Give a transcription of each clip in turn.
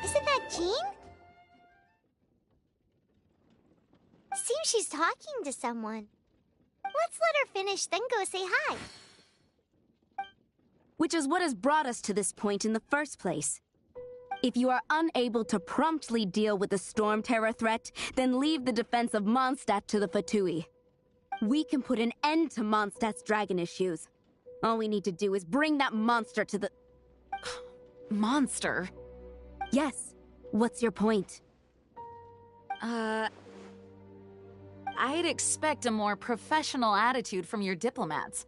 Isn't that Jean? Seems she's talking to someone. Let's let her finish, then go say hi. Which is what has brought us to this point in the first place. If you are unable to promptly deal with the Storm Terror threat, then leave the defense of Mondstadt to the Fatui. We can put an end to Mondstadt's dragon issues. All we need to do is bring that monster to the... Monster? Yes. What's your point? I'd expect a more professional attitude from your diplomats.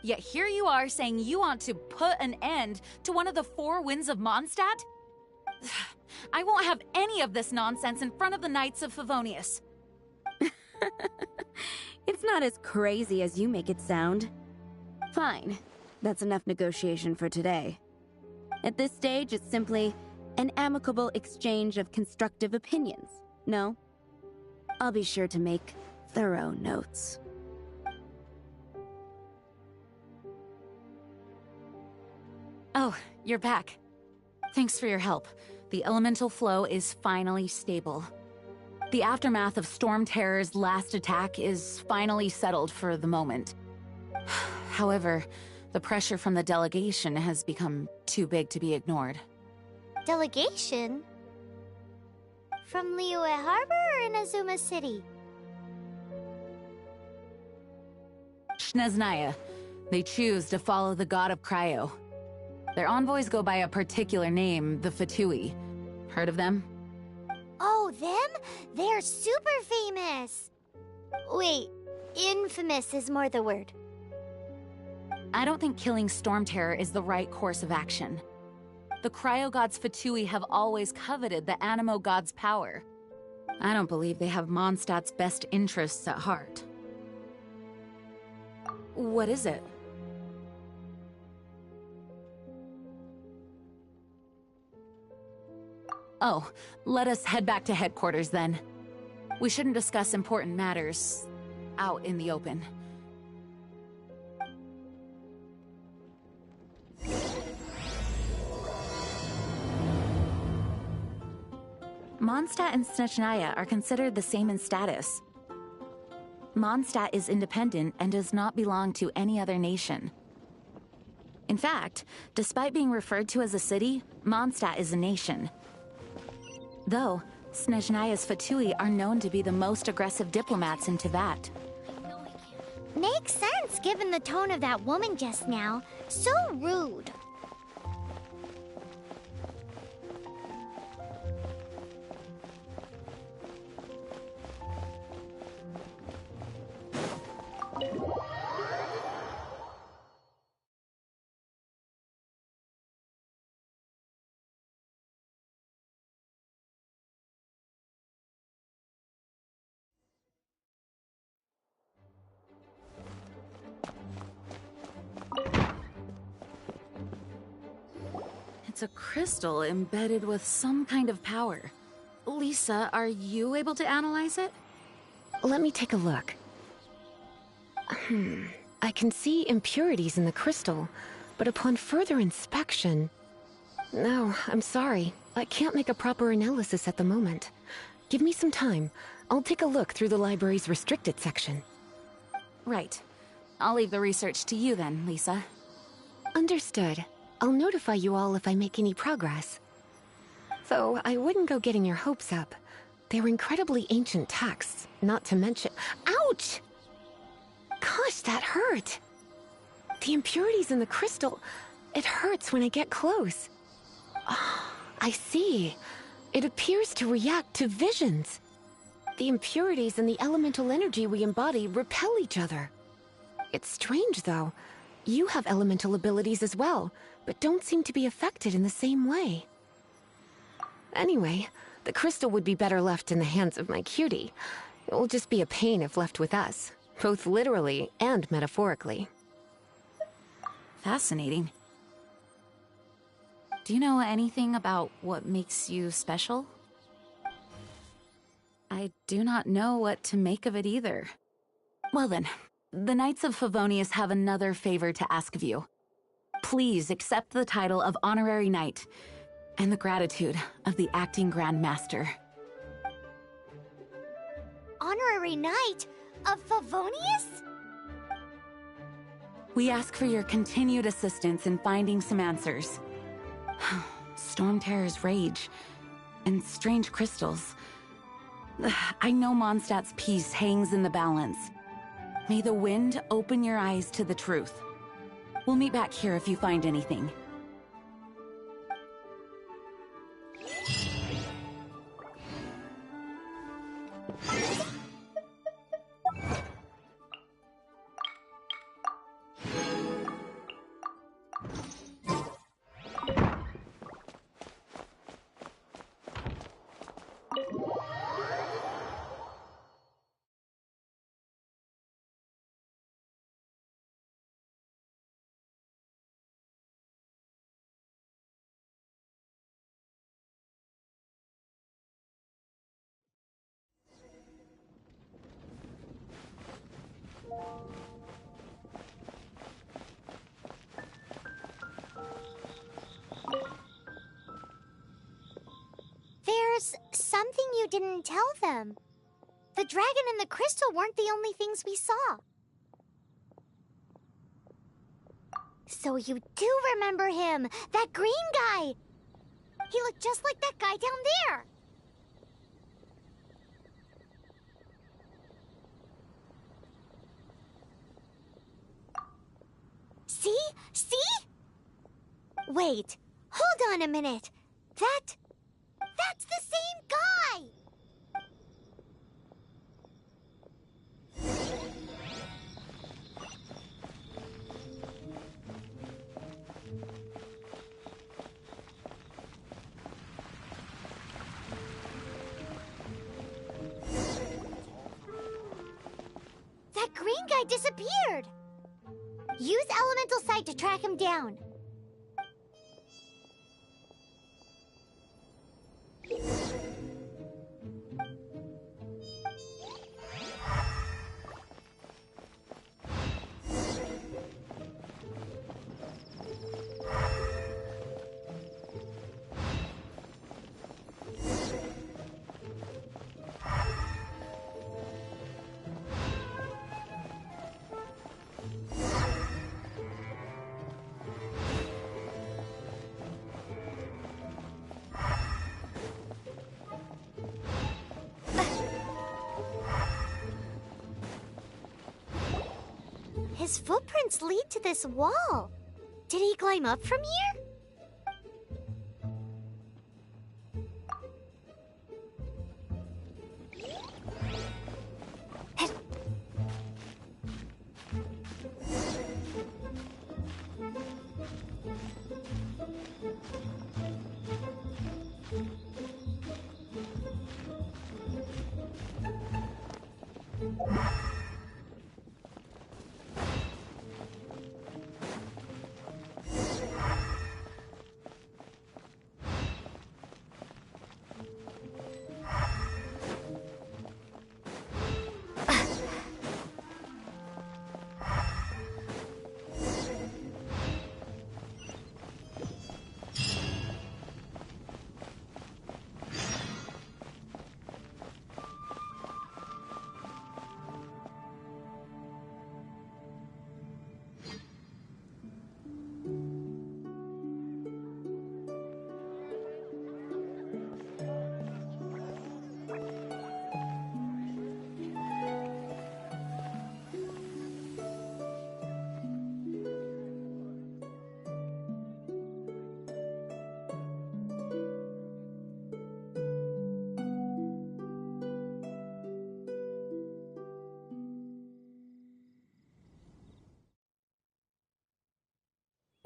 Yet here you are saying you want to put an end to one of the four winds of Mondstadt? I won't have any of this nonsense in front of the Knights of Favonius. It's not as crazy as you make it sound. Fine. That's enough negotiation for today. At this stage, it's simply an amicable exchange of constructive opinions. No? I'll be sure to make thorough notes. Oh, you're back. Thanks for your help. The elemental flow is finally stable. The aftermath of Storm Terror's last attack is finally settled for the moment. However, the pressure from the delegation has become too big to be ignored. Delegation? From Liyue Harbor or Inazuma City? Snezhnaya. They choose to follow the god of Cryo. Their envoys go by a particular name, the Fatui. Heard of them? Oh, them? They're super famous! Wait, infamous is more the word. I don't think killing Storm Terror is the right course of action. The Cryo God's Fatui have always coveted the Animo God's power. I don't believe they have Mondstadt's best interests at heart. What is it? Oh, let us head back to headquarters then. We shouldn't discuss important matters out in the open. Mondstadt and Snezhnaya are considered the same in status. Mondstadt is independent and does not belong to any other nation. In fact, despite being referred to as a city, Mondstadt is a nation. Though, Snezhnaya's Fatui are known to be the most aggressive diplomats in Teyvat. Makes sense given the tone of that woman just now. So rude. It's a crystal embedded with some kind of power. Lisa, are you able to analyze it? Let me take a look. I can see impurities in the crystal, but upon further inspection... No, I'm sorry. I can't make a proper analysis at the moment. Give me some time. I'll take a look through the library's restricted section. Right. I'll leave the research to you then, Lisa. Understood. I'll notify you all if I make any progress. Though I wouldn't go getting your hopes up. They're incredibly ancient texts, not to mention— Ouch! Gosh, that hurt! The impurities in the crystal— it hurts when I get close. Oh, I see. It appears to react to visions. The impurities and the elemental energy we embody repel each other. It's strange, though. You have elemental abilities as well, but don't seem to be affected in the same way. Anyway, the crystal would be better left in the hands of my cutie. It will just be a pain if left with us, both literally and metaphorically. Fascinating. Do you know anything about what makes you special? I do not know what to make of it either. Well then, the Knights of Favonius have another favor to ask of you. Please accept the title of Honorary Knight, and the gratitude of the Acting Grand Master. Honorary Knight of Favonius? We ask for your continued assistance in finding some answers. Storm Terror's rage, and strange crystals. I know Mondstadt's peace hangs in the balance. May the wind open your eyes to the truth. We'll meet back here if you find anything. There's something you didn't tell them. The dragon and the crystal weren't the only things we saw. So you do remember him, that green guy. He looked just like that guy down there. See? See? Wait, hold on a minute. That's the same guy! That green guy disappeared! Use elemental sight to track him down. His footprints lead to this wall. Did he climb up from here?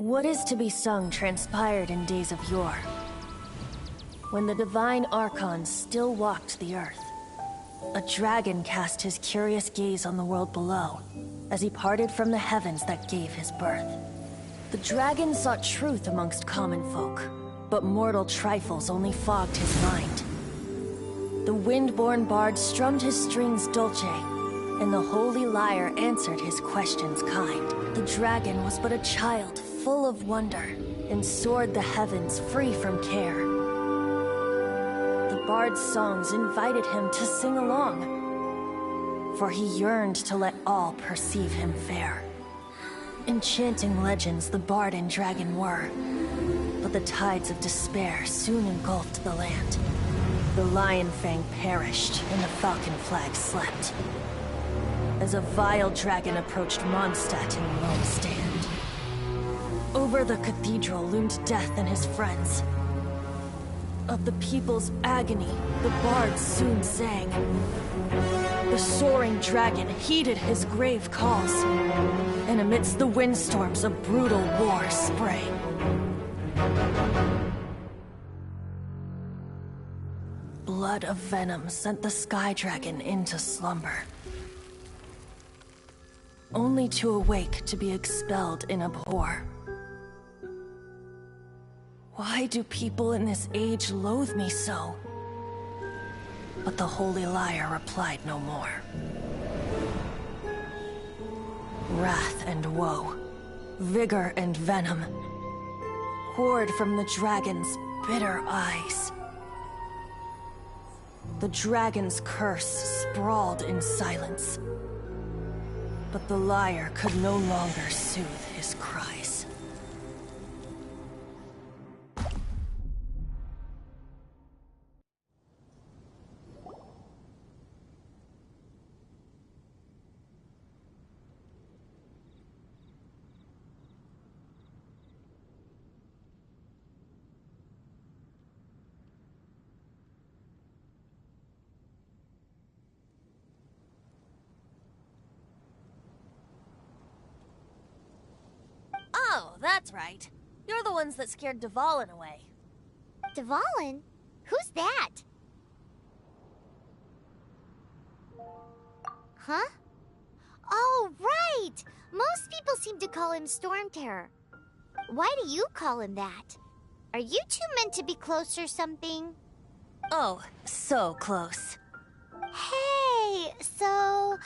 What is to be sung transpired in days of yore, when the divine archons still walked the earth. A dragon cast his curious gaze on the world below, as he parted from the heavens that gave his birth. The dragon sought truth amongst common folk, but mortal trifles only fogged his mind. The wind-born bard strummed his strings dulce, and the holy lyre answered his questions kind. The dragon was but a child full of wonder, and soared the heavens free from care. The bard's songs invited him to sing along, for he yearned to let all perceive him fair. Enchanting legends the bard and dragon were, but the tides of despair soon engulfed the land. The Lion Fang perished, and the Falcon Flag slept, as a vile dragon approached Mondstadt in lone stand. Over the cathedral loomed Death and his friends. Of the people's agony, the bards soon sang. The soaring dragon heeded his grave calls, and amidst the windstorms a brutal war sprang. Blood of venom sent the sky dragon into slumber, only to awake to be expelled in abhor. Why do people in this age loathe me so? But the holy lyre replied no more. Wrath and woe, vigor and venom, poured from the dragon's bitter eyes. The dragon's curse sprawled in silence, but the lyre could no longer soothe his cries. Oh, that's right. You're the ones that scared Dvalin away. Dvalin? Who's that? Huh? Oh, right! Most people seem to call him Storm Terror. Why do you call him that? Are you two meant to be close or something? Oh, so close. Hey, so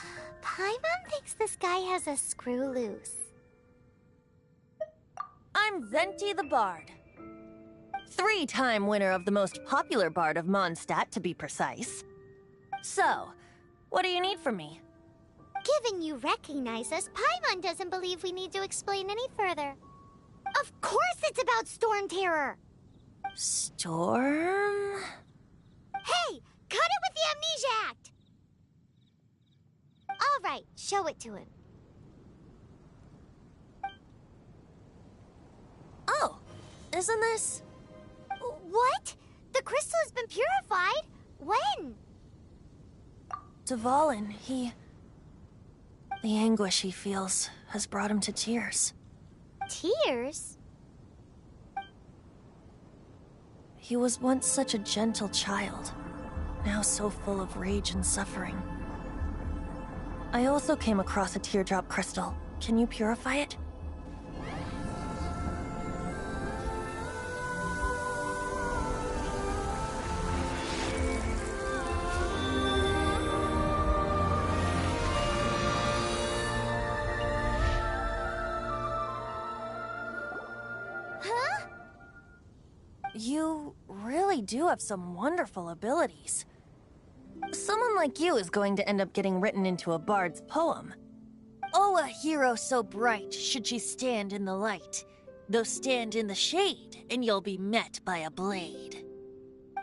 Paimon thinks this guy has a screw loose. I'm Venti the Bard. 3-time winner of the most popular bard of Mondstadt, to be precise. So, what do you need from me? Given you recognize us, Paimon doesn't believe we need to explain any further. Of course it's about Storm Terror! Storm? Hey! Cut it with the Amnesia Act! Alright, show it to him. Oh, isn't this... What? The crystal has been purified? When? Dvalin, the anguish he feels has brought him to tears. Tears? He was once such a gentle child, now so full of rage and suffering. I also came across a teardrop crystal. Can you purify it? Huh? You really do have some wonderful abilities. Someone like you is going to end up getting written into a bard's poem. Oh, a hero so bright should she stand in the light, though stand in the shade, and you'll be met by a blade.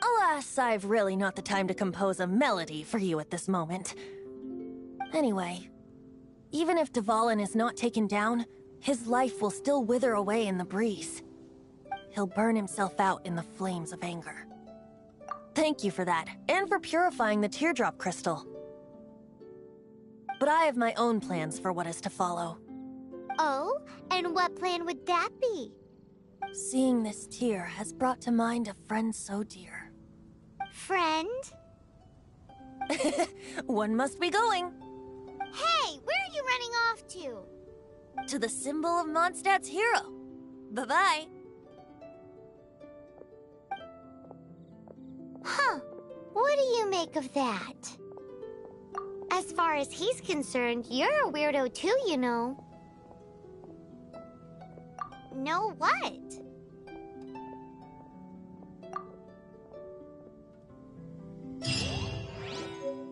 Alas, I've really not the time to compose a melody for you at this moment. Anyway, even if Dvalin is not taken down, his life will still wither away in the breeze. He'll burn himself out in the flames of anger. Thank you for that, and for purifying the teardrop crystal. But I have my own plans for what is to follow. Oh, and what plan would that be? Seeing this tear has brought to mind a friend so dear. Friend? One must be going. Hey, where are you running off to? To the symbol of Mondstadt's hero. Bye-bye. Huh. What do you make of that? As far as he's concerned, you're a weirdo too, you know. Know what?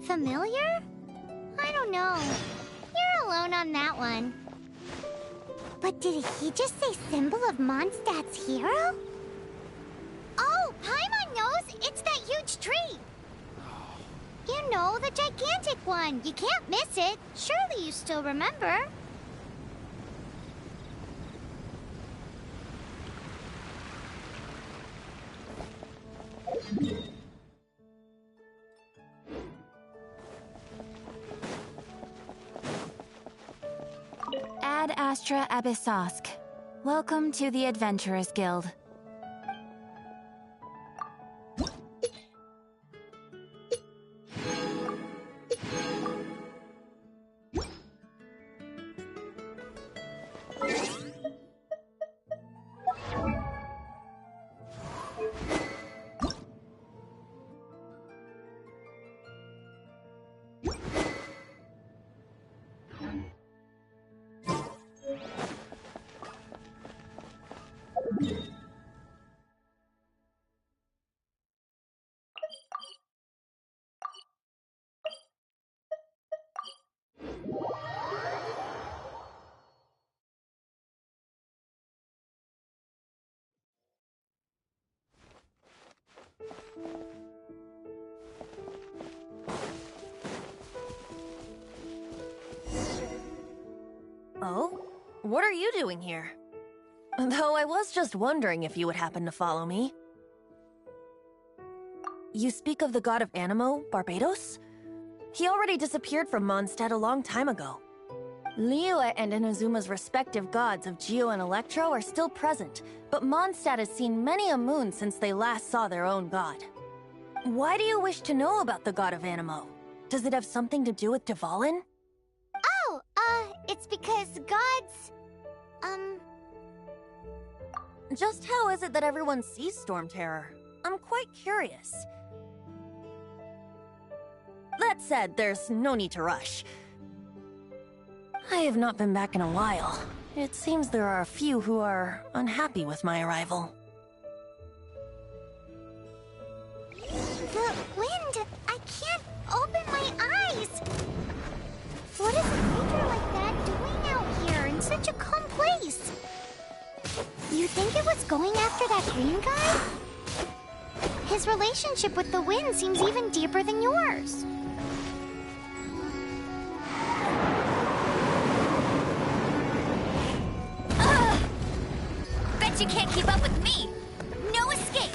Familiar? I don't know. You're alone on that one. But did he just say symbol of Mondstadt's hero? Oh, Paimon knows! It's that huge tree! You know, the gigantic one. You can't miss it. Surely you still remember. Ad Astra Abyssosk. Welcome to the Adventurers Guild. Oh? What are you doing here? Though I was just wondering if you would happen to follow me. You speak of the god of Animo, Barbados? He already disappeared from Mondstadt a long time ago. Liyue and Inazuma's respective gods of Geo and Electro are still present, but Mondstadt has seen many a moon since they last saw their own god. Why do you wish to know about the god of Animo? Does it have something to do with Dvalin? Oh, it's because gods... Just how is it that everyone sees Storm Terror? I'm quite curious. That said, there's no need to rush. I have not been back in a while. It seems there are a few who are unhappy with my arrival. The wind! I can't open my eyes! What is a creature like that doing out here in such a calm place? You think it was going after that green guy? His relationship with the wind seems even deeper than yours. Bet you can't keep up with me! No escape!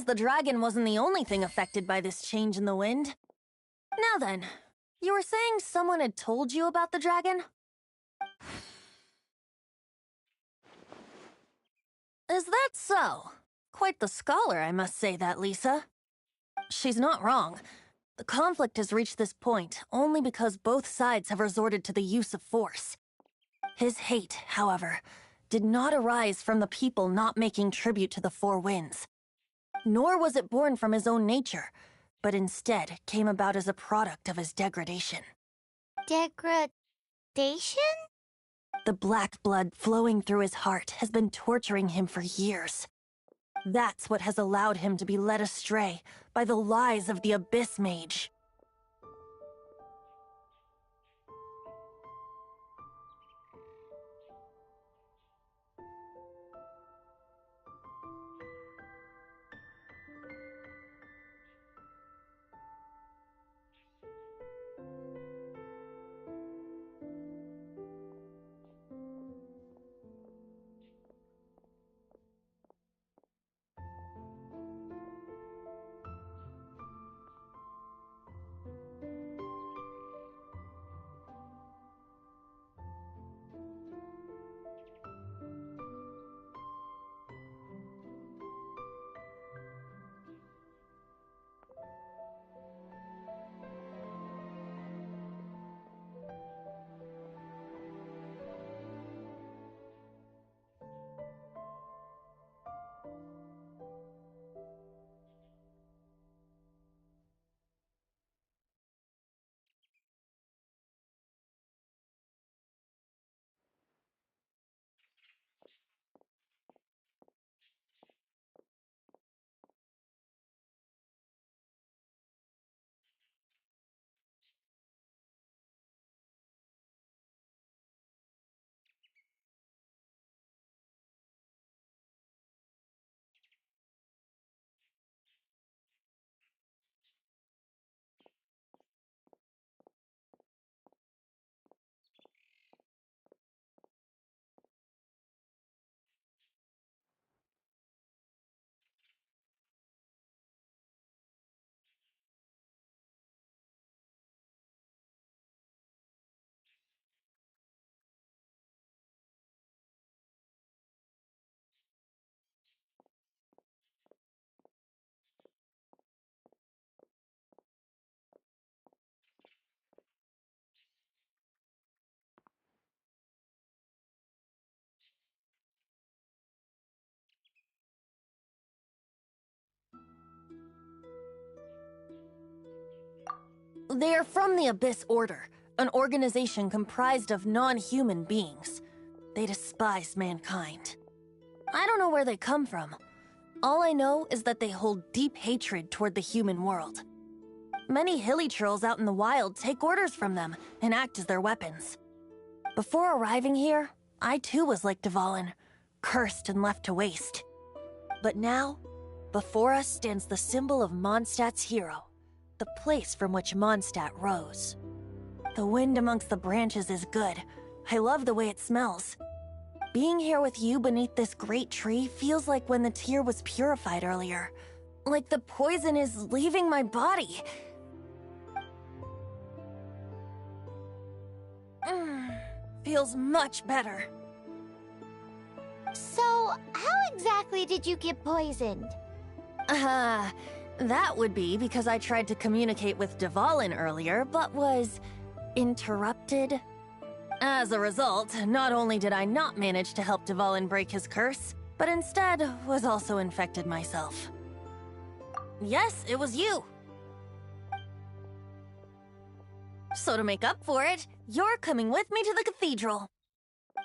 the dragon wasn't the only thing affected by this change in the wind. Now then, you were saying someone had told you about the dragon? Is that so? Quite the scholar, I must say that, Lisa. She's not wrong. The conflict has reached this point only because both sides have resorted to the use of force. His hate, however, did not arise from the people not making tribute to the Four Winds. Nor was it born from his own nature, but instead came about as a product of his degradation. Degradation? The black blood flowing through his heart has been torturing him for years. That's what has allowed him to be led astray by the lies of the Abyss Mage. They are from the Abyss Order, an organization comprised of non-human beings. They despise mankind. I don't know where they come from. All I know is that they hold deep hatred toward the human world. Many hilly trolls out in the wild take orders from them and act as their weapons. Before arriving here, I too was like Dvalin, cursed and left to waste. But now, before us stands the symbol of Mondstadt's hero, the place from which Mondstadt rose. The wind amongst the branches is good. I love the way it smells. Being here with you beneath this great tree feels like when the tear was purified earlier. Like the poison is leaving my body. Feels much better. So, how exactly did you get poisoned? That would be because I tried to communicate with Dvalin earlier, but was interrupted. As a result, not only did I not manage to help Dvalin break his curse, but instead was also infected myself. Yes, it was you. So to make up for it, you're coming with me to the cathedral.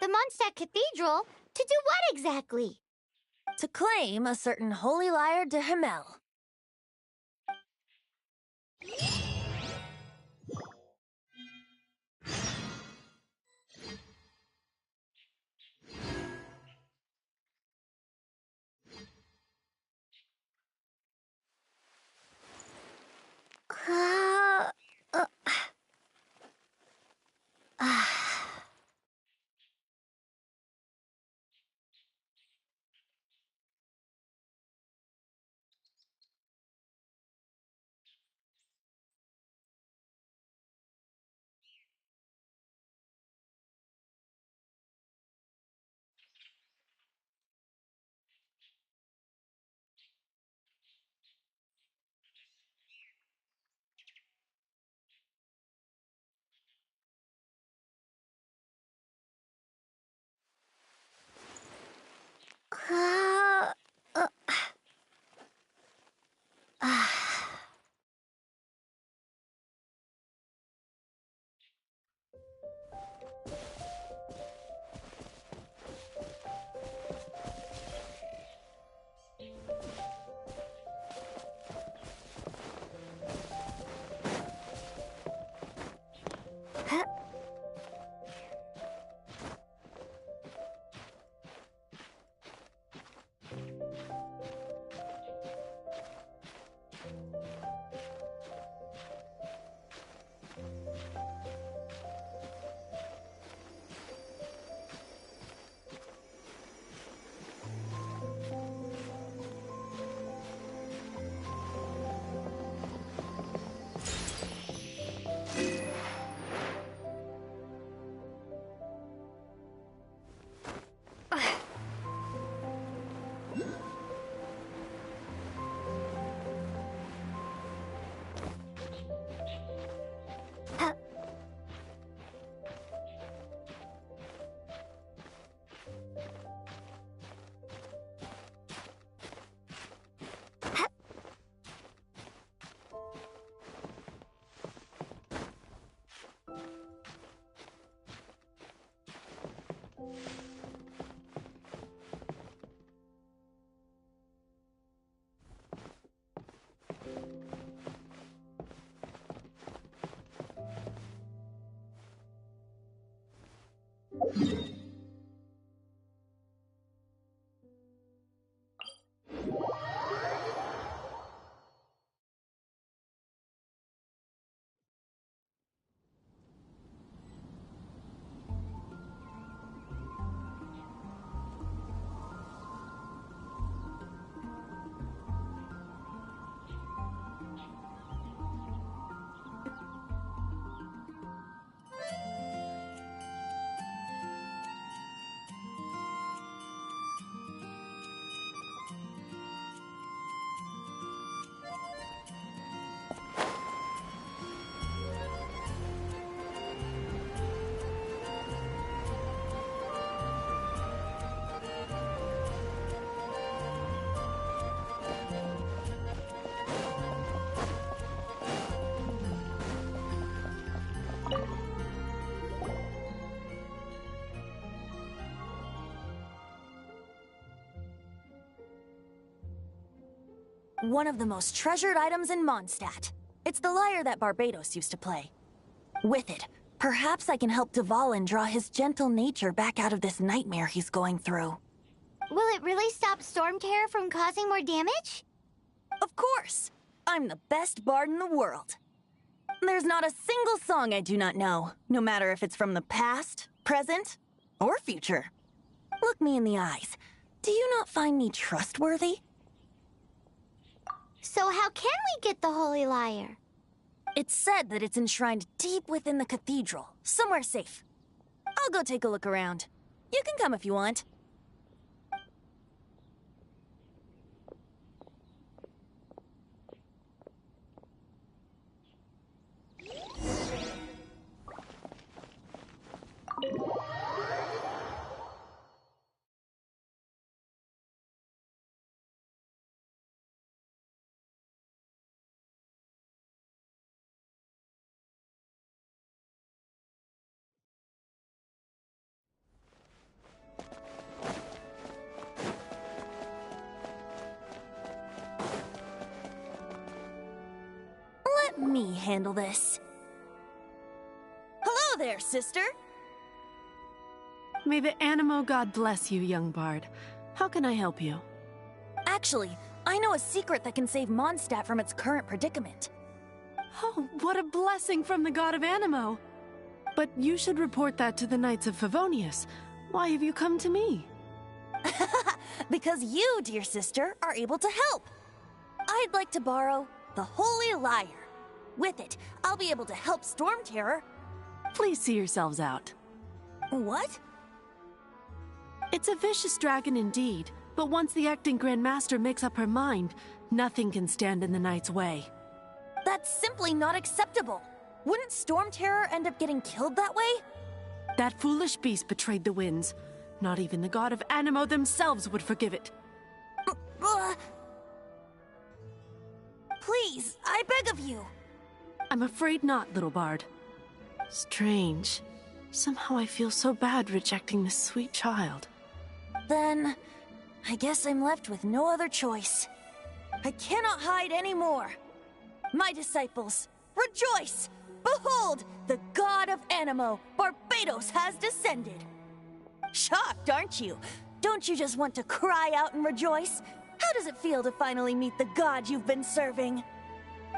The Mondstadt Cathedral? To do what exactly? To claim a certain holy lyre de Himmel. One of the most treasured items in Mondstadt. It's the lyre that Barbados used to play. With it, perhaps I can help Dvalin draw his gentle nature back out of this nightmare he's going through. Will it really stop Storm Terror from causing more damage? Of course! I'm the best bard in the world. There's not a single song I do not know, no matter if it's from the past, present, or future. Look me in the eyes. Do you not find me trustworthy? So how can we get the Holy Lyre? It's said that it's enshrined deep within the cathedral, somewhere safe. I'll go take a look around. You can come if you want. Let me handle this. Hello there, sister! May the Animo God bless you, young bard. How can I help you? Actually, I know a secret that can save Mondstadt from its current predicament. Oh, what a blessing from the god of Animo! But you should report that to the Knights of Favonius. Why have you come to me? Because you, dear sister, are able to help. I'd like to borrow the Holy Lyre. With it, I'll be able to help Storm Terror. Please see yourselves out. What? It's a vicious dragon indeed, but once the acting Grand Master makes up her mind, nothing can stand in the Knight's way. That's simply not acceptable. Wouldn't Storm Terror end up getting killed that way? That foolish beast betrayed the winds. Not even the god of Animo themselves would forgive it. Please, I beg of you. I'm afraid not, little bard. Strange. Somehow I feel so bad rejecting this sweet child. Then, I guess I'm left with no other choice. I cannot hide anymore. My disciples, rejoice! Behold, the god of Animo, Barbados, has descended. Shocked, aren't you? Don't you just want to cry out and rejoice? How does it feel to finally meet the god you've been serving?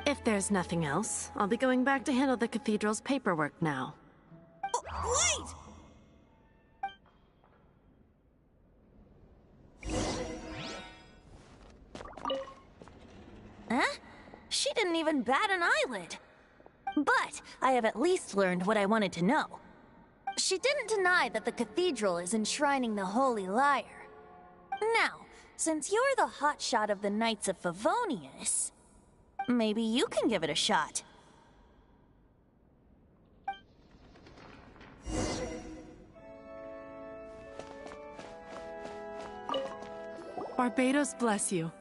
If there's nothing else, I'll be going back to handle the cathedral's paperwork now. Wait! Huh? She didn't even bat an eyelid. But I have at least learned what I wanted to know. She didn't deny that the cathedral is enshrining the Holy Lyre. Now, since you're the hotshot of the Knights of Favonius, maybe you can give it a shot. Barbados bless you.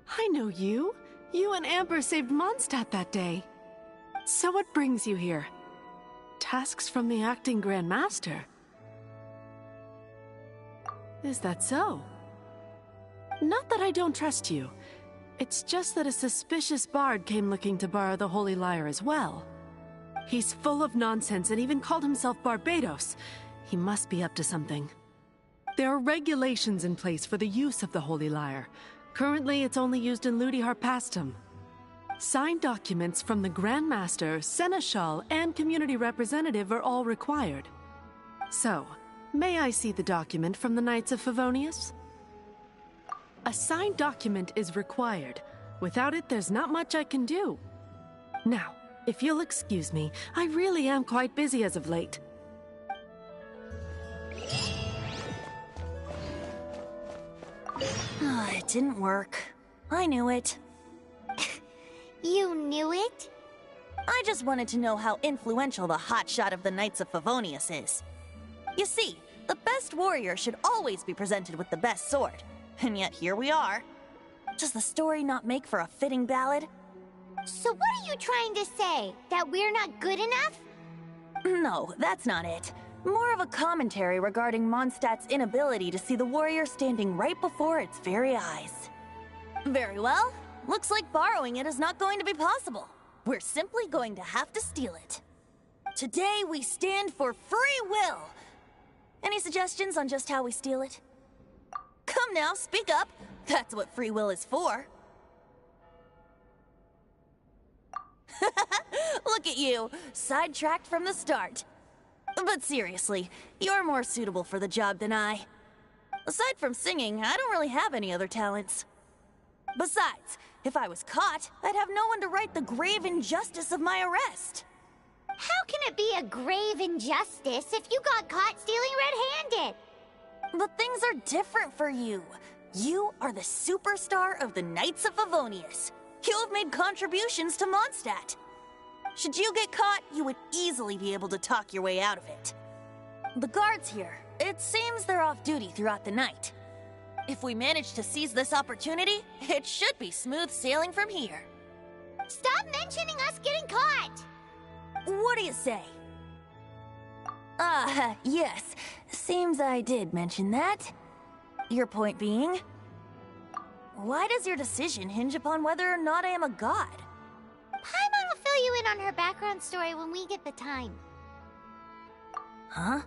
I know you. You and Amber saved Mondstadt that day. So what brings you here? Tasks from the acting Grand Master. Is that so? Not that I don't trust you. It's just that a suspicious bard came looking to borrow the Holy Lyre as well. He's full of nonsense and even called himself Barbados. He must be up to something. There are regulations in place for the use of the Holy Lyre. Currently, it's only used in Ludi Harpastum. Signed documents from the Grand Master, Seneschal, and Community Representative are all required. So, may I see the document from the Knights of Favonius? A signed document is required. Without it, there's not much I can do. Now, if you'll excuse me, I really am quite busy as of late. It didn't work. I knew it. You knew it? I just wanted to know how influential the hotshot of the Knights of Favonius is. You see, the best warrior should always be presented with the best sword. And yet here we are. Does the story not make for a fitting ballad? So what are you trying to say? That we're not good enough? No, that's not it. More of a commentary regarding Mondstadt's inability to see the warrior standing right before its very eyes. Very well. Looks like borrowing it is not going to be possible. We're simply going to have to steal it. Today we stand for free will. Any suggestions on just how we steal it? Come now, speak up. That's what free will is for. Look at you, sidetracked from the start. But seriously, you're more suitable for the job than I. Aside from singing, I don't really have any other talents. Besides, if I was caught, I'd have no one to right the grave injustice of my arrest. How can it be a grave injustice if you got caught stealing red-handed? But things are different for you. You are the superstar of the Knights of Favonius. You have made contributions to Mondstadt. Should you get caught, you would easily be able to talk your way out of it. The guards here, it seems they're off duty throughout the night. If we manage to seize this opportunity, it should be smooth sailing from here. Stop mentioning us getting caught! What do you say? Yes. Seems I did mention that. Your point being? Why does your decision hinge upon whether or not I am a god? Paimon will fill you in on her background story when we get the time. Huh?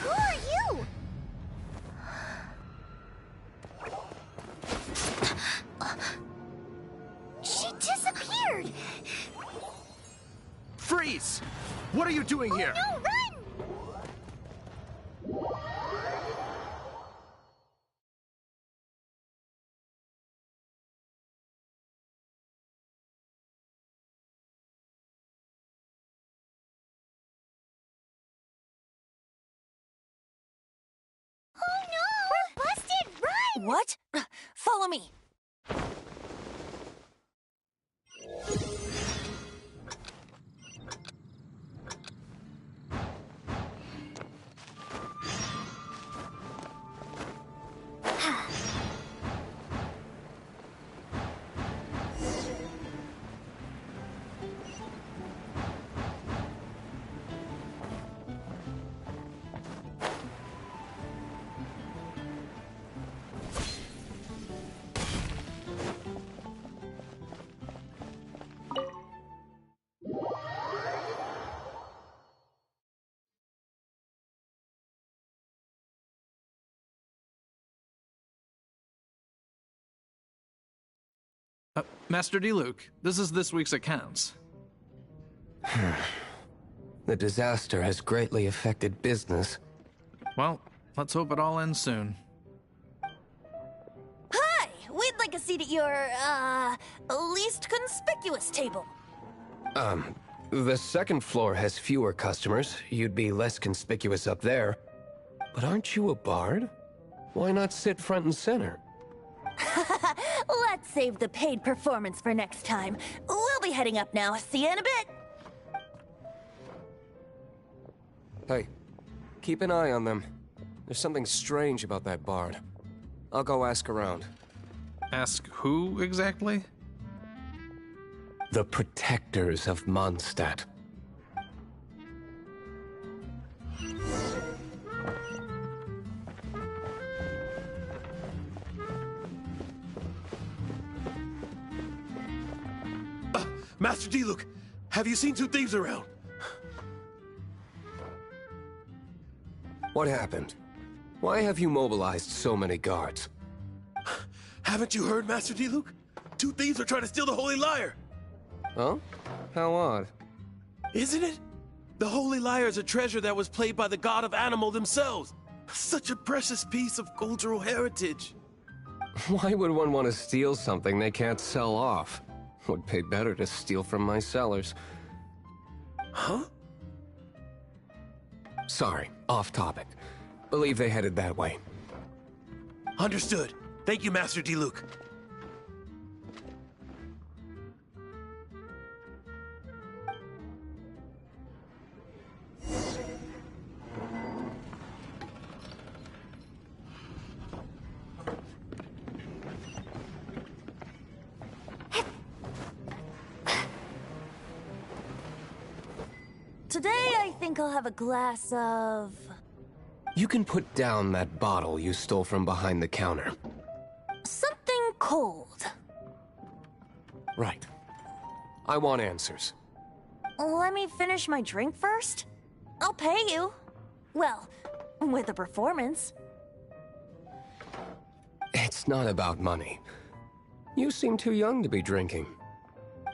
Who are you? She disappeared! Freeze! What are you doing here? No, run! Oh no! We're busted! Run! What? Follow me. Master Diluc, this is this week's accounts. The disaster has greatly affected business. Well, let's hope it all ends soon. Hi! We'd like a seat at your, least conspicuous table. The second floor has fewer customers. You'd be less conspicuous up there. But aren't you a bard? Why not sit front and center? Let's save the paid performance for next time. We'll be heading up now. See you in a bit. Hey, keep an eye on them. There's something strange about that bard. I'll go ask around. Ask who exactly? The protectors of Mondstadt. Master Diluc, have you seen two thieves around? What happened? Why have you mobilized so many guards? Haven't you heard, Master Diluc? Two thieves are trying to steal the Holy Lyre! Huh? How odd. Isn't it? The Holy Lyre is a treasure that was played by the god of animal themselves. Such a precious piece of cultural heritage. Why would one want to steal something they can't sell off? Would pay better to steal from my sellers. Huh? Sorry, off topic. Believe they headed that way. Understood. Thank you, Master Diluc. Today, I think I'll have a glass of... You can put down that bottle you stole from behind the counter. something cold. Right. I want answers. Let me finish my drink first. I'll pay you. Well, with a performance. It's not about money. You seem too young to be drinking.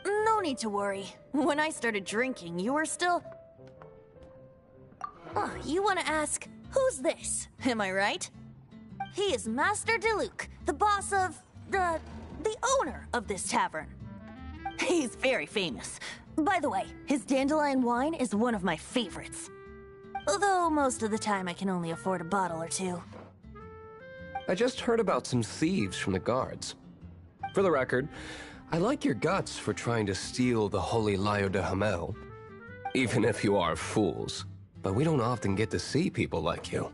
No need to worry. When I started drinking, you were still... Oh, you want to ask, who's this? Am I right? He is Master Diluc, the boss of... the owner of this tavern. He's very famous. By the way, his dandelion wine is one of my favorites. Although most of the time I can only afford a bottle or two. I just heard about some thieves from the guards. For the record, I like your guts for trying to steal the Holy Lyre de Hamel. Even if you are fools. But we don't often get to see people like you.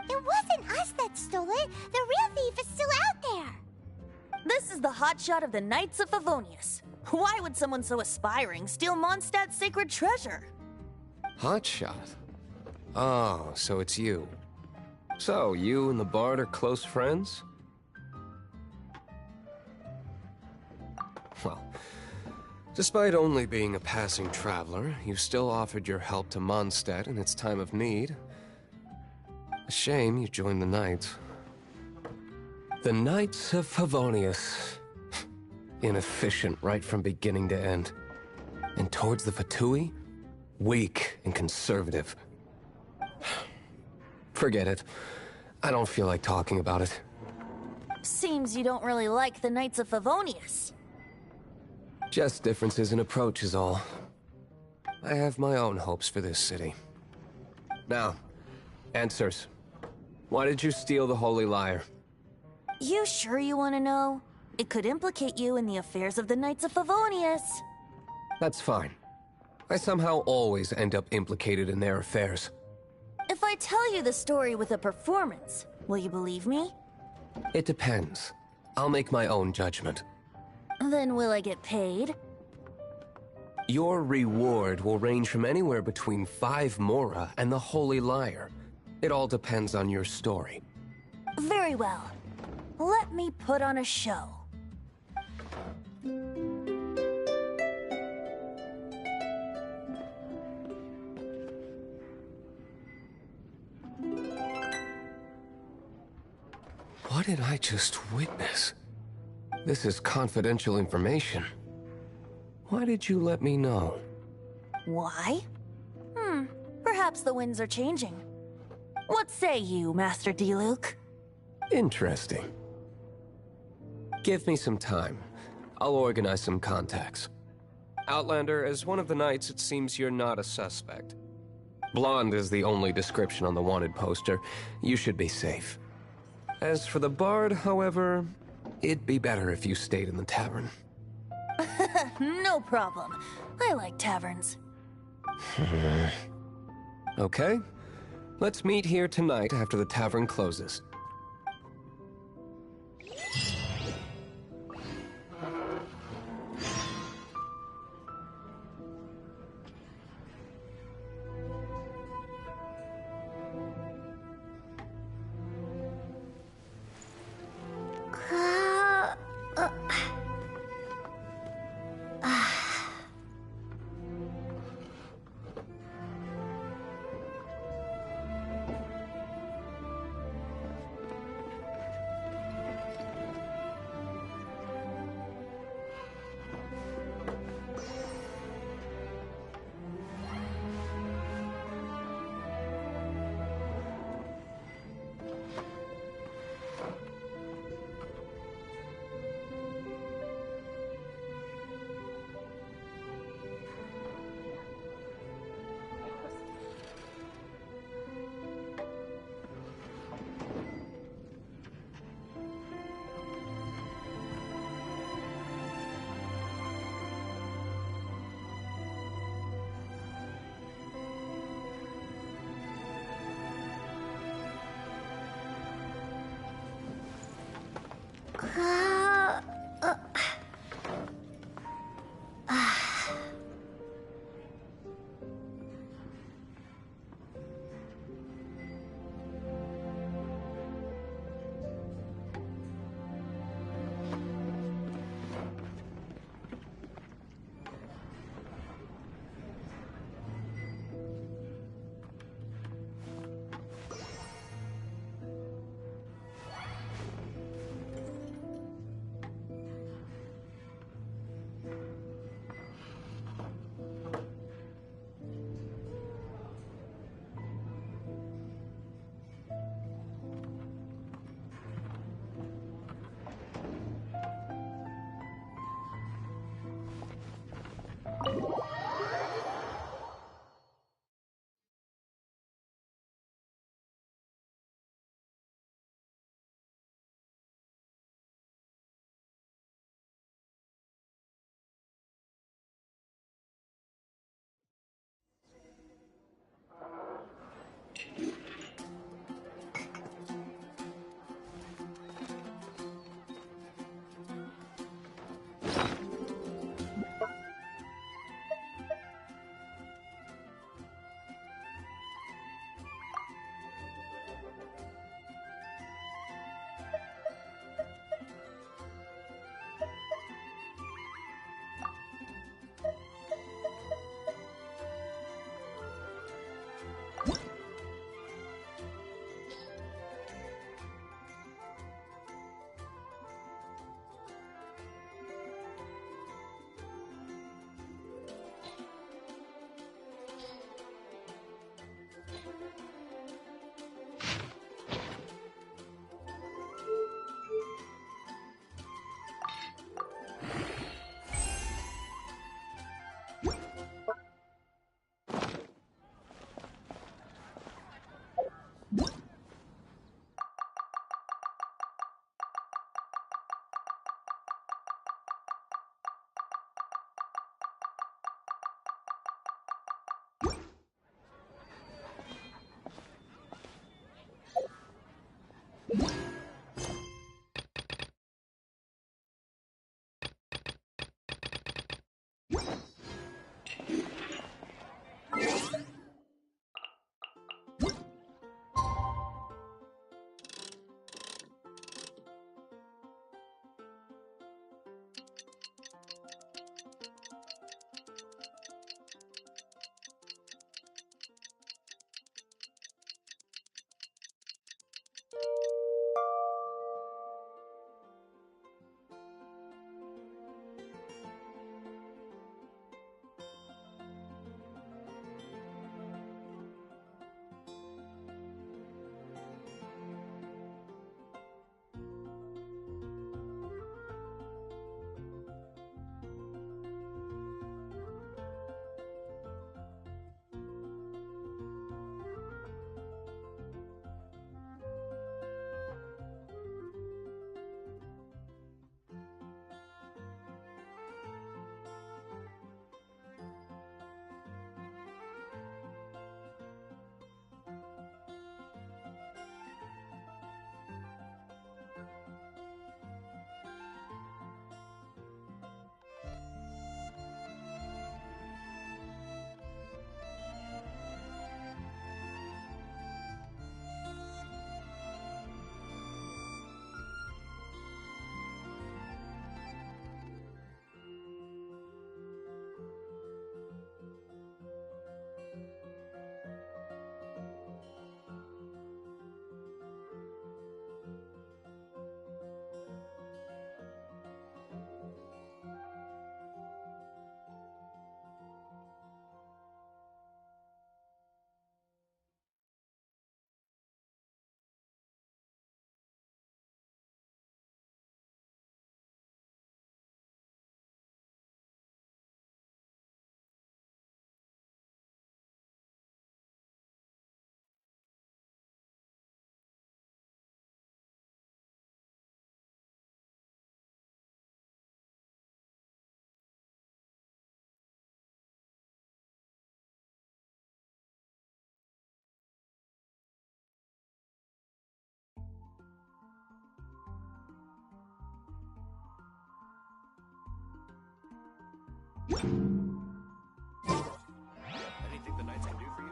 It wasn't us that stole it. The real thief is still out there. This is the hotshot of the Knights of Favonius. Why would someone so aspiring steal Mondstadt's sacred treasure? Hotshot? Oh, so it's you. So, you and the bard are close friends? Well, despite only being a passing traveler, you still offered your help to Mondstadt in its time of need. A shame you joined the Knights. The Knights of Favonius. Inefficient right from beginning to end. And towards the Fatui, weak and conservative. Forget it. I don't feel like talking about it. Seems you don't really like the Knights of Favonius. Just differences in approach is all. I have my own hopes for this city. Now, answers. Why did you steal the Holy Lyre? You sure you want to know? It could implicate you in the affairs of the Knights of Favonius. That's fine. I somehow always end up implicated in their affairs. If I tell you the story with a performance, will you believe me? It depends. I'll make my own judgment. Then will I get paid? Your reward will range from anywhere between 5 Mora and the Holy Lyre. It all depends on your story. Very well. Let me put on a show. What did I just witness? This is confidential information. Why did you let me know? Why? Perhaps the winds are changing. What say you, Master Diluc? Interesting. Give me some time. I'll organize some contacts. Outlander, as one of the knights, it seems you're not a suspect. Blonde is the only description on the wanted poster. You should be safe. As for the bard, however, it'd be better if you stayed in the tavern. No problem. I like taverns. Okay. Let's meet here tonight after the tavern closes. Anything the Knights can do for you?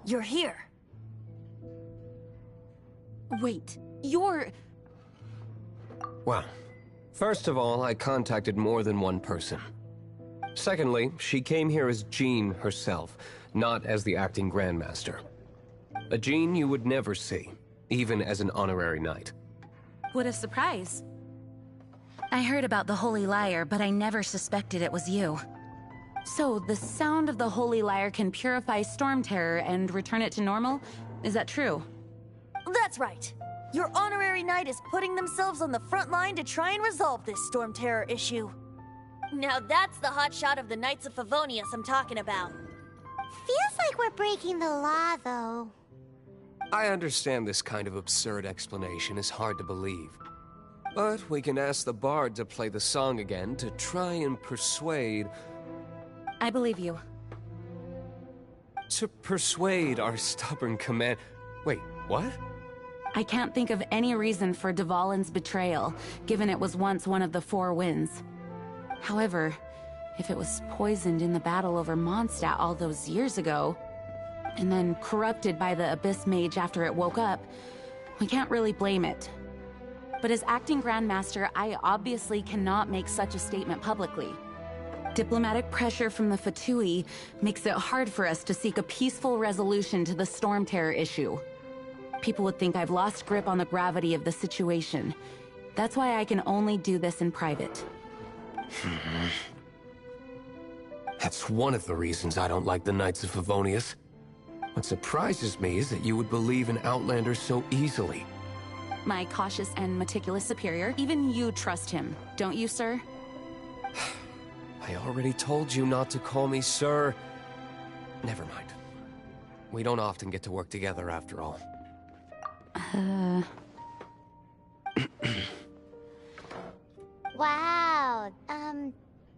You're here. Wait, you're... Well, first of all, I contacted more than one person. Secondly, she came here as Jean herself, not as the acting Grandmaster. A Jean you would never see, even as an honorary knight. What a surprise. I heard about the Holy Lyre, but I never suspected it was you. So, the sound of the Holy Lyre can purify Storm Terror and return it to normal? Is that true? That's right. Your honorary knight is putting themselves on the front line to try and resolve this Storm Terror issue. Now that's the hotshot of the Knights of Favonius I'm talking about. Feels like we're breaking the law, though. I understand this kind of absurd explanation is hard to believe. But we can ask the bard to play the song again to try and persuade... I believe you. To persuade our stubborn command... Wait, what? I can't think of any reason for Dvalin's betrayal, given it was once one of the Four Winds. However, if it was poisoned in the battle over Mondstadt all those years ago, and then corrupted by the Abyss Mage after it woke up, we can't really blame it. But as acting Grandmaster, I obviously cannot make such a statement publicly. Diplomatic pressure from the Fatui makes it hard for us to seek a peaceful resolution to the Storm Terror issue. People would think I've lost grip on the gravity of the situation. That's why I can only do this in private. That's one of the reasons I don't like the Knights of Favonius. What surprises me is that you would believe in Outlanders so easily. my cautious and meticulous superior. Even you trust him, don't you, sir? I already told you not to call me sir. Never mind. We don't often get to work together after all. Wow,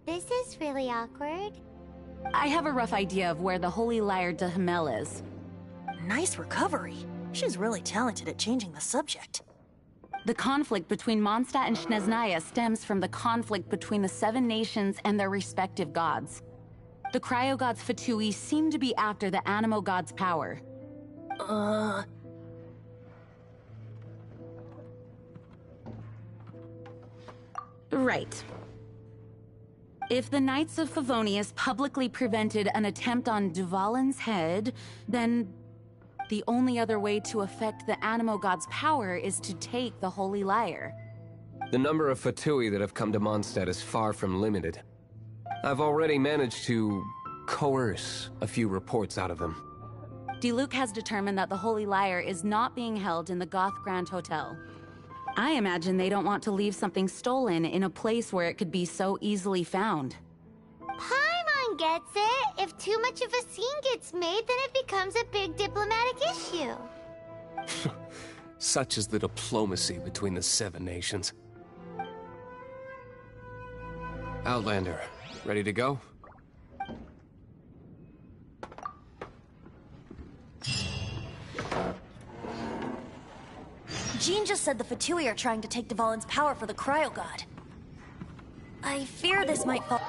this is really awkward. I have a rough idea of where the Holy Lyre de Himmel is. Nice recovery. She's really talented at changing the subject. The conflict between Mondstadt and Snezhnaya stems from the conflict between the Seven Nations and their respective gods. The cryo-gods Fatui seem to be after the Animo god's power. Right. If the Knights of Favonius publicly prevented an attempt on Duvalin's head, then the only other way to affect the Animo god's power is to take the Holy Lyre. The number of Fatui that have come to Mondstadt is far from limited. I've already managed to coerce a few reports out of them. Diluc has determined that the Holy Lyre is not being held in the Goth Grand Hotel. I imagine they don't want to leave something stolen in a place where it could be so easily found. Paimon gets it. If too much of a scene gets made, then it becomes a big diplomatic issue. Such is the diplomacy between the Seven Nations. Outlander, ready to go? Jean just said the Fatui are trying to take Duvalin's power for the Cryo God. I fear this might fall...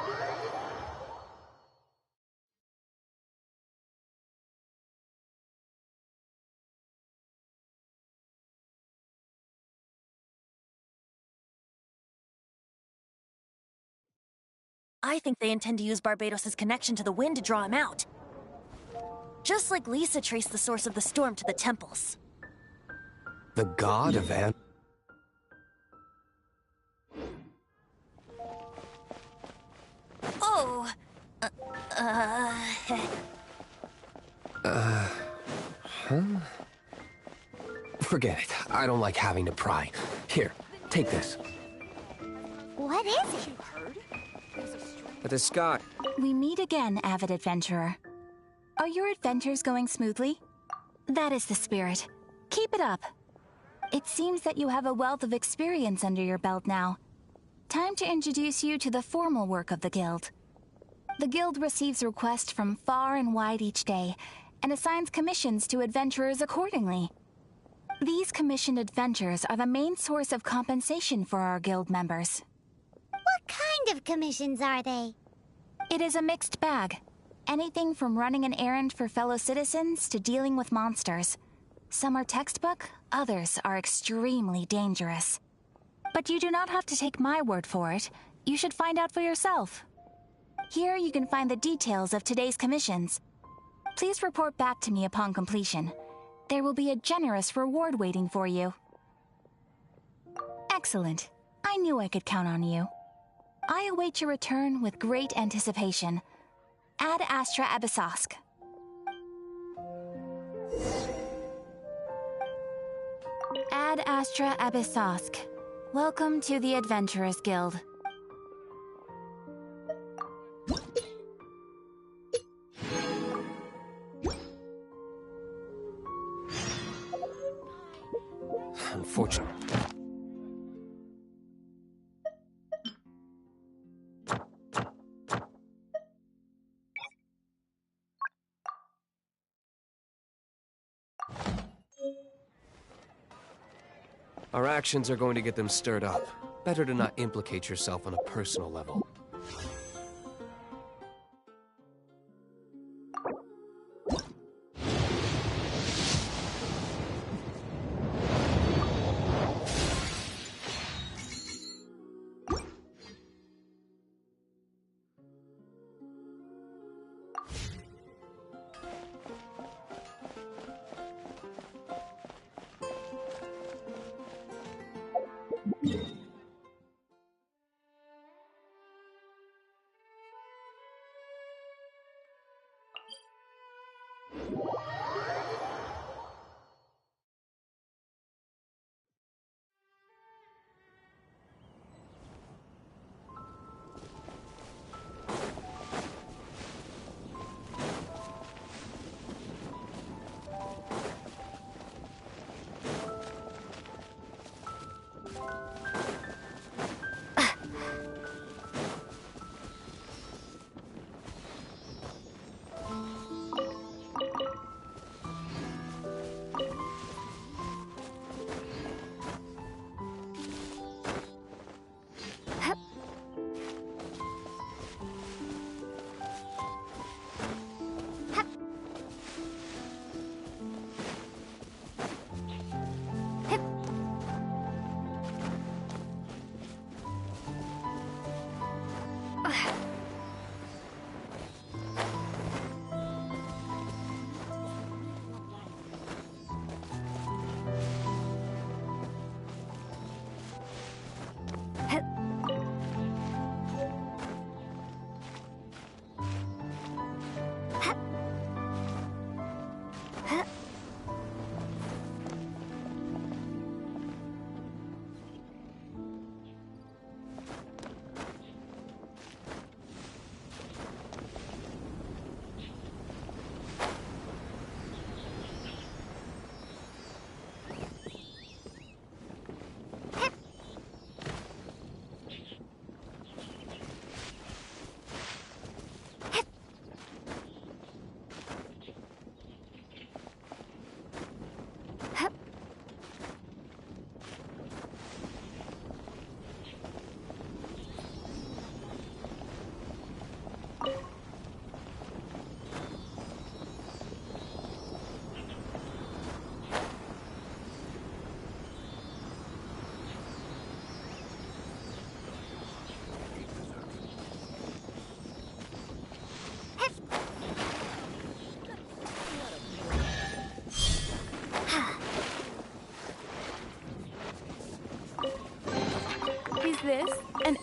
I think they intend to use Barbados' connection to the wind to draw him out. Just like Lisa traced the source of the storm to the temples. The god of An... Oh! Forget it. I don't like having to pry. Here, take this. What is it? The sky. We meet again, avid adventurer. Are your adventures going smoothly? That is the spirit. Keep it up. It seems that you have a wealth of experience under your belt now. Time to introduce you to the formal work of the Guild. The Guild receives requests from far and wide each day, and assigns commissions to adventurers accordingly. These commissioned adventures are the main source of compensation for our Guild members. What kind of commissions are they? It is a mixed bag. Anything from running an errand for fellow citizens to dealing with monsters. Some are textbook, others are extremely dangerous. But you do not have to take my word for it. You should find out for yourself. Here you can find the details of today's commissions. Please report back to me upon completion. There will be a generous reward waiting for you. Excellent. I knew I could count on you. I await your return with great anticipation. Ad Astra Abyssosk. Ad Astra Abyssosk. Welcome to the Adventurers Guild. Unfortunate. Our actions are going to get them stirred up. Better to not implicate yourself on a personal level.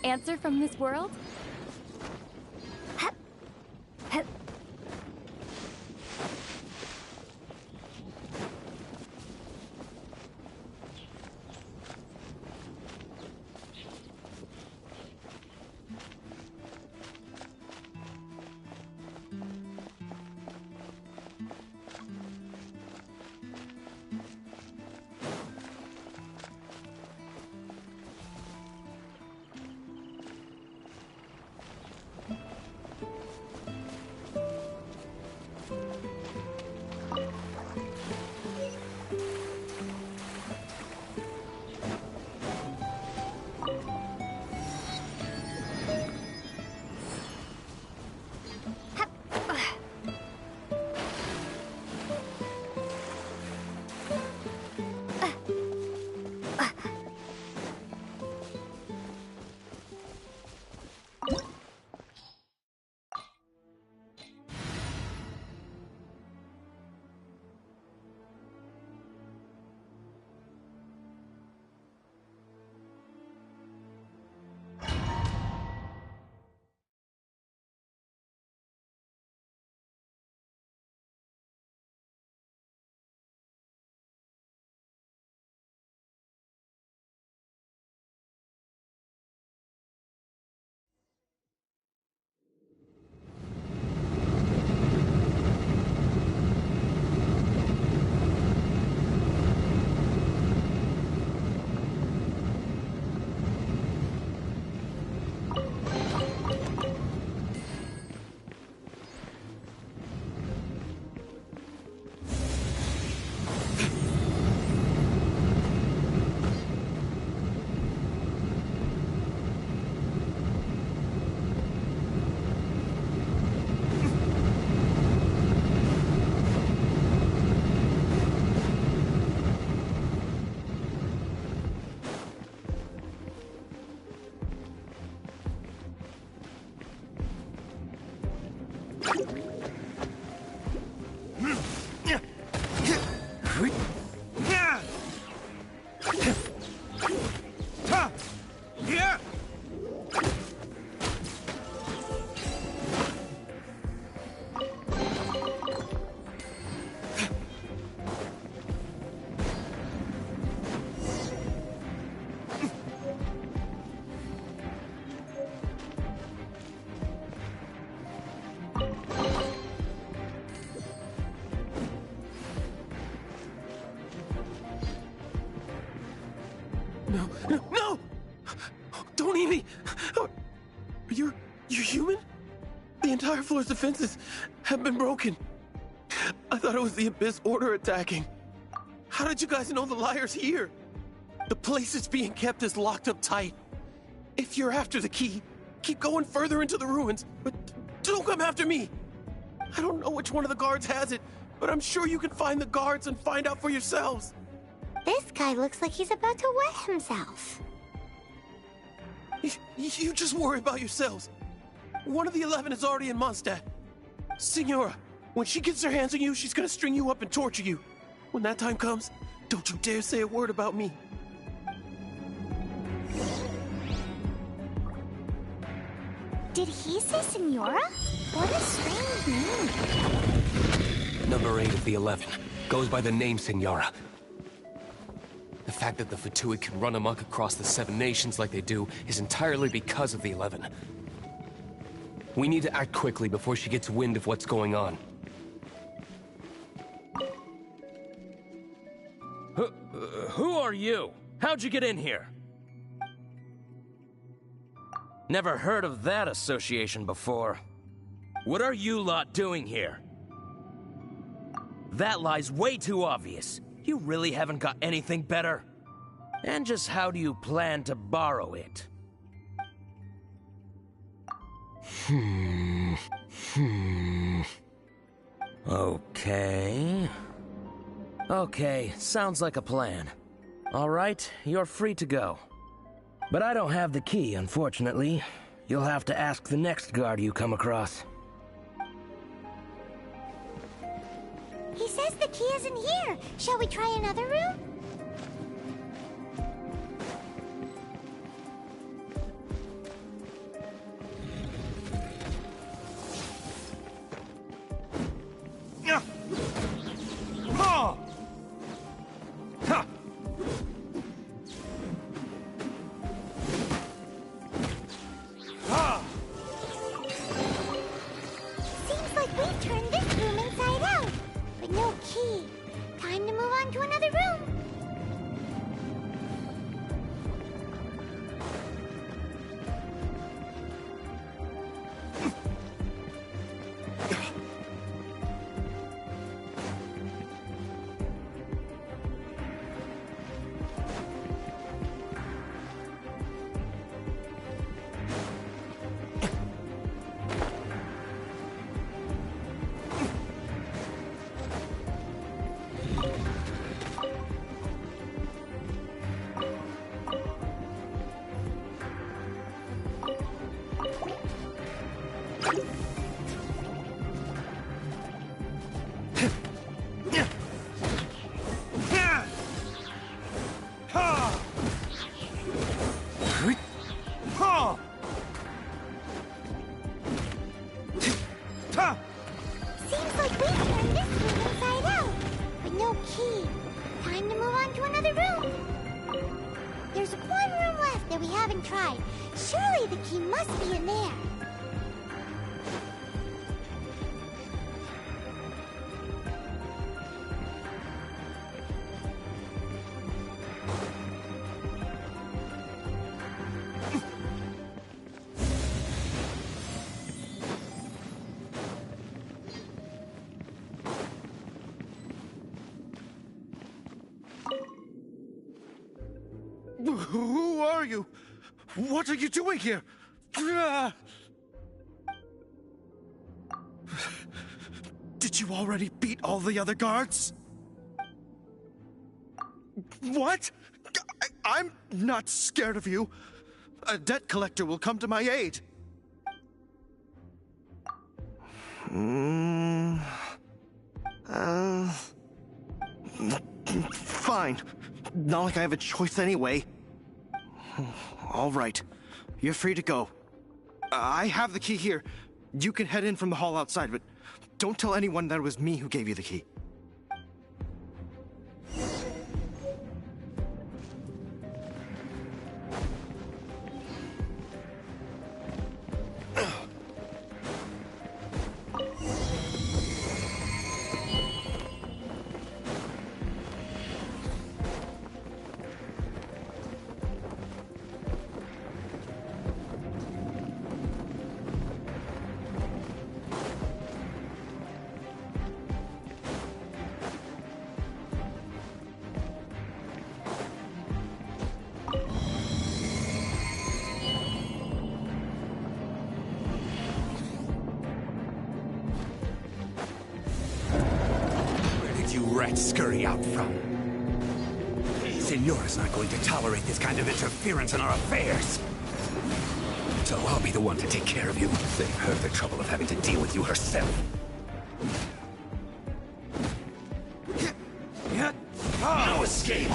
answer from this world? No! Don't eat me! You're human? The entire floor's defenses have been broken. I thought it was the Abyss Order attacking. How did you guys know the liar's here? The place it's being kept is locked up tight. If you're after the key, keep going further into the ruins, but don't come after me. I don't know which one of the guards has it, but I'm sure you can find the guards and find out for yourselves. This guy looks like he's about to wet himself. You just worry about yourselves. One of the 11 is already in Mondstadt. Signora, when she gets her hands on you, she's gonna string you up and torture you. When that time comes, don't you dare say a word about me. Did he say Signora? What a strange name. Number 8 of the 11 goes by the name Signora. The fact that the Fatui can run amok across the 7 nations like they do is entirely because of the 11. We need to act quickly before she gets wind of what's going on. Who are you? How'd you get in here? Never heard of that association before. What are you lot doing here? That lie's way too obvious. You really haven't got anything better? And just how do you plan to borrow it? Okay. Okay, sounds like a plan. All right, you're free to go. But I don't have the key, unfortunately. You'll have to ask the next guard you come across. He says the key isn't here. Shall we try another room? key. Time to move on to another room. Seems like we turned this room inside out. But no key. Time to move on to another room. There's one room left that we haven't tried. Surely the key must be in there. Who are you? What are you doing here? Did you already beat all the other guards? What? I'm not scared of you. A debt collector will come to my aid. Fine. Not like I have a choice anyway. All right. You're free to go. I have the key here. You can head in from the hall outside, but don't tell anyone that it was me who gave you the key. Rats scurry out from. Senora's not going to tolerate this kind of interference in our affairs. So I'll be the one to take care of you. Save her the trouble of having to deal with you herself. No escape!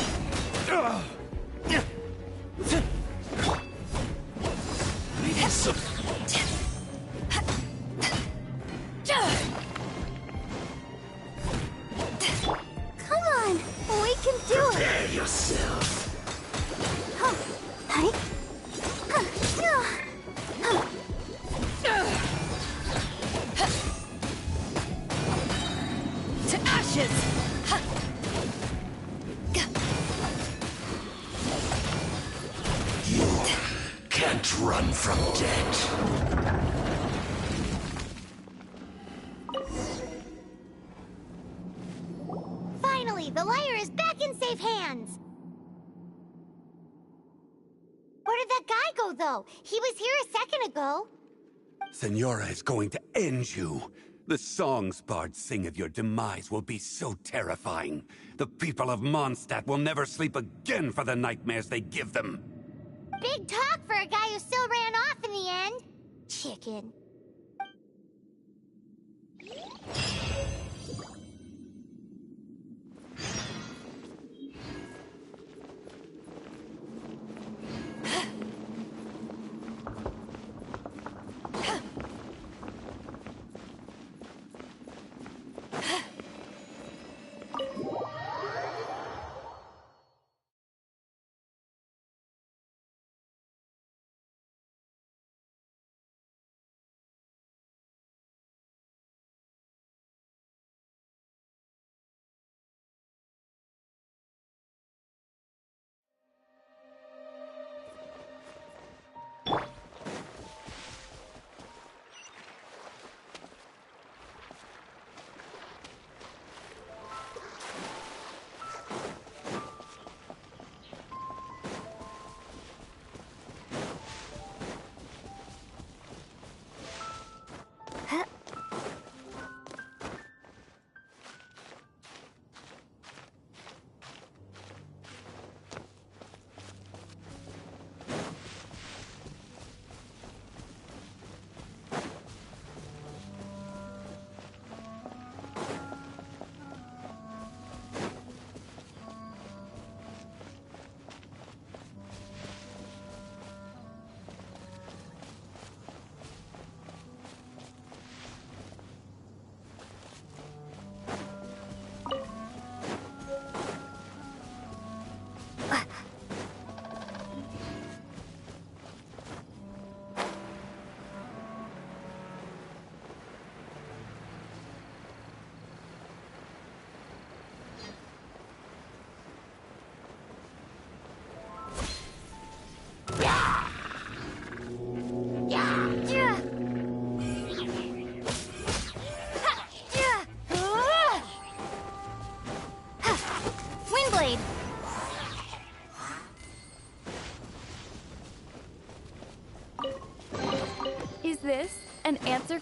Run from debt. Finally, the liar is back in safe hands. Where did that guy go, though? He was here a second ago. Senora is going to end you. The songs bards sing of your demise will be so terrifying. The people of Mondstadt will never sleep again for the nightmares they give them. Big talk for a guy who still ran off in the end. Chicken.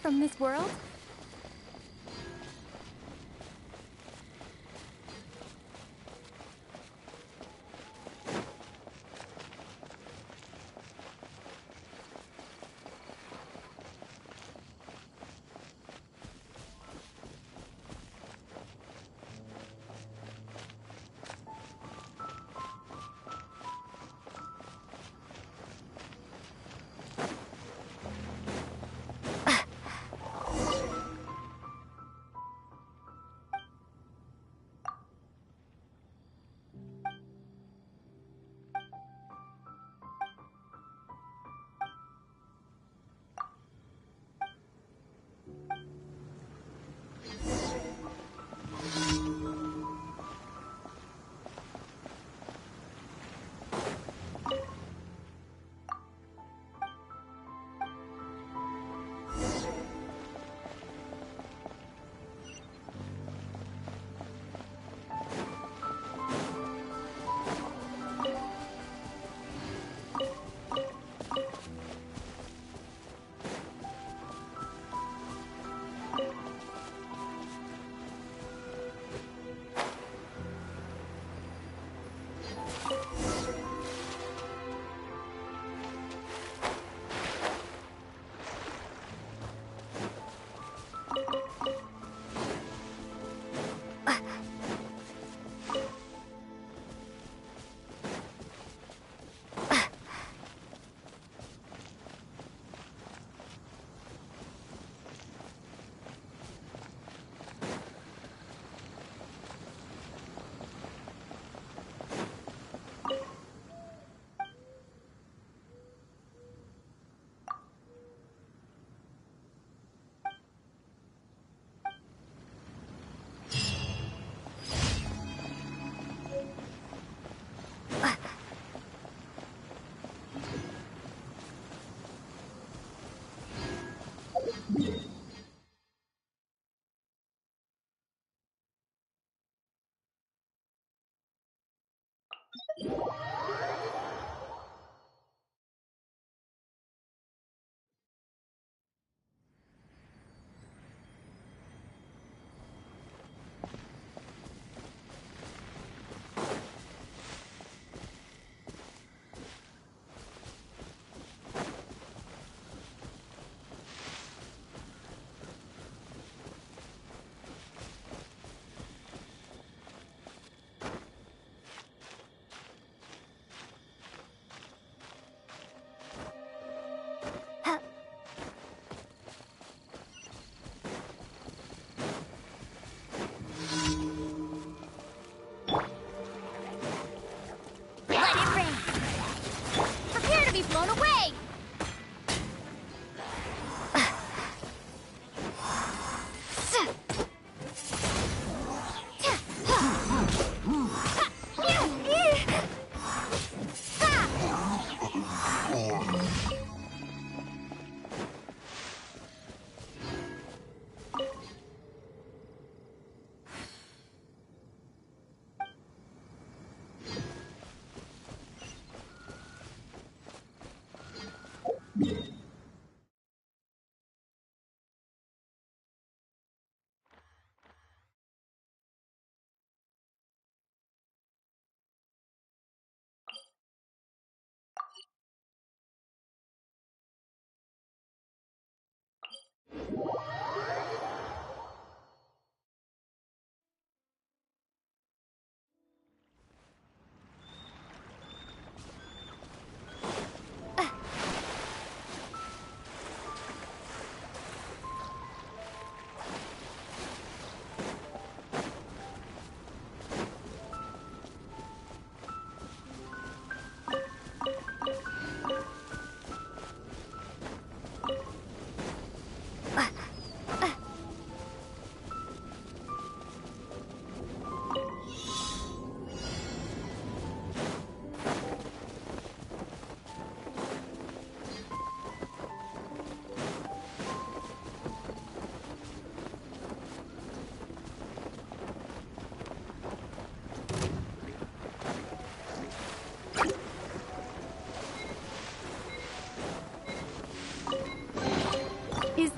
from this world?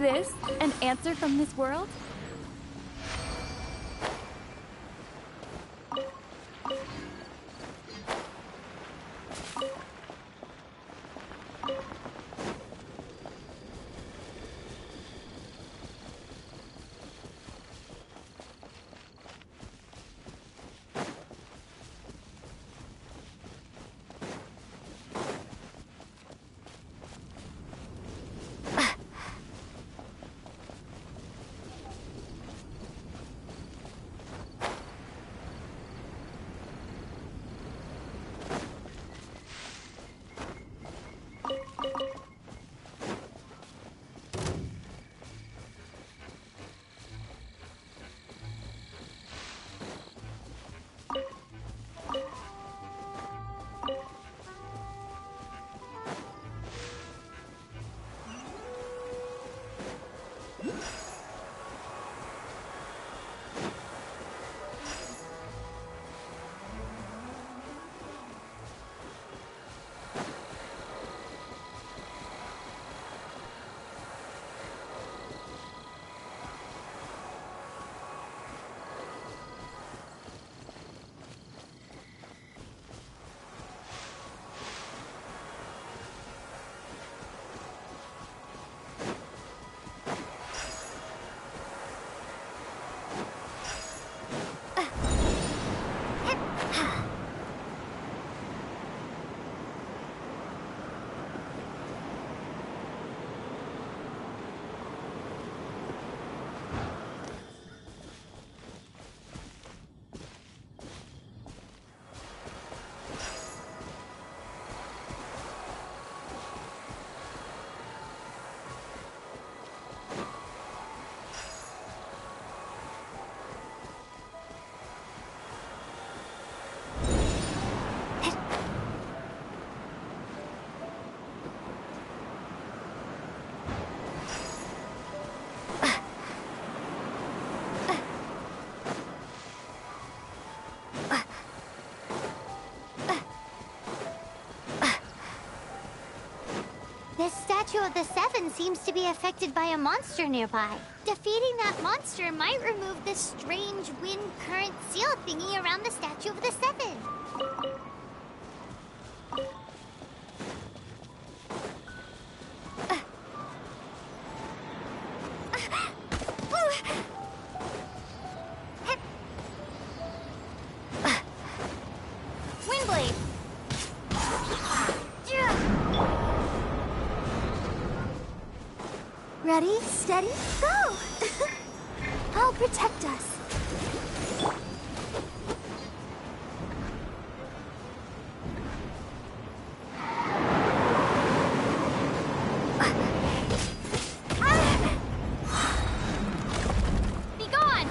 this an answer from this world? This statue of the Seven seems to be affected by a monster nearby. Defeating that monster might remove this strange wind current seal thingy around the statue of the Seven. Windblade! Ready, steady, go! I'll protect us. Be gone!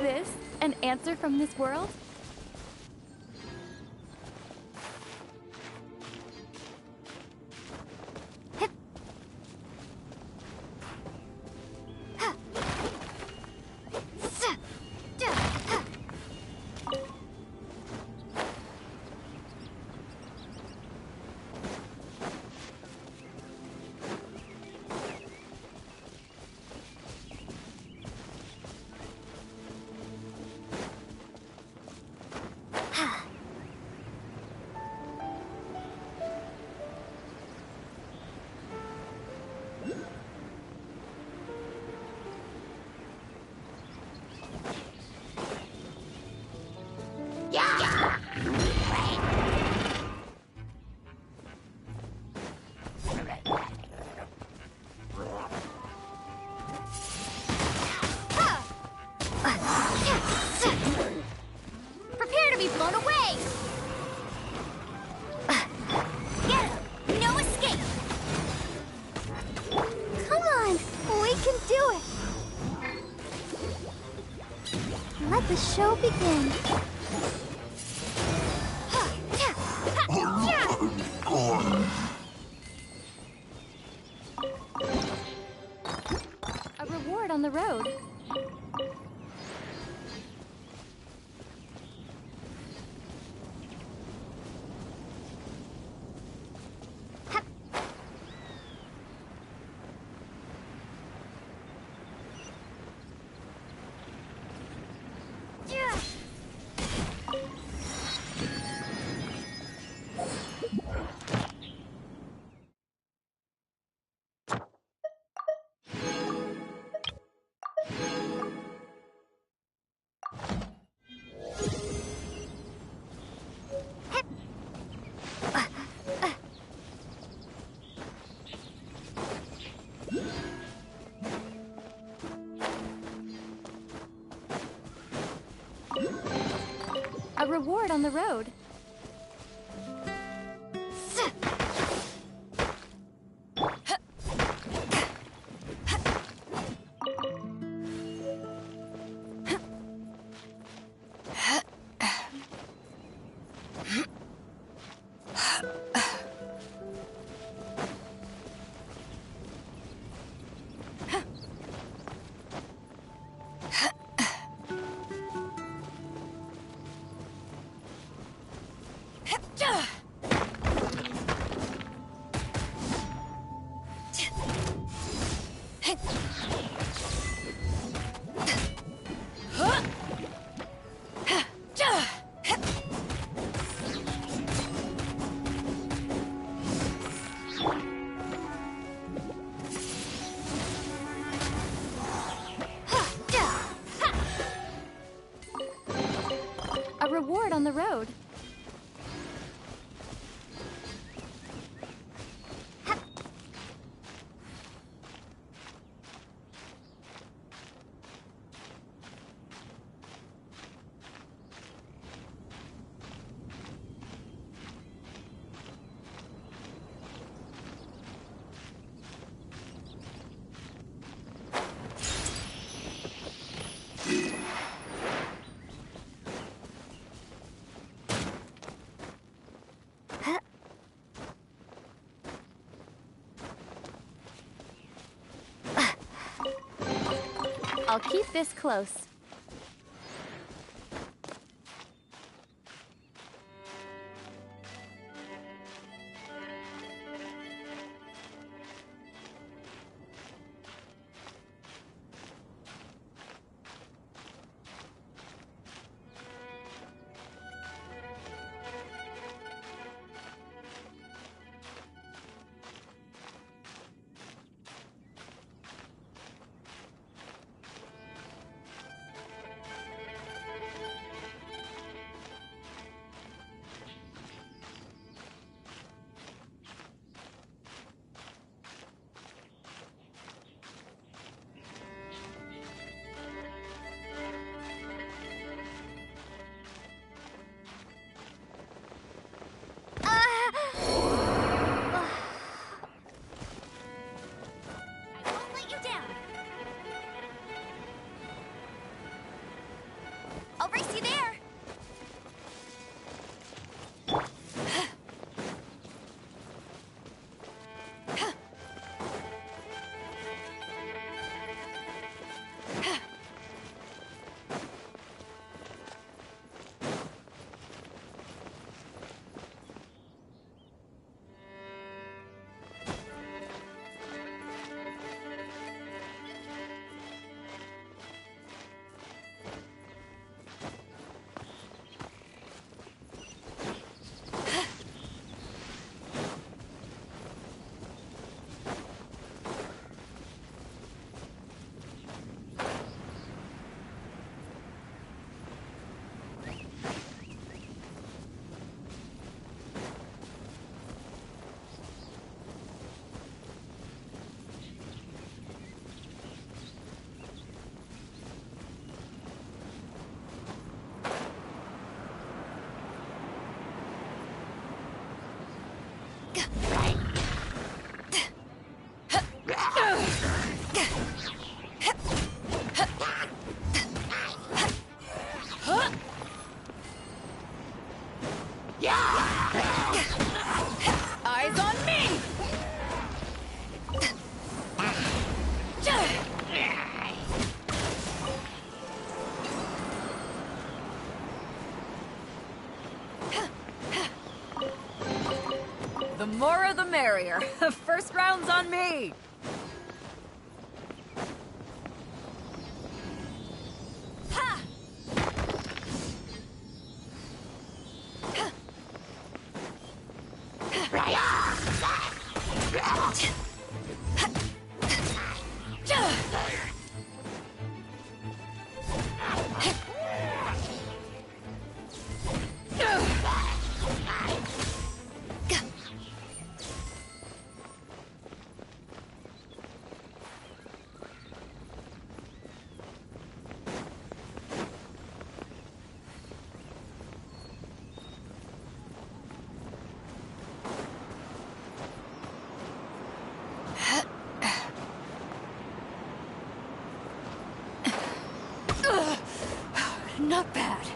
this an answer from this world? Prepare to be blown away! Get him! No escape! Come on! We can do it! Let the show begin. A reward on the road. A reward on the road. A reward on the road. I'll keep this close. Eyes on me! The more the merrier. First round's on me! Not bad.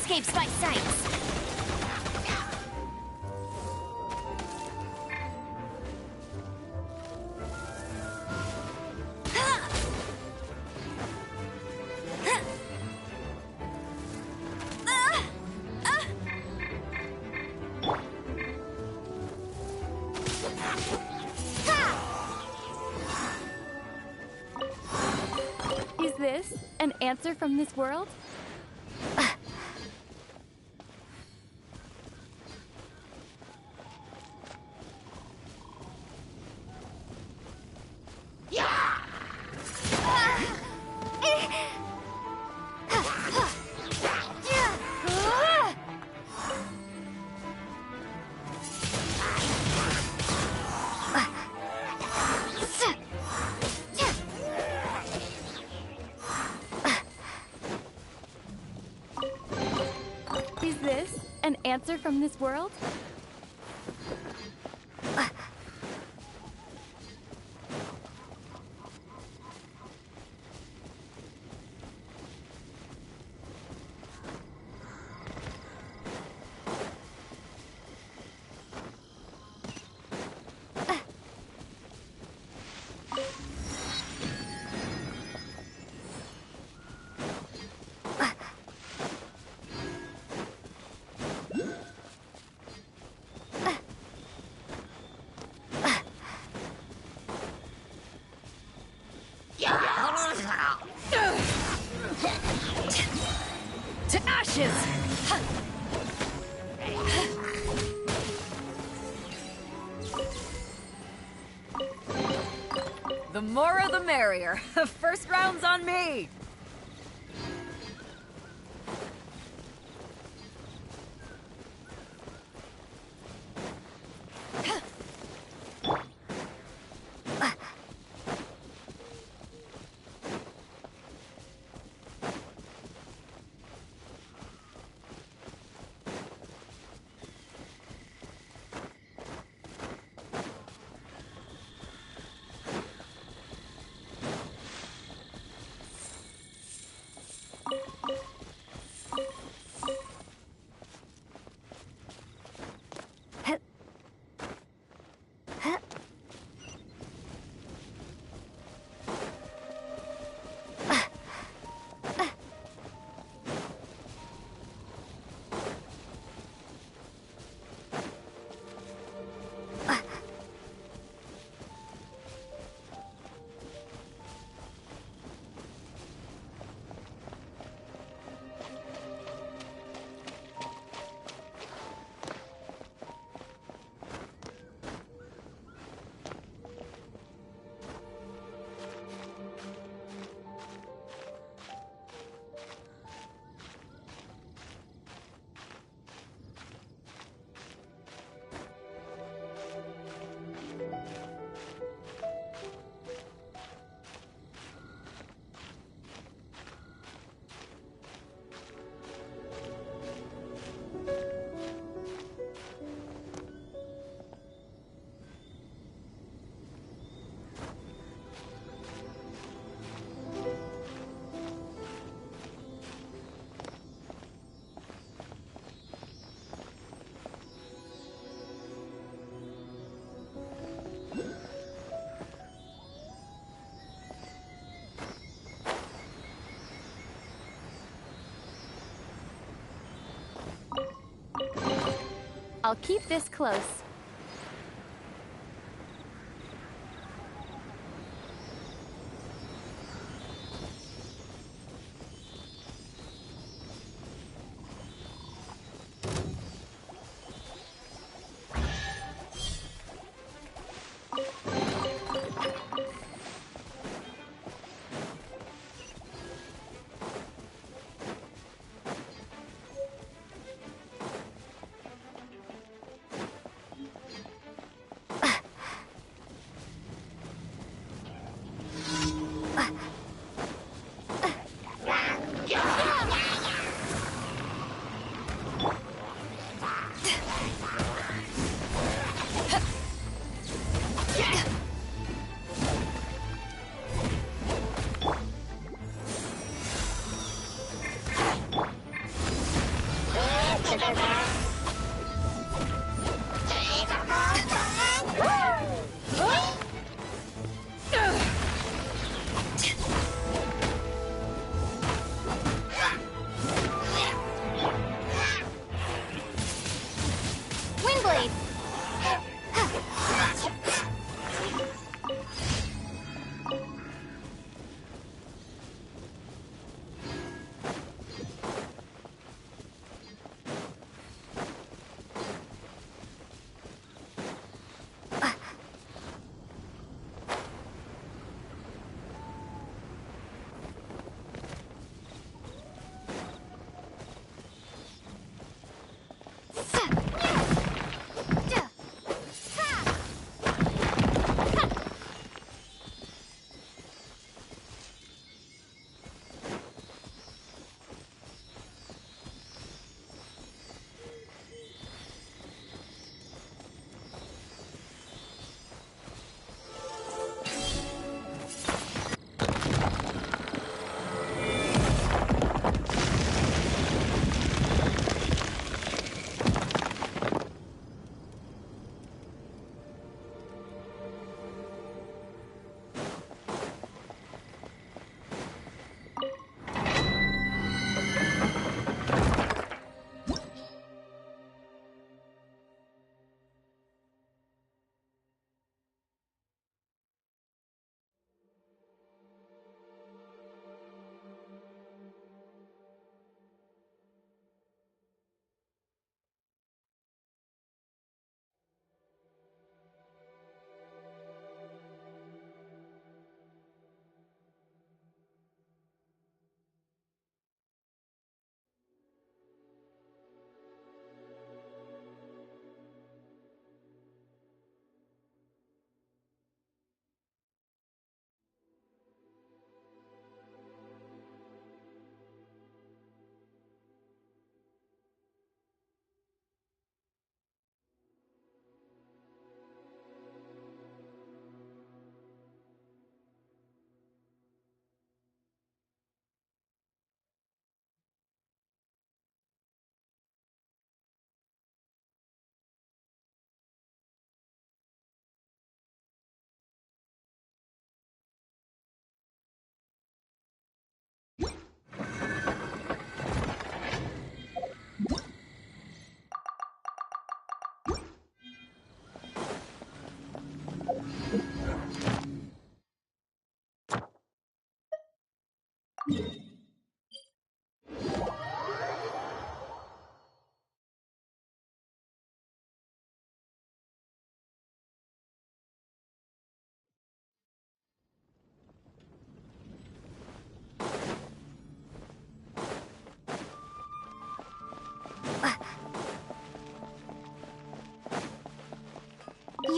escapes my sights. an answer from this world? Is this an answer from this world? To ashes! The more the merrier. First round's on me! I'll keep this close.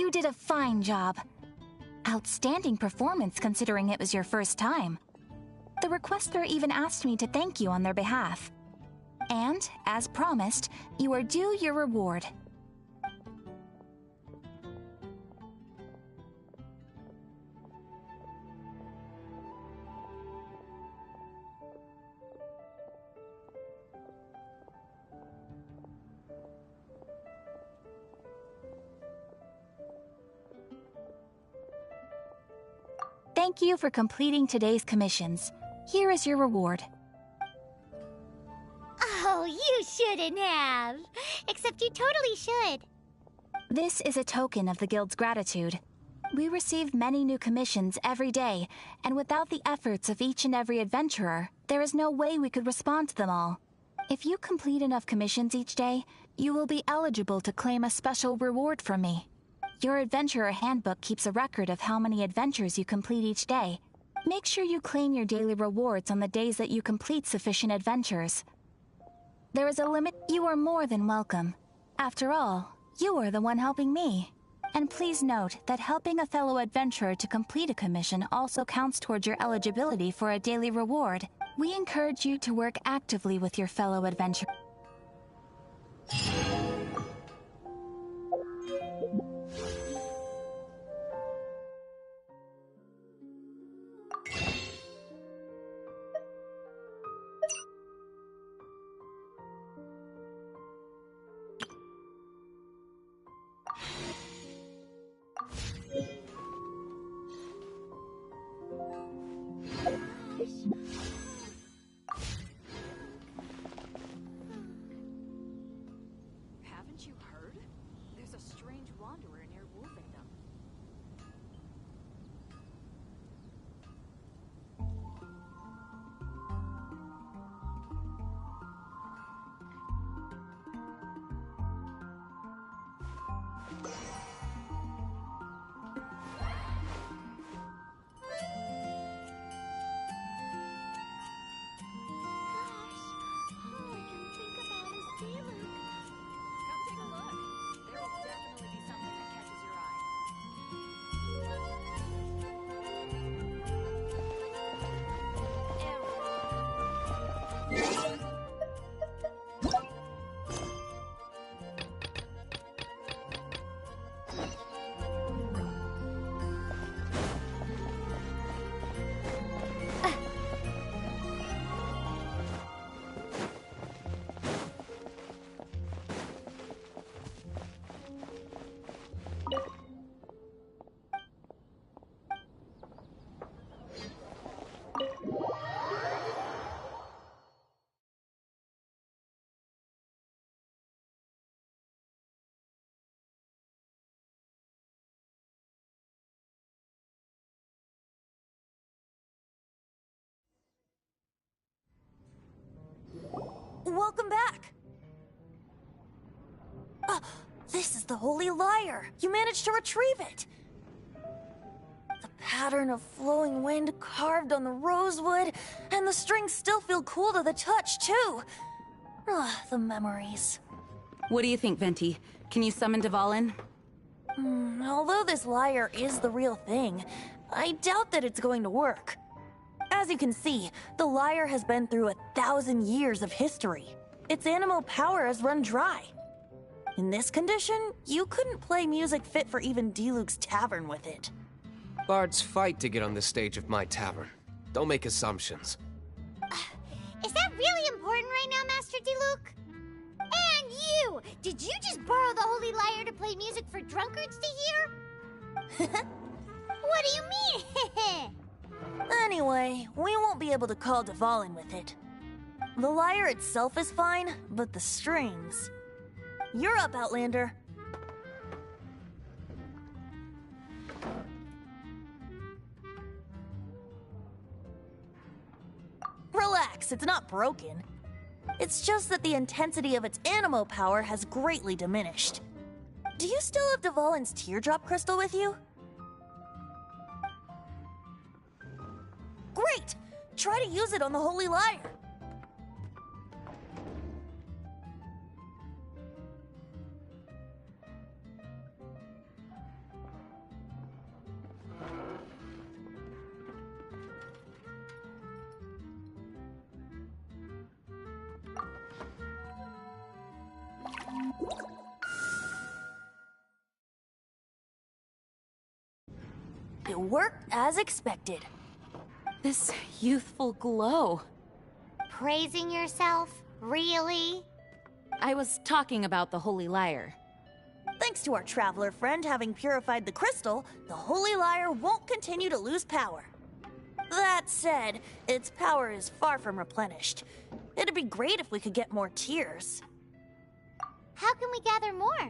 You did a fine job. Outstanding performance considering it was your first time. The requester even asked me to thank you on their behalf. And, as promised, you are due your reward. Thank you for completing today's commissions. Here is your reward. Oh, you shouldn't have. Except you totally should. This is a token of the Guild's gratitude. We receive many new commissions every day, and without the efforts of each and every adventurer, there is no way we could respond to them all. If you complete enough commissions each day, you will be eligible to claim a special reward from me. Your Adventurer Handbook keeps a record of how many adventures you complete each day. Make sure you claim your daily rewards on the days that you complete sufficient adventures. There is a limit. You are more than welcome. After all, you are the one helping me. And please note that helping a fellow adventurer to complete a commission also counts towards your eligibility for a daily reward. We encourage you to work actively with your fellow adventurers. Haven't you heard? There's a strange wanderer near Wolfendom. Come take a look. There will definitely be something that catches your eye. Welcome back! This is the Holy Lyre! You managed to retrieve it! The pattern of flowing wind carved on the rosewood, and the strings still feel cool to the touch, too! The memories. What do you think, Venti? Can you summon Dvalin? Although this lyre is the real thing, I doubt that it's going to work. As you can see, the lyre has been through 1,000 years of history. Its animal power has run dry. In this condition, you couldn't play music fit for even Diluc's tavern with it. Bards fight to get on the stage of my tavern. Don't make assumptions. Is that really important right now, Master Diluc? And you! Did you just borrow the Holy Lyre to play music for drunkards to hear? What do you mean? Anyway, we won't be able to call Dvalin with it. The lyre itself is fine, but the strings... You're up, Outlander. Relax, it's not broken. It's just that the intensity of its animo power has greatly diminished. Do you still have Dvalin's teardrop crystal with you? Great! Try to use it on the Holy Lyre. worked as expected. This youthful glow. Praising yourself? Really? I was talking about the Holy Lyre. Thanks to our traveler friend having purified the crystal, the Holy Lyre won't continue to lose power. That said, its power is far from replenished. It'd be great if we could get more tears. How can we gather more?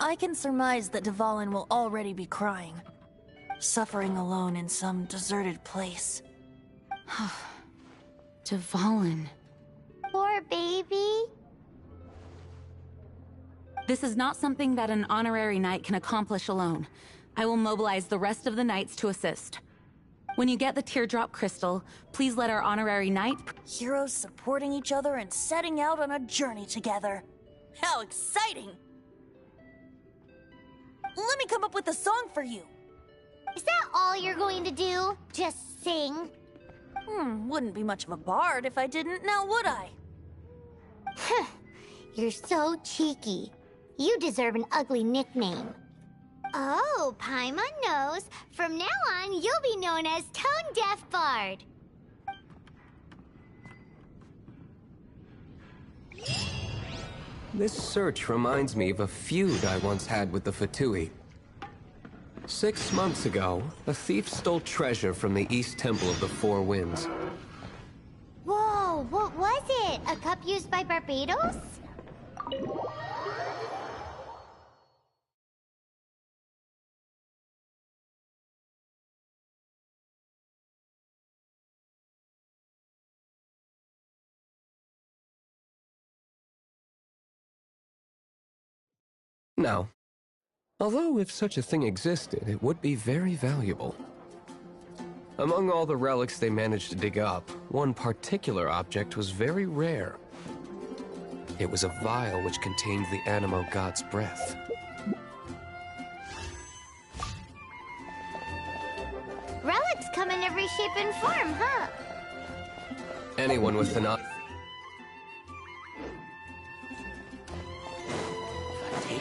I can surmise that Dvalin will already be crying, suffering alone in some deserted place. Dvalin. Poor baby. This is not something that an honorary knight can accomplish alone. I will mobilize the rest of the knights to assist. When you get the teardrop crystal, please let our honorary knight... Heroes supporting each other and setting out on a journey together. How exciting! Let me come up with a song for you. Is that all you're going to do? Just sing? Wouldn't be much of a bard if I didn't, now would I? You're so cheeky. You deserve an ugly nickname. Oh, Paimon knows. From now on, you'll be known as Tone Deaf Bard. This search reminds me of a feud I once had with the Fatui. 6 months ago, a thief stole treasure from the East Temple of the Four Winds. Whoa, what was it? A cup used by Barbados? Now, although if such a thing existed, it would be very valuable. Among all the relics they managed to dig up, one particular object was very rare. It was a vial which contained the Animo god's breath. Relics come in every shape and form, huh? Anyone with an eye...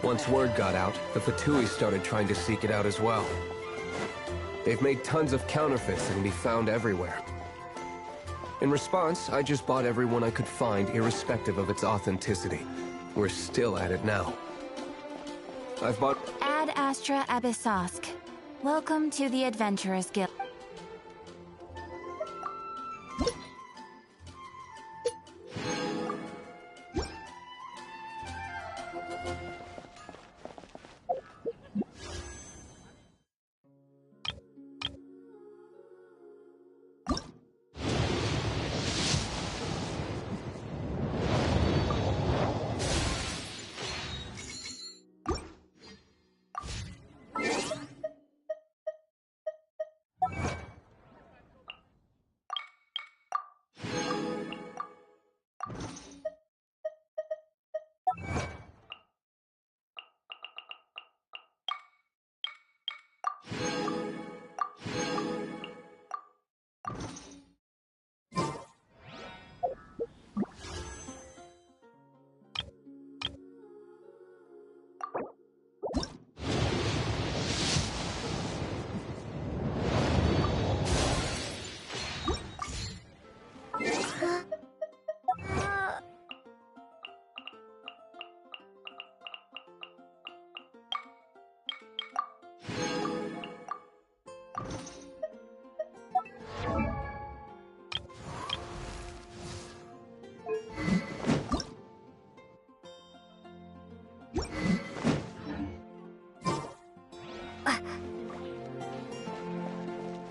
Once word got out, the Fatui started trying to seek it out as well. They've made tons of counterfeits that can be found everywhere. In response, I just bought every one I could find, irrespective of its authenticity. We're still at it now. I've bought... Ad Astra Abyssosk. Welcome to the Adventurers Guild.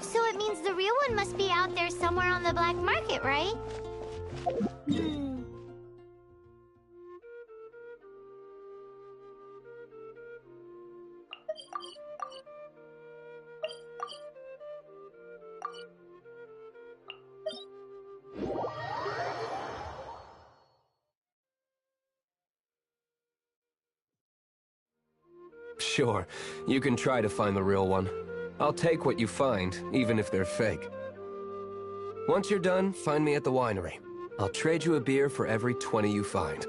So it means the real one must be out there somewhere on the black market, right? Sure, you can try to find the real one. I'll take what you find, even if they're fake. Once you're done, find me at the winery. I'll trade you a beer for every 20 you find.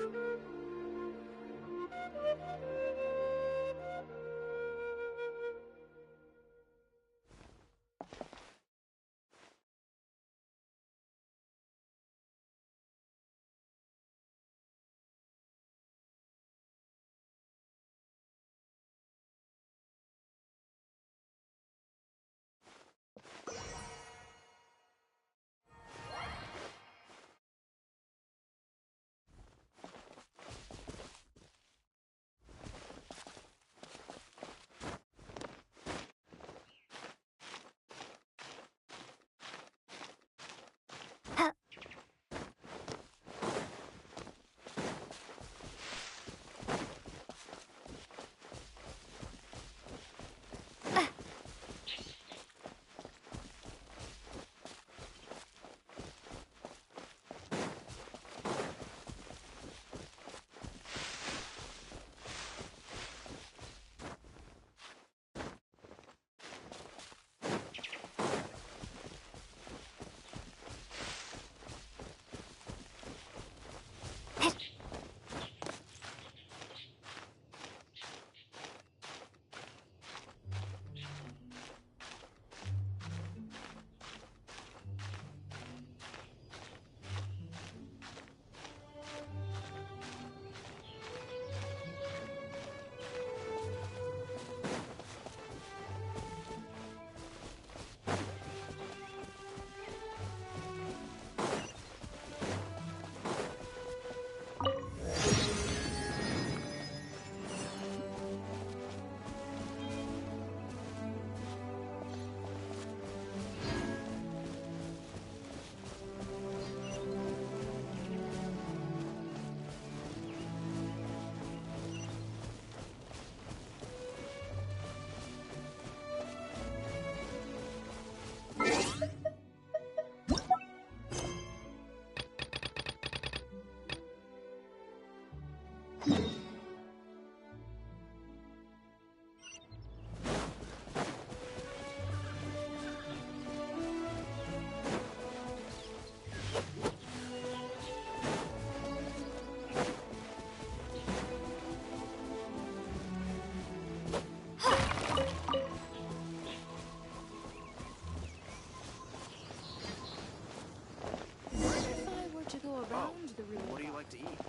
What do you like to eat?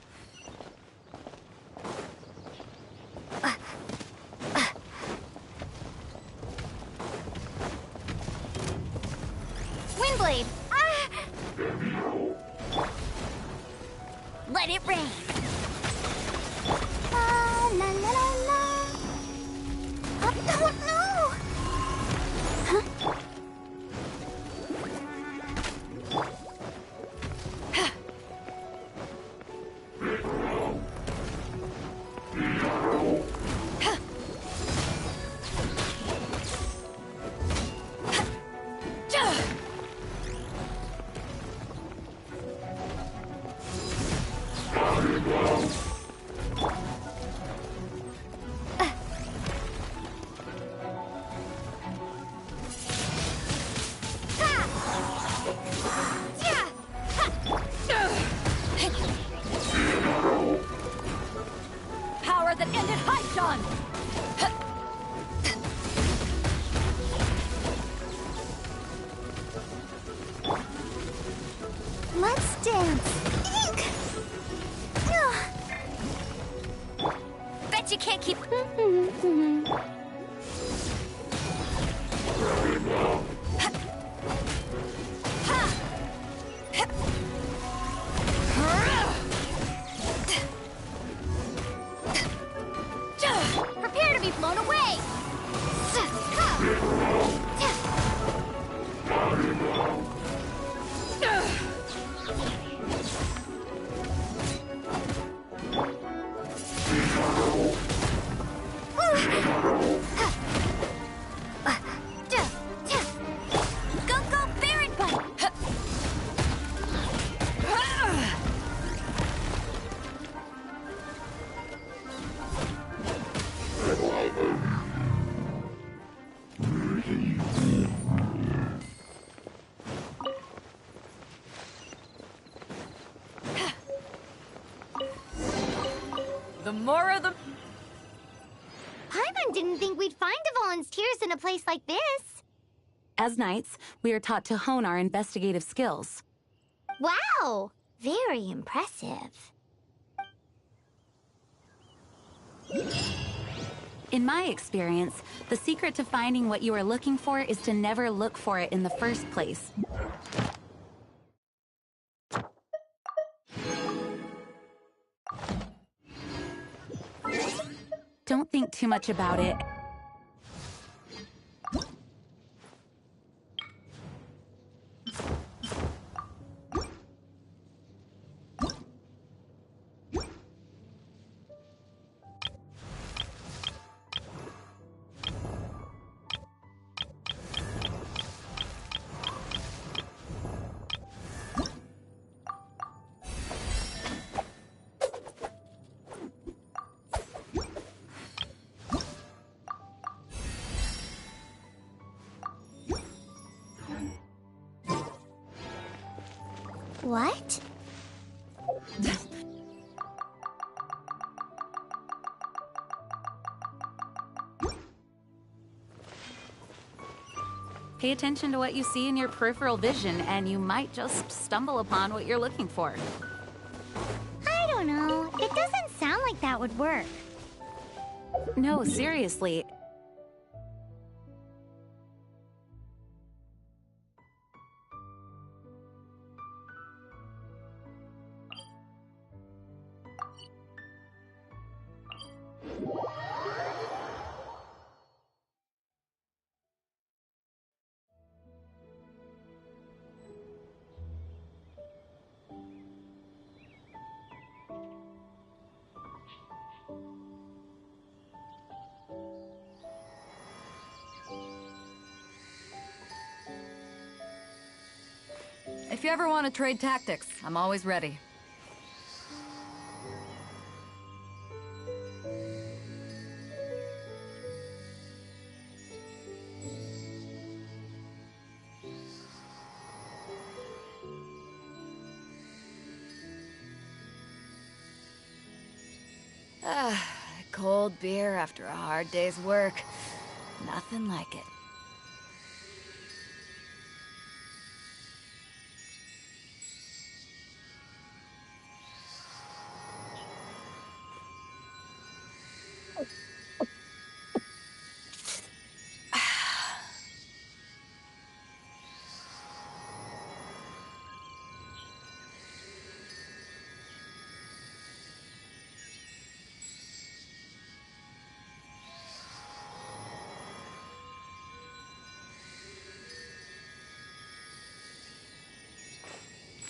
Windblade! Ah! Let it rain! La la la la la! Oh no! Huh? Power that ended Haishan! Let's dance! Eek! Bet you can't keep... Prepare to be blown away! Go, go, Baron Bite! The more of the... Paimon didn't think we'd find volunteers in a place like this. As knights, we are taught to hone our investigative skills. Wow! Very impressive. In my experience, the secret to finding what you are looking for is to never look for it in the first place. Don't think too much about it. What? Pay attention to what you see in your peripheral vision, and you might just stumble upon what you're looking for. I don't know. It doesn't sound like that would work. No, seriously. If you ever want to trade tactics, I'm always ready. Cold beer after a hard day's work. Nothing like it.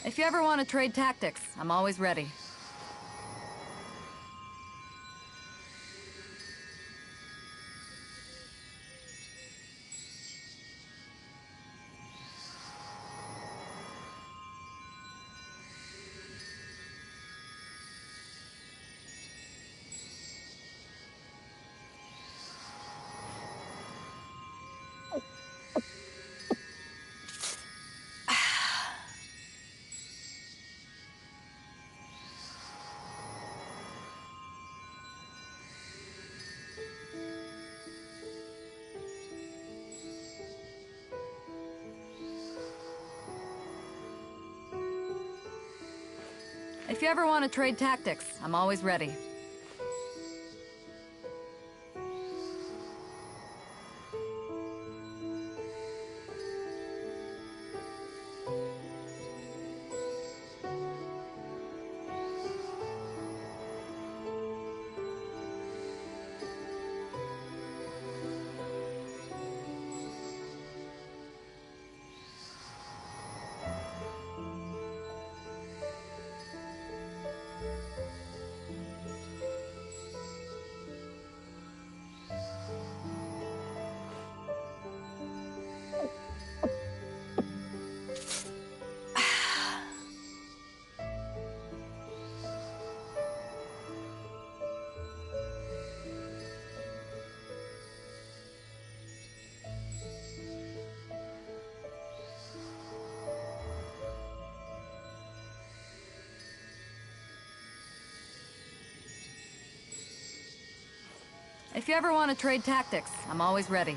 If you ever want to trade tactics, I'm always ready. If you ever want to trade tactics, I'm always ready. If you ever want to trade tactics, I'm always ready.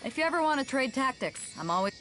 If you ever want to trade tactics, I'm always...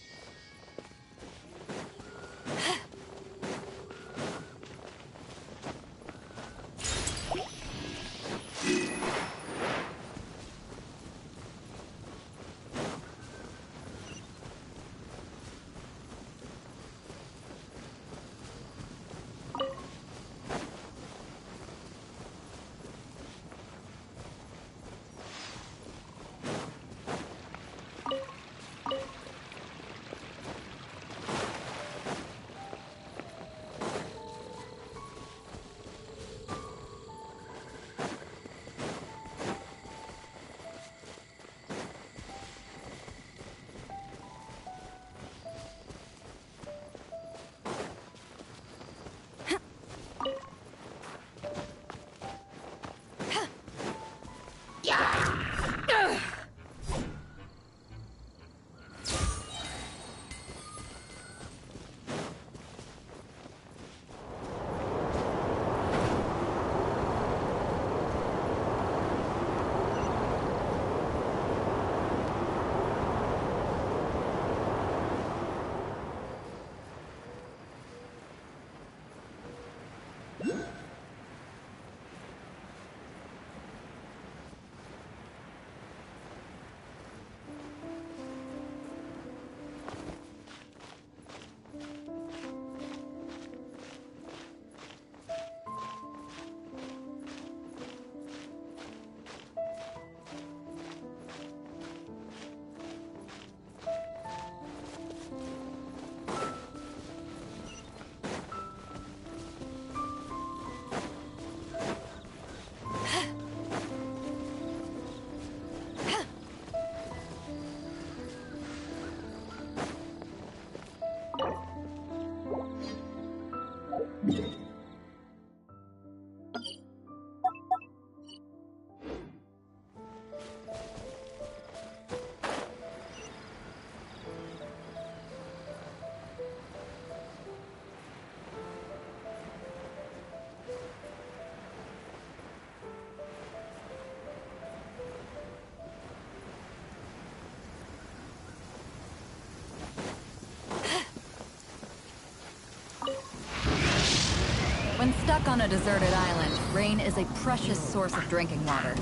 When stuck on a deserted island, rain is a precious source of drinking water.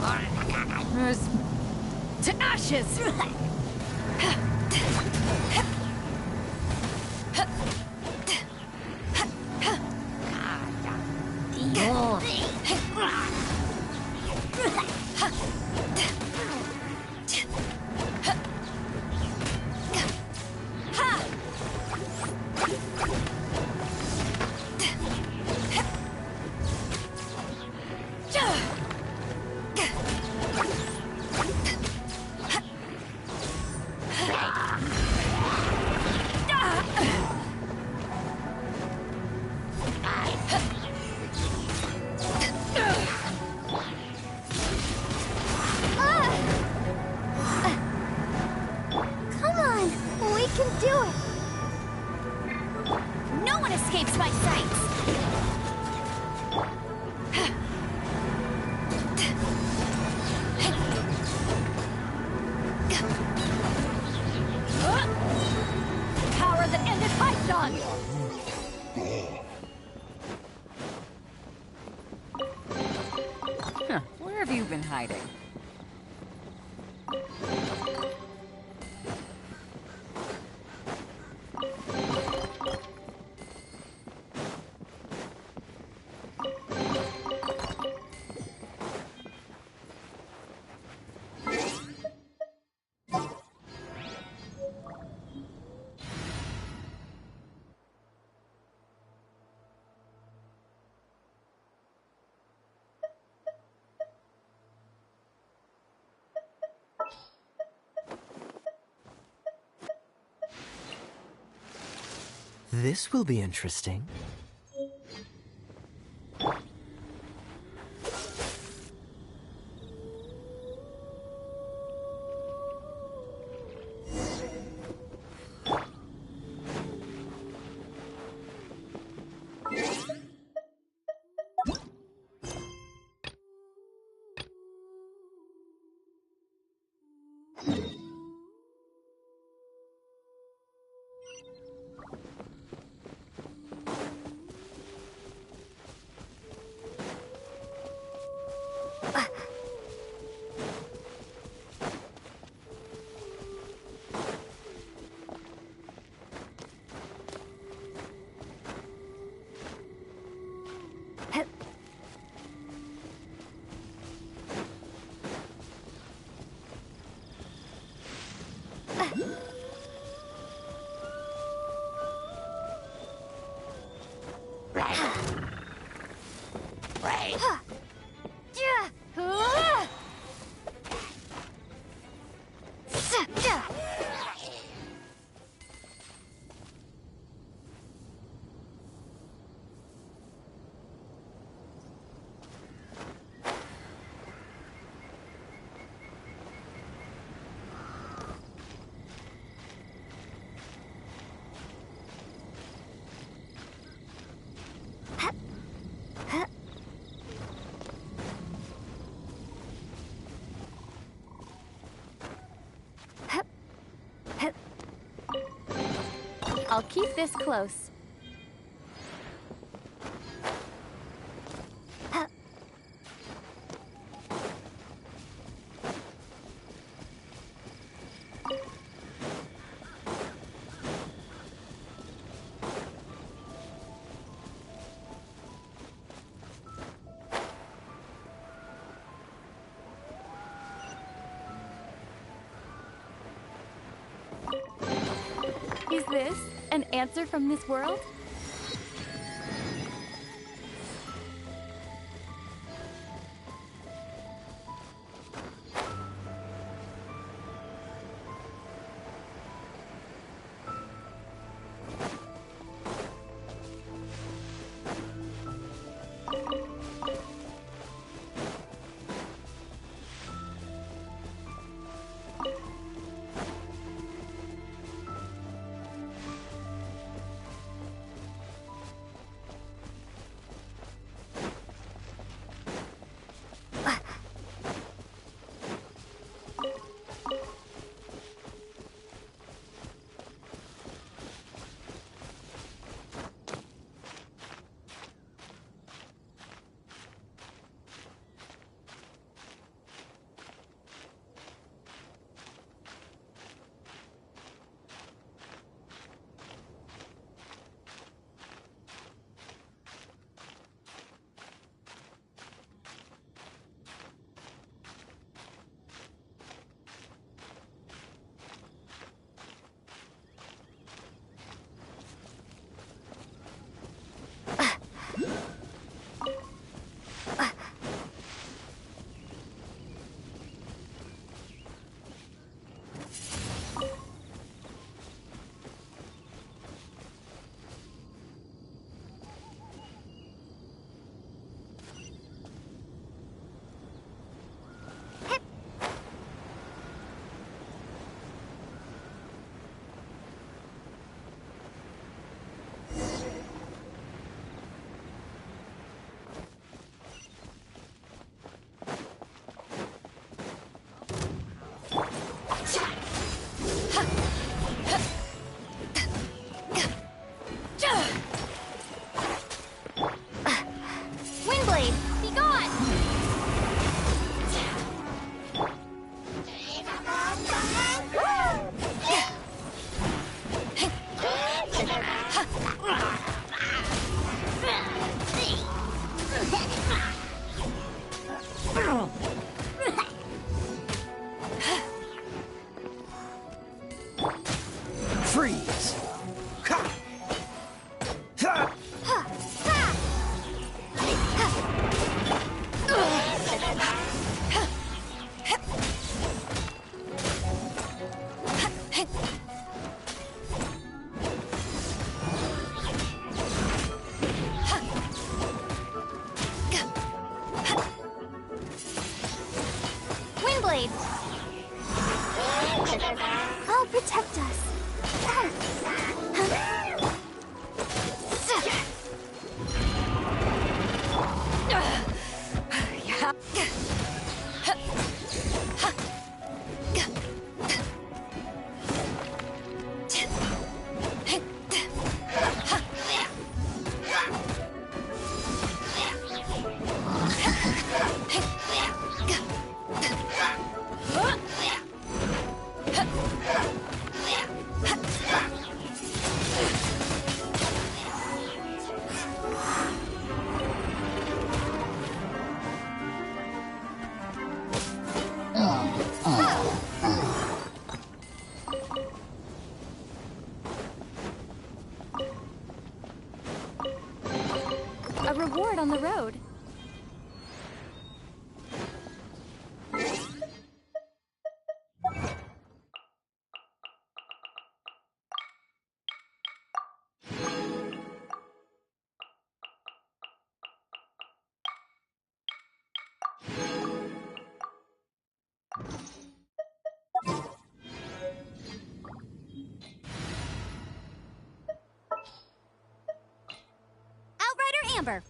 To ashes! Come on, we can do it. No one escapes my sights! Power that ended Python! Where have you been hiding? This will be interesting. I'll keep this close. Is this an answer from this world? Windblade! I'll protect us. A reward on the road. Outrider Amber.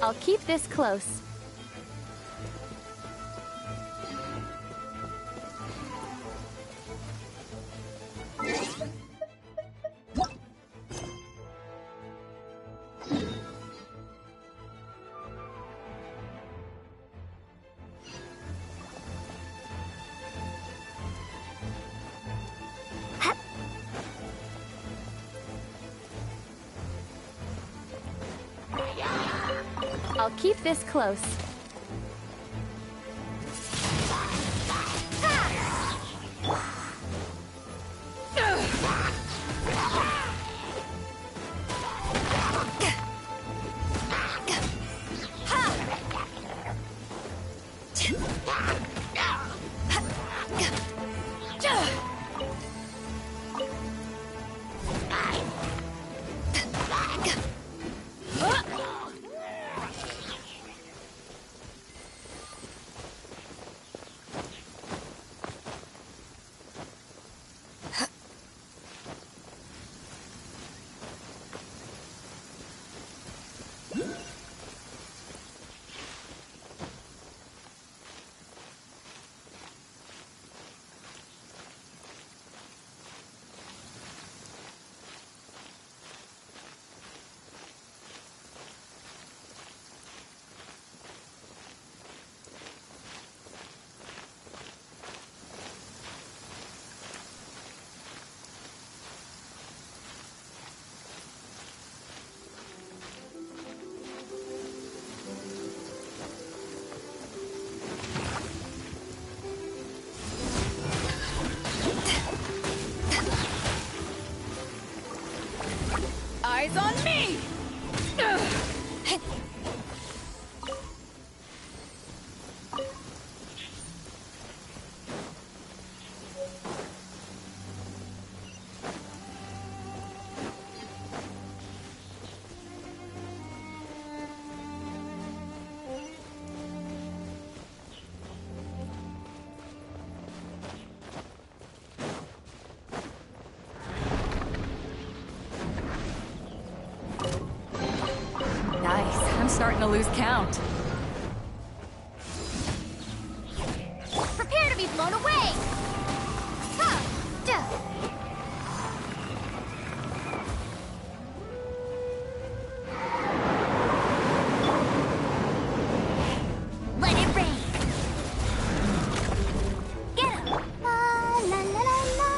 I'll keep this close. I'll keep this close. Eyes on me! starting to lose count. Prepare to be blown away! Huh. Duh. Let it rain! Get him! La la la la la!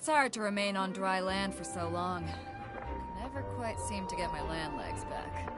It's hard to remain on dry land for so long. Never quite seem to get my land legs back.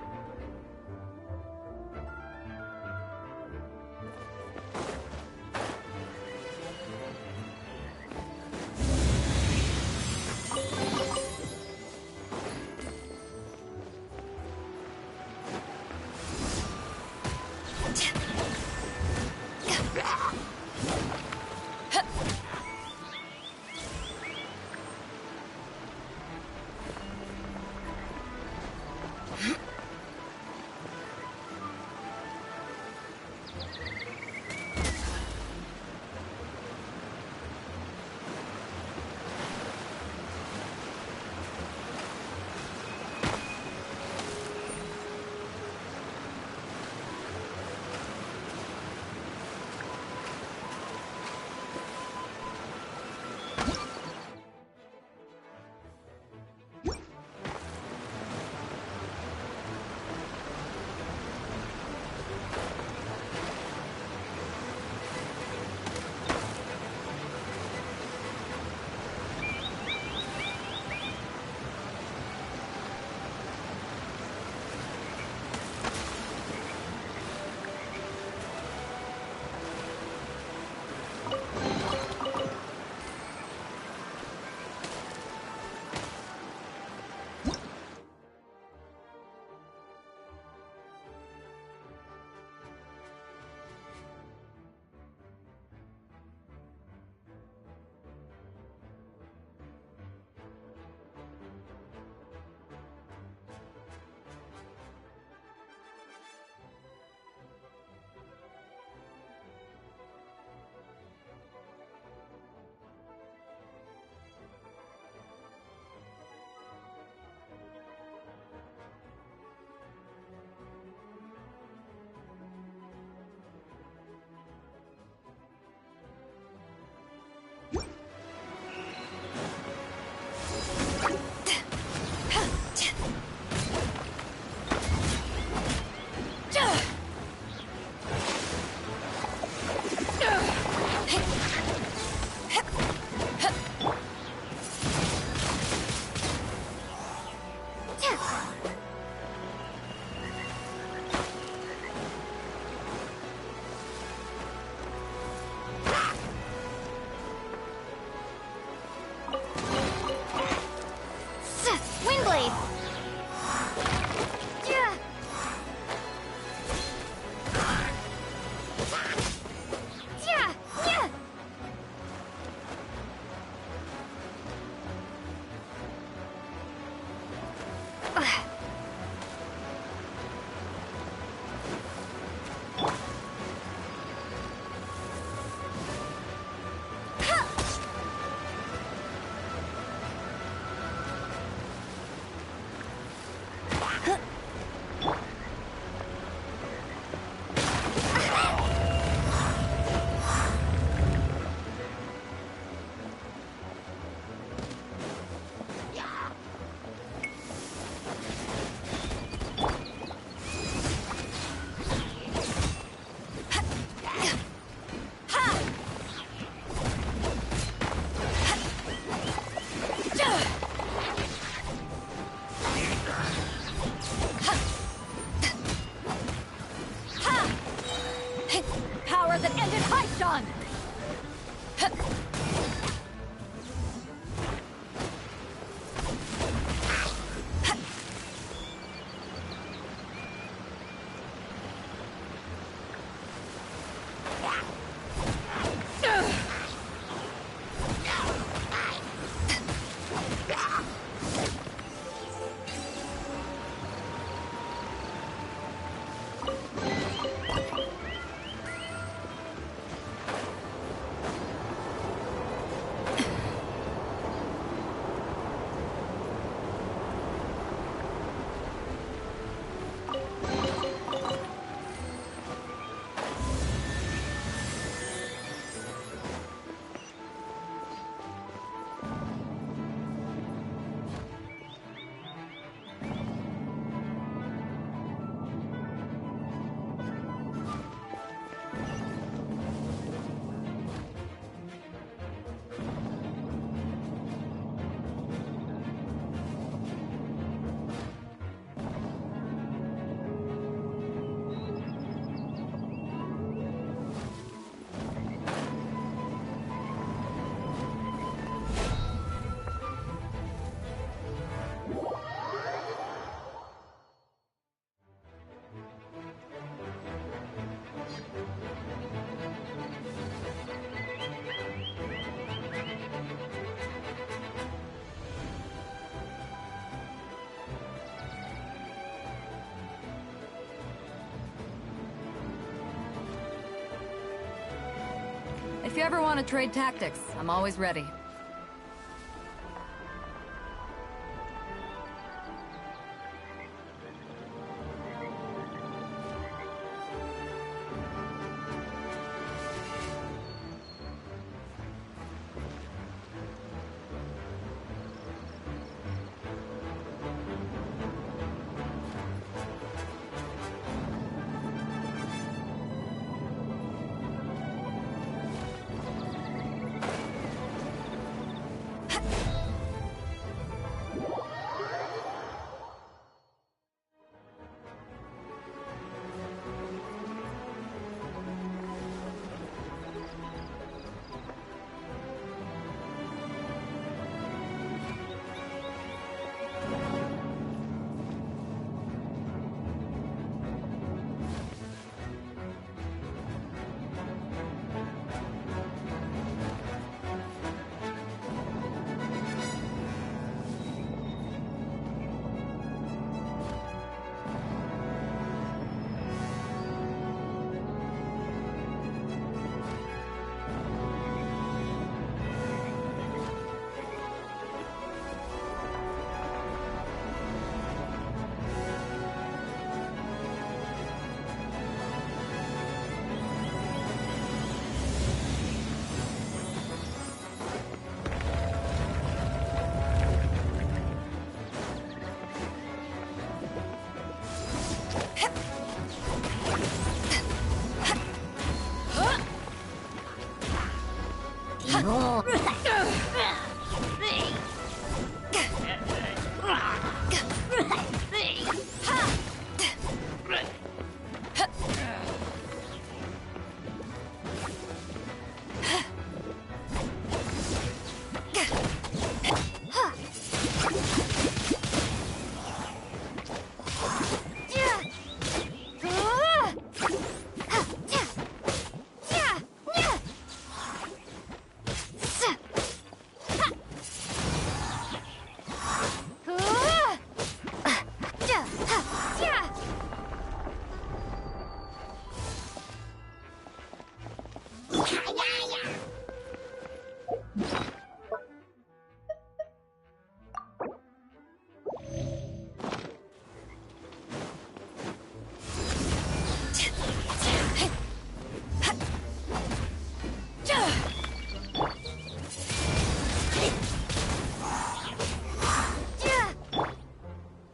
If you ever want to trade tactics, I'm always ready.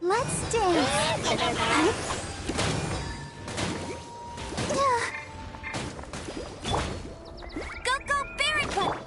Let's dance. Go, go, Barracuda!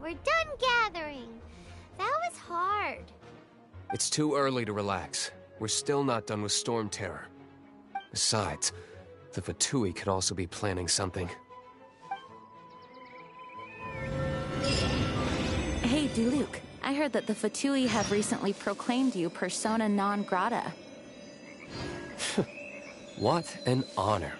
We're done gathering. That was hard. It's too early to relax. We're still not done with Storm Terror. Besides, the Fatui could also be planning something. Hey, Diluc. I heard that the Fatui have recently proclaimed you persona non grata. What an honor.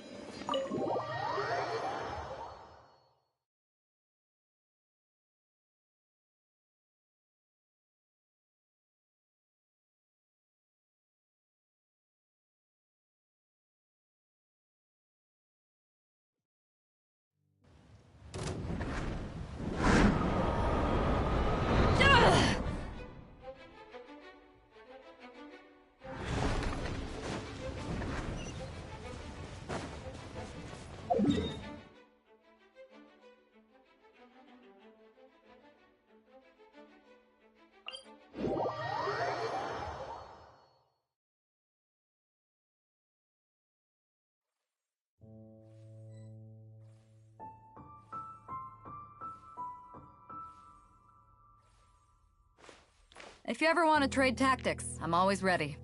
If you ever want to trade tactics, I'm always ready.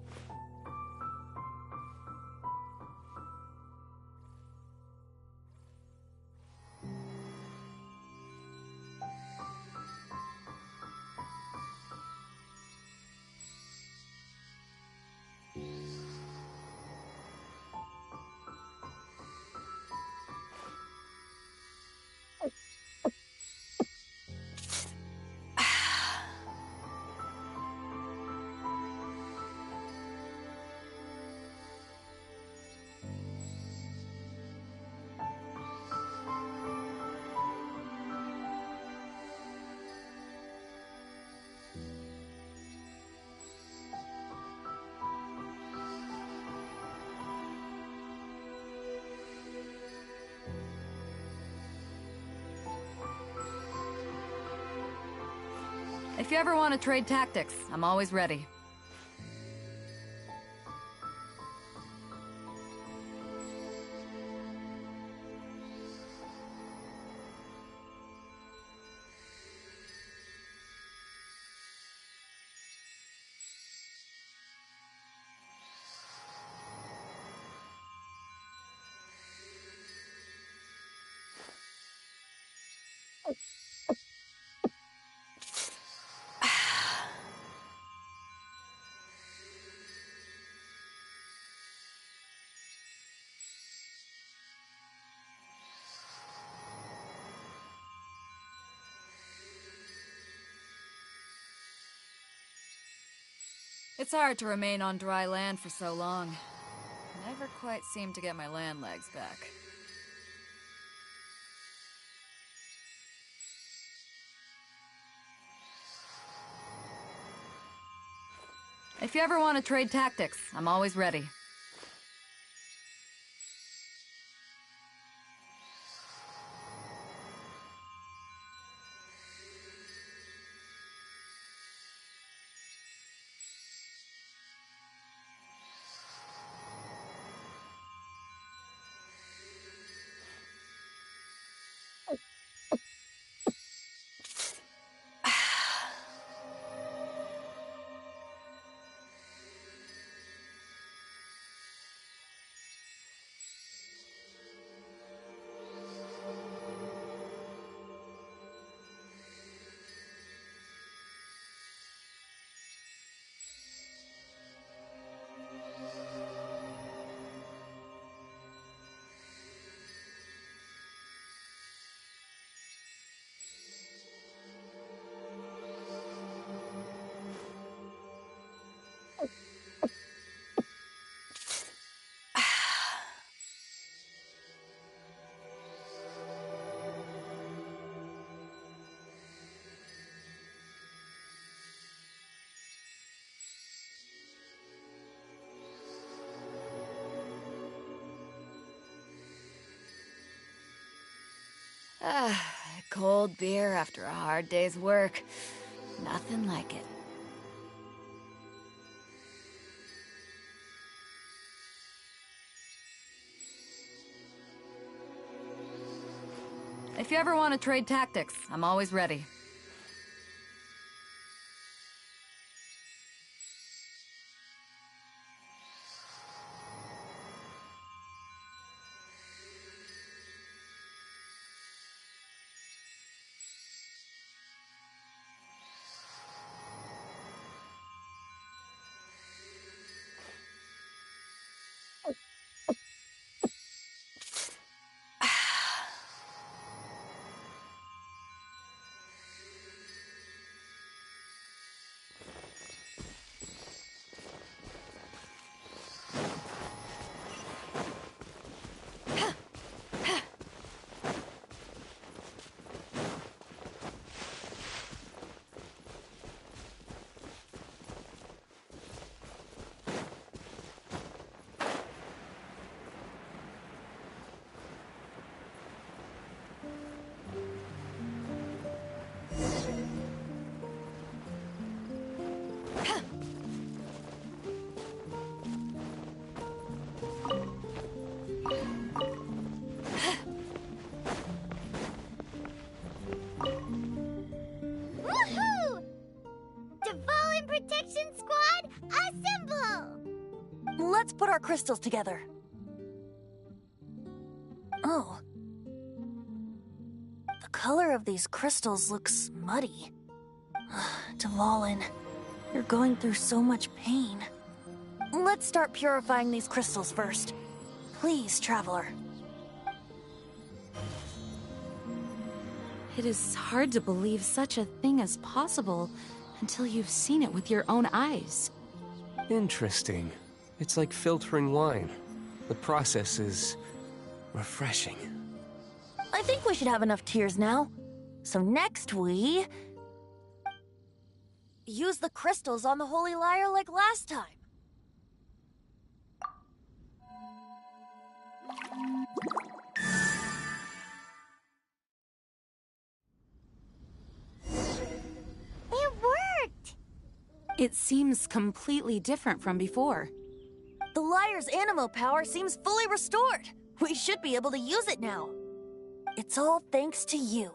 If you ever want to trade tactics, I'm always ready. It's hard to remain on dry land for so long. Never quite seem to get my land legs back. If you ever want to trade tactics, I'm always ready. Cold beer after a hard day's work. Nothing like it. If you ever want to trade tactics, I'm always ready. Woohoo! Devolin Protection Squad, assemble! Let's put our crystals together. Oh. The color of these crystals looks muddy. Devolin, you're going through so much pain. Let's start purifying these crystals first. Please, Traveler. It is hard to believe such a thing is possible until you've seen it with your own eyes. Interesting. It's like filtering wine. The process is refreshing. I think we should have enough tears now. So next we... use the crystals on the Holy Lyre like last time. It It seems completely different from before. The Liar's animo power seems fully restored. We should be able to use it now. It's all thanks to you.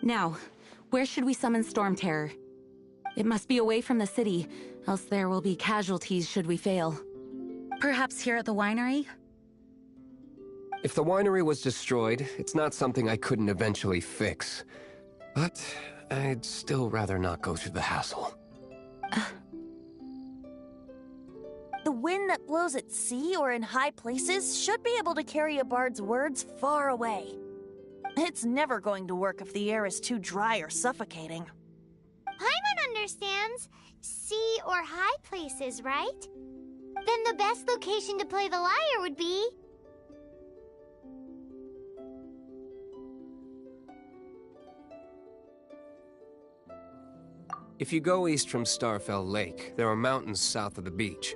Now, where should we summon Storm Terror? It must be away from the city, else there will be casualties should we fail. Perhaps here at the winery? If the winery was destroyed, it's not something I couldn't eventually fix. But I'd still rather not go through the hassle. The wind that blows at sea or in high places should be able to carry a bard's words far away. It's never going to work if the air is too dry or suffocating. Paimon understands sea or high places, right? Then the best location to play the lyre would be... If you go east from Starfell Lake, there are mountains south of the beach.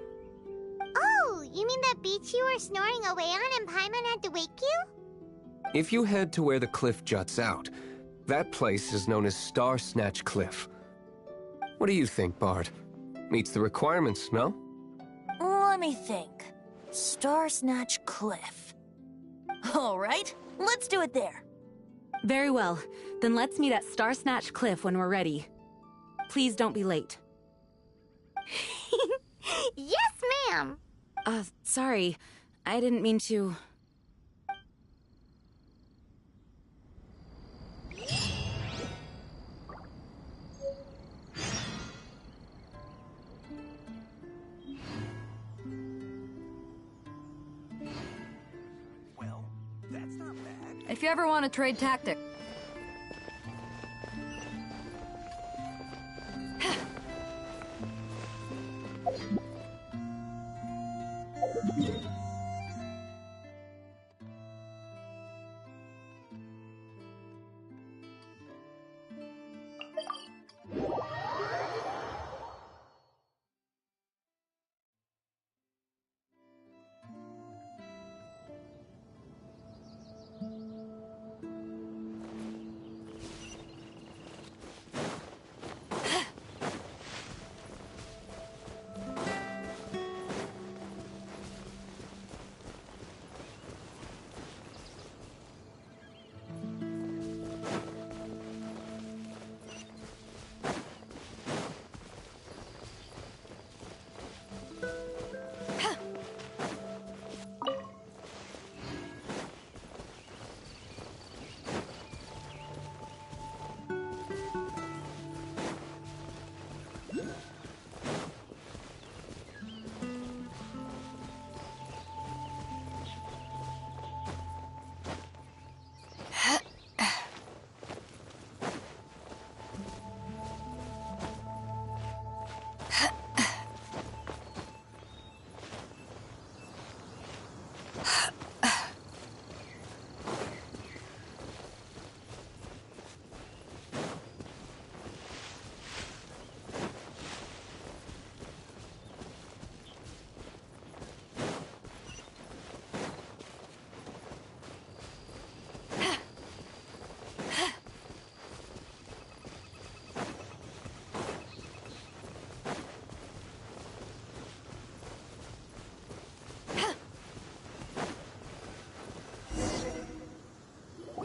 Oh, you mean that beach you were snoring away on and Paimon had to wake you? If you head to where the cliff juts out, that place is known as Star Snatch Cliff. What do you think, Bard? Meets the requirements, no? Let me think. Star Snatch Cliff. All right, let's do it there. Very well. Then let's meet at Star Snatch Cliff when we're ready. Please don't be late. Yes, ma'am! Sorry. I didn't mean to... Well, that's not bad. If you ever want to trade tactics.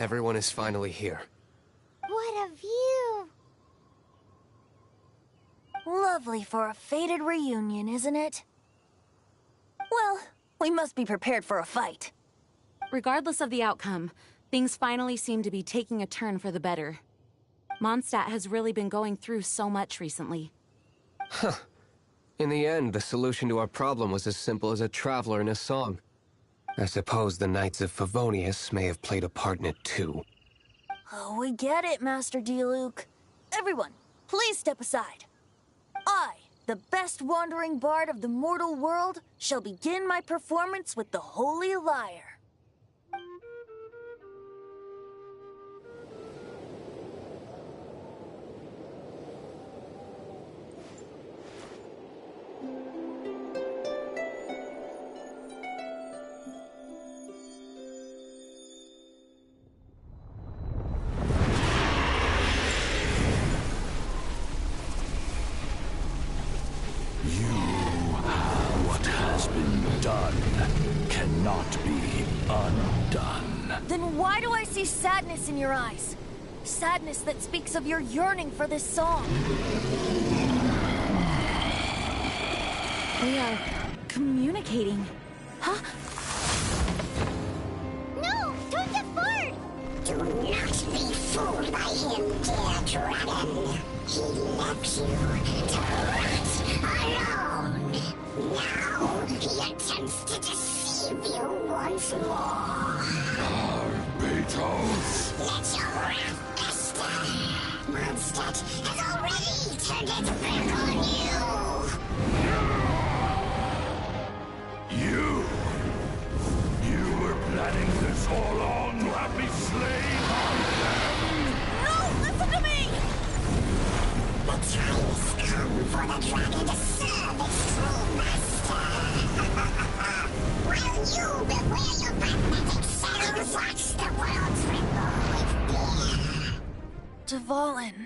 Everyone is finally here. What a view! Lovely for a fated reunion, isn't it? Well, we must be prepared for a fight. Regardless of the outcome, things finally seem to be taking a turn for the better. Mondstadt has really been going through so much recently. Huh. In the end, the solution to our problem was as simple as a traveler in a song. I suppose the Knights of Favonius may have played a part in it too. Oh, we get it, Master Diluc. Everyone, please step aside. I, the best wandering bard of the mortal world, shall begin my performance with the Holy Lyre. be undone. Then why do I see sadness in your eyes? Sadness that speaks of your yearning for this song. We are communicating. Huh? No! Don't get bored! Do not be fooled by him, dear dragon. He left you to rot alone. Now he attempts to deceive you once more. Barbatos! Let your wrath fester. Mondstadt has already turned its back on you. You were planning this all along to have me slain by them! No! Listen to me! The time has come for the dragon to serve its true master. While you beware your magnetic shadows, watch the world tremble with fear. Dvalin.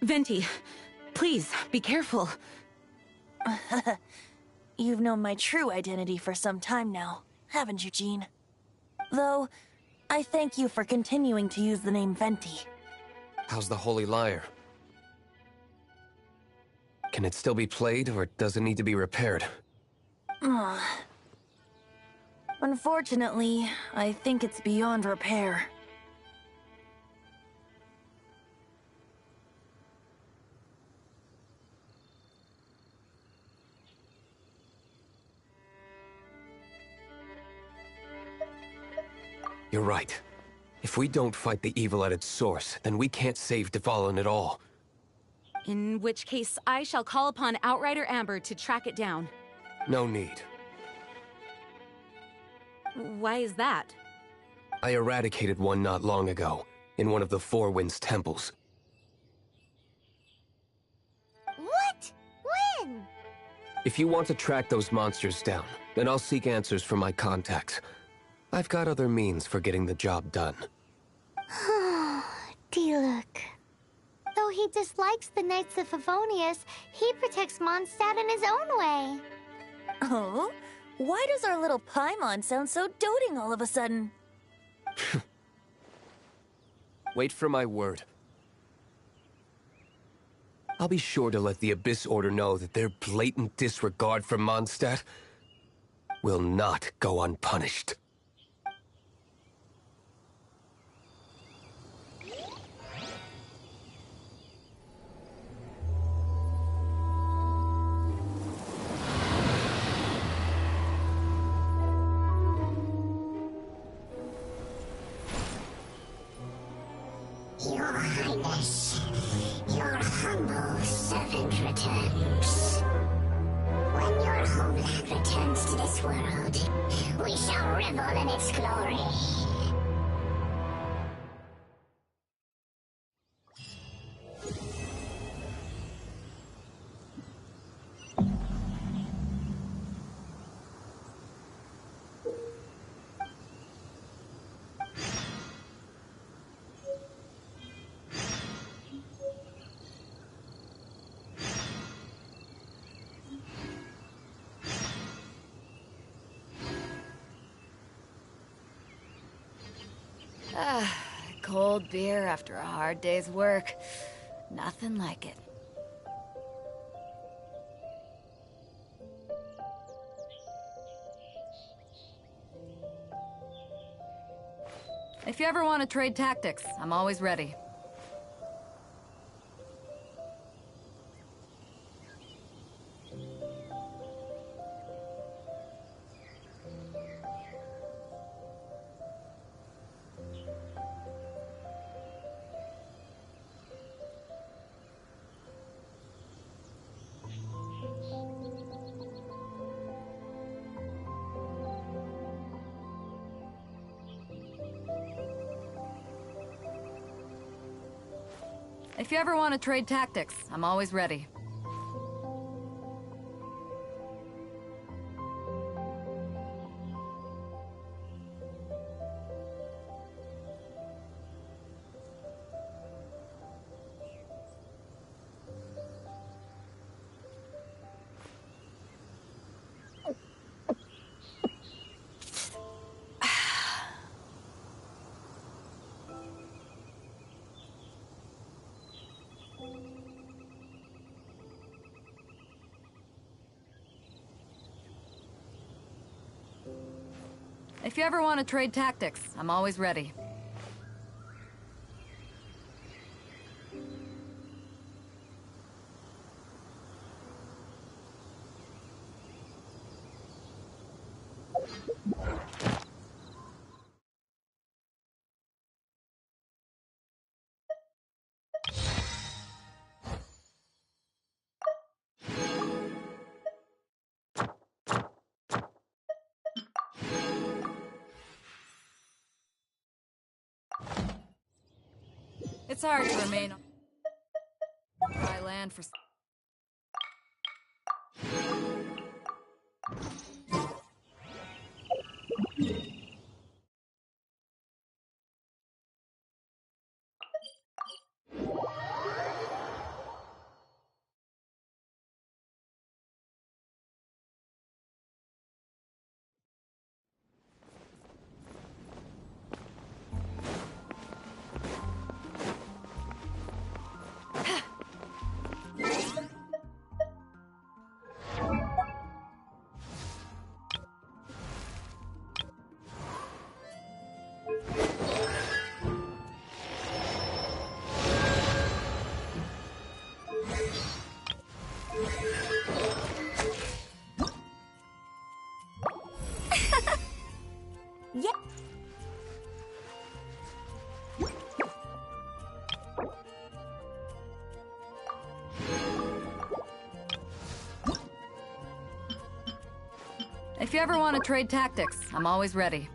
Venti, please, be careful. You've known my true identity for some time now, haven't you, Jean? Though, I thank you for continuing to use the name Venti. How's the Holy Lyre? Can it still be played, or does it need to be repaired? Unfortunately, I think it's beyond repair. You're right. If we don't fight the evil at its source, then we can't save Dvalin at all. In which case, I shall call upon Outrider Amber to track it down. No need. Why is that? I eradicated one not long ago, in one of the Four Winds temples. What? When? If you want to track those monsters down, then I'll seek answers from my contacts. I've got other means for getting the job done. Diluc. Though he dislikes the Knights of Favonius, he protects Mondstadt in his own way. Oh? Why does our little Paimon sound so doting all of a sudden? Wait for my word. I'll be sure to let the Abyss Order know that their blatant disregard for Mondstadt will not go unpunished. Your Highness, your humble servant returns. When your homeland returns to this world, we shall revel in its glory. Cold beer after a hard day's work. Nothing like it. If you ever want to trade tactics, I'm always ready. If you ever want to trade tactics, I'm always ready. If you ever want to trade tactics, I'm always ready. It's hard to remain on dry land for... Yeah. If you ever want to trade tactics, I'm always ready.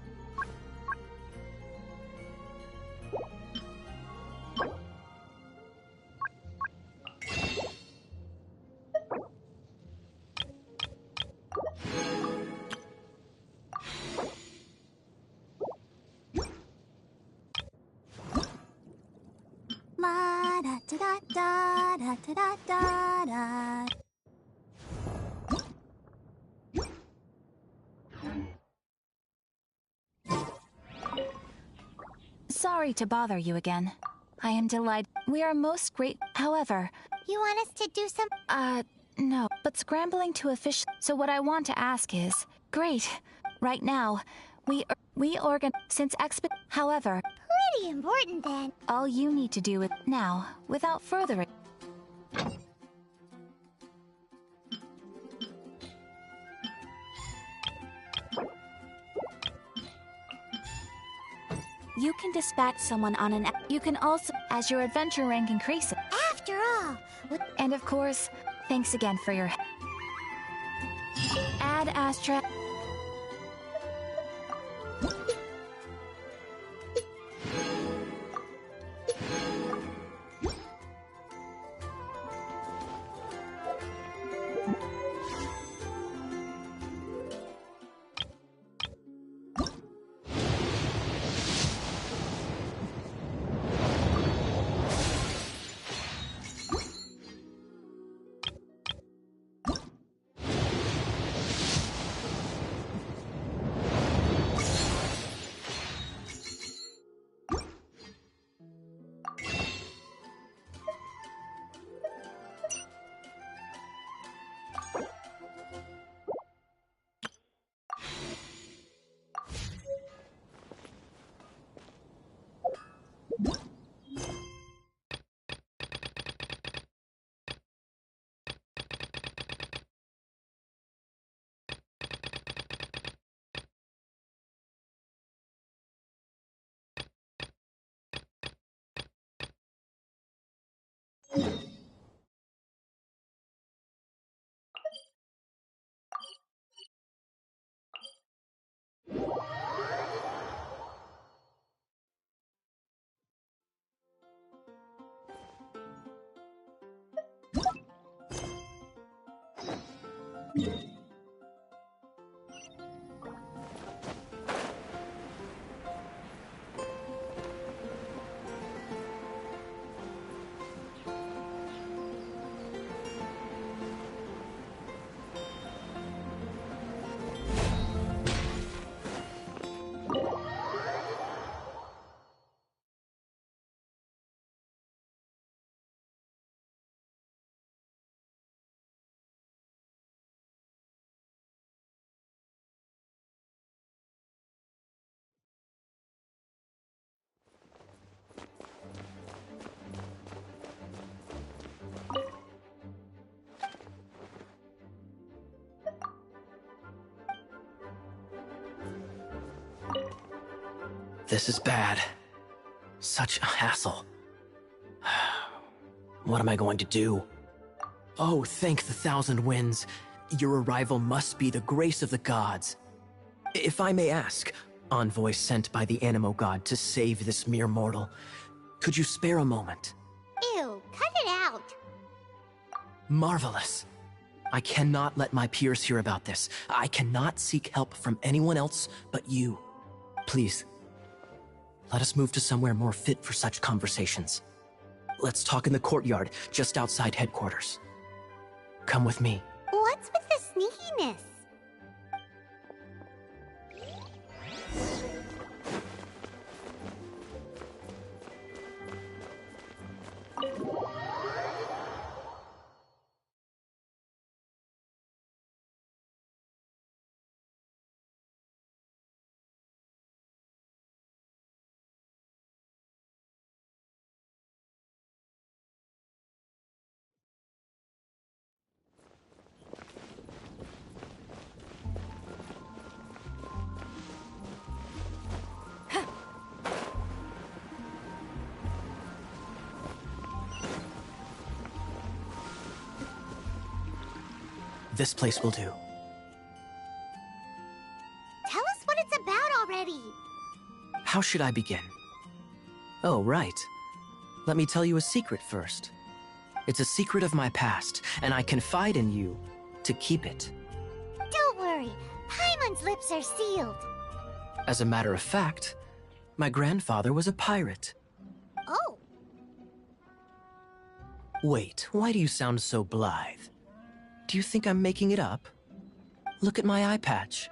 La da da da da da da da da. Sorry to bother you again. I am delighted. We are most great. However, You want us to do some? no. But scrambling to So what I want to ask is, great. Right now, we organ since However, Pretty important then. all you need to do is now, without further ado. You can dispatch someone on an. You can also, as your adventure rank increases. After all, And of course, thanks again for your. Ad Astra. This is bad. Such a hassle. What am I going to do? Oh, thank the thousand winds. Your arrival must be the grace of the gods. If I may ask, envoy sent by the Animo god to save this mere mortal, could you spare a moment? Ew, cut it out. Marvelous. I cannot let my peers hear about this. I cannot seek help from anyone else but you. Please, let us move to somewhere more fit for such conversations. Let's talk in the courtyard, just outside headquarters. Come with me. What's with the sneakiness? This place will do. Tell us what it's about already. How should I begin? Oh, right. Let me tell you a secret first. It's a secret of my past, and I confide in you to keep it. Don't worry, Paimon's lips are sealed. As a matter of fact, my grandfather was a pirate. Oh. Wait, why do you sound so blithe? Do you think I'm making it up? Look at my eye patch.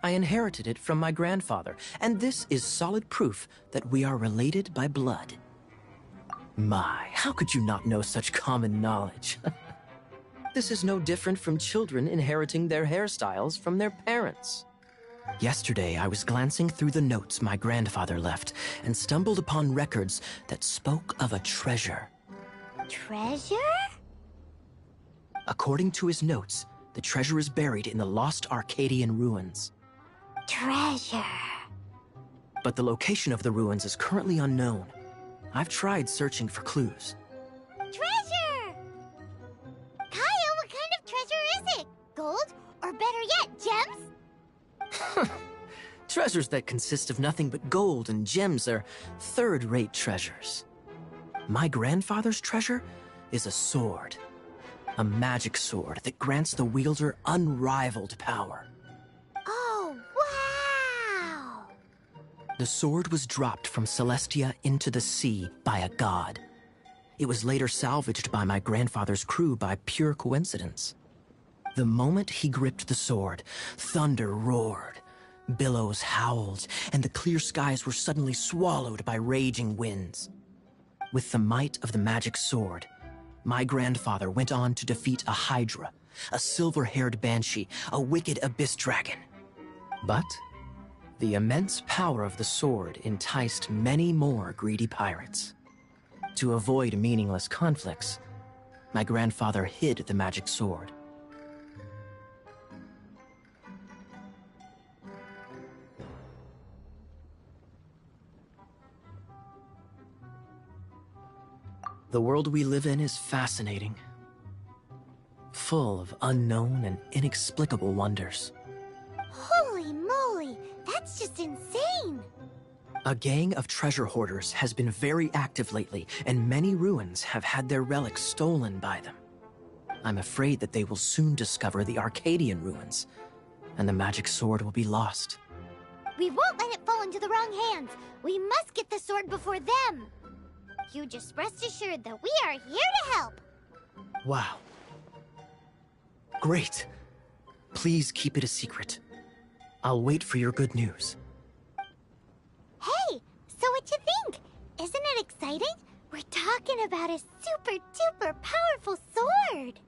I inherited it from my grandfather, and this is solid proof that we are related by blood. My, how could you not know such common knowledge? This is no different from children inheriting their hairstyles from their parents. Yesterday, I was glancing through the notes my grandfather left and stumbled upon records that spoke of a treasure. Treasure? According to his notes, the treasure is buried in the lost Arcadian ruins. Treasure. But the location of the ruins is currently unknown. I've tried searching for clues. Treasure! Kaya, what kind of treasure is it? Gold? Or better yet, gems? Treasures that consist of nothing but gold and gems are third-rate treasures. My grandfather's treasure is a sword. A magic sword that grants the wielder unrivaled power. Oh, wow! The sword was dropped from Celestia into the sea by a god. It was later salvaged by my grandfather's crew by pure coincidence. The moment he gripped the sword, thunder roared, billows howled, and the clear skies were suddenly swallowed by raging winds. With the might of the magic sword, my grandfather went on to defeat a Hydra, a silver-haired banshee, a wicked abyss dragon. But the immense power of the sword enticed many more greedy pirates. To avoid meaningless conflicts, my grandfather hid the magic sword. The world we live in is fascinating, full of unknown and inexplicable wonders. Holy moly, that's just insane! A gang of treasure hoarders has been very active lately, and many ruins have had their relics stolen by them. I'm afraid that they will soon discover the Arcadian ruins, and the magic sword will be lost. We won't let it fall into the wrong hands. We must get the sword before them. You just rest assured that we are here to help. Wow. Great. Please keep it a secret. I'll wait for your good news. Hey, so what you think? Isn't it exciting? We're talking about a super duper powerful sword.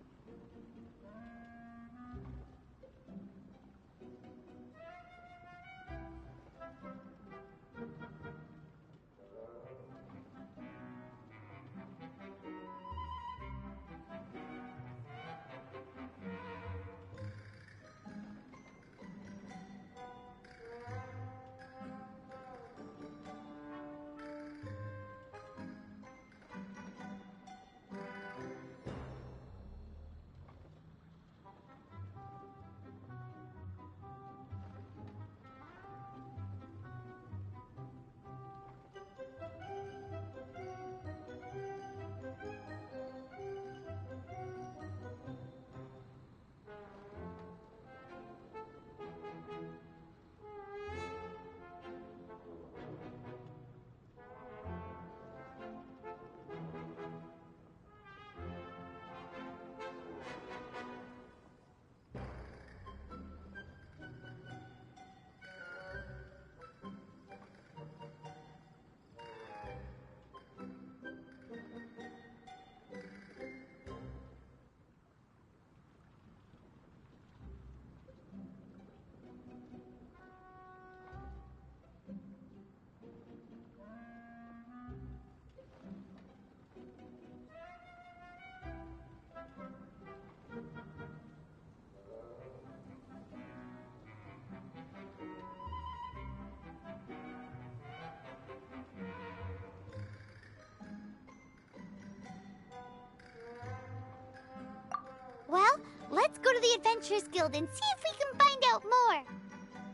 to the Adventurers Guild and see if we can find out more.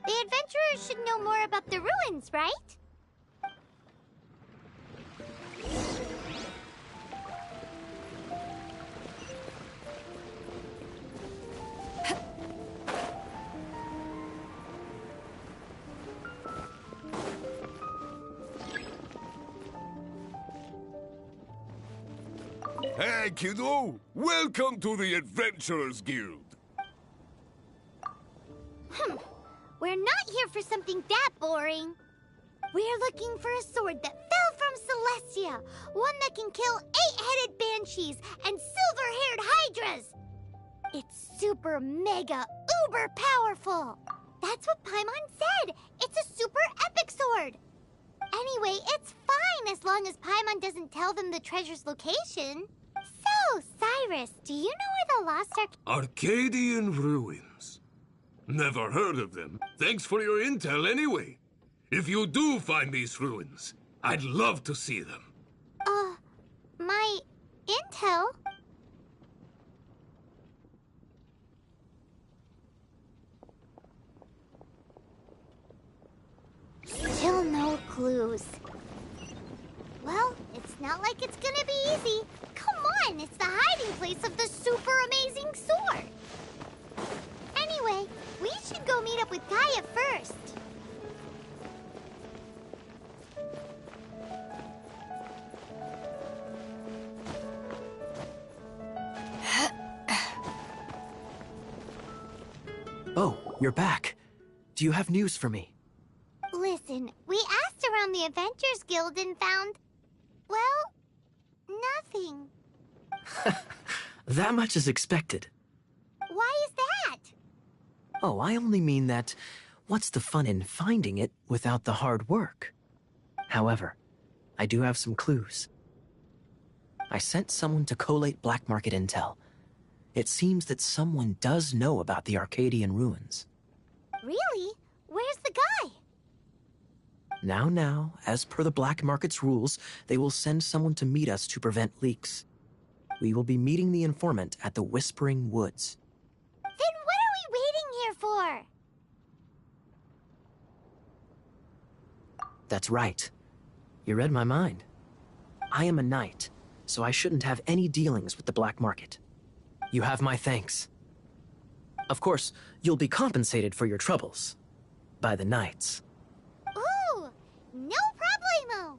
The adventurers should know more about the ruins, right? Hey, kiddo! Welcome to the Adventurers Guild! We're not here for something that boring. We're looking for a sword that fell from Celestia. One that can kill 8-headed banshees and silver-haired hydras. It's super mega uber powerful. That's what Paimon said. It's a super epic sword. Anyway, it's fine as long as Paimon doesn't tell them the treasure's location. So, Cyrus, do you know where the lost Arcadian Ruins. Never heard of them. Thanks for your intel anyway. If you do find these ruins, I'd love to see them. My intel? Still no clues. Well, it's not like it's gonna be easy. Come on, it's the hiding place of the super amazing sword. Anyway, we should go meet up with Gaia first. Oh, you're back. Do you have news for me? Listen, we asked around the Adventurers Guild and found, well, nothing. That much is expected. Why is that? Oh, I only mean that what's the fun in finding it without the hard work? However, I do have some clues. I sent someone to collate black market intel. It seems that someone does know about the Arcadian ruins. Really? Where's the guy? Now, as per the black market's rules, they will send someone to meet us to prevent leaks. We will be meeting the informant at the Whispering Woods. Then what are we waiting here for? That's right. You read my mind. I am a knight, so I shouldn't have any dealings with the black market. You have my thanks. Of course, you'll be compensated for your troubles. By the knights. Ooh, no problemo.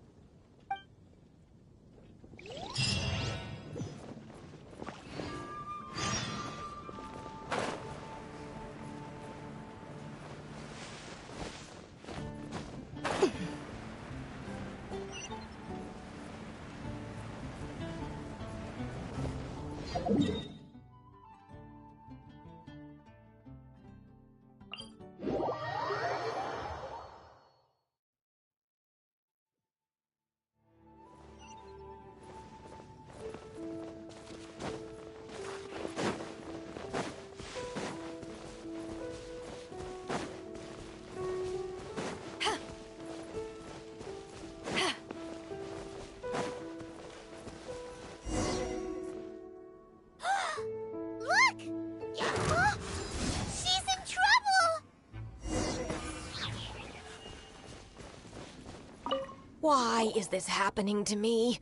Why is this happening to me?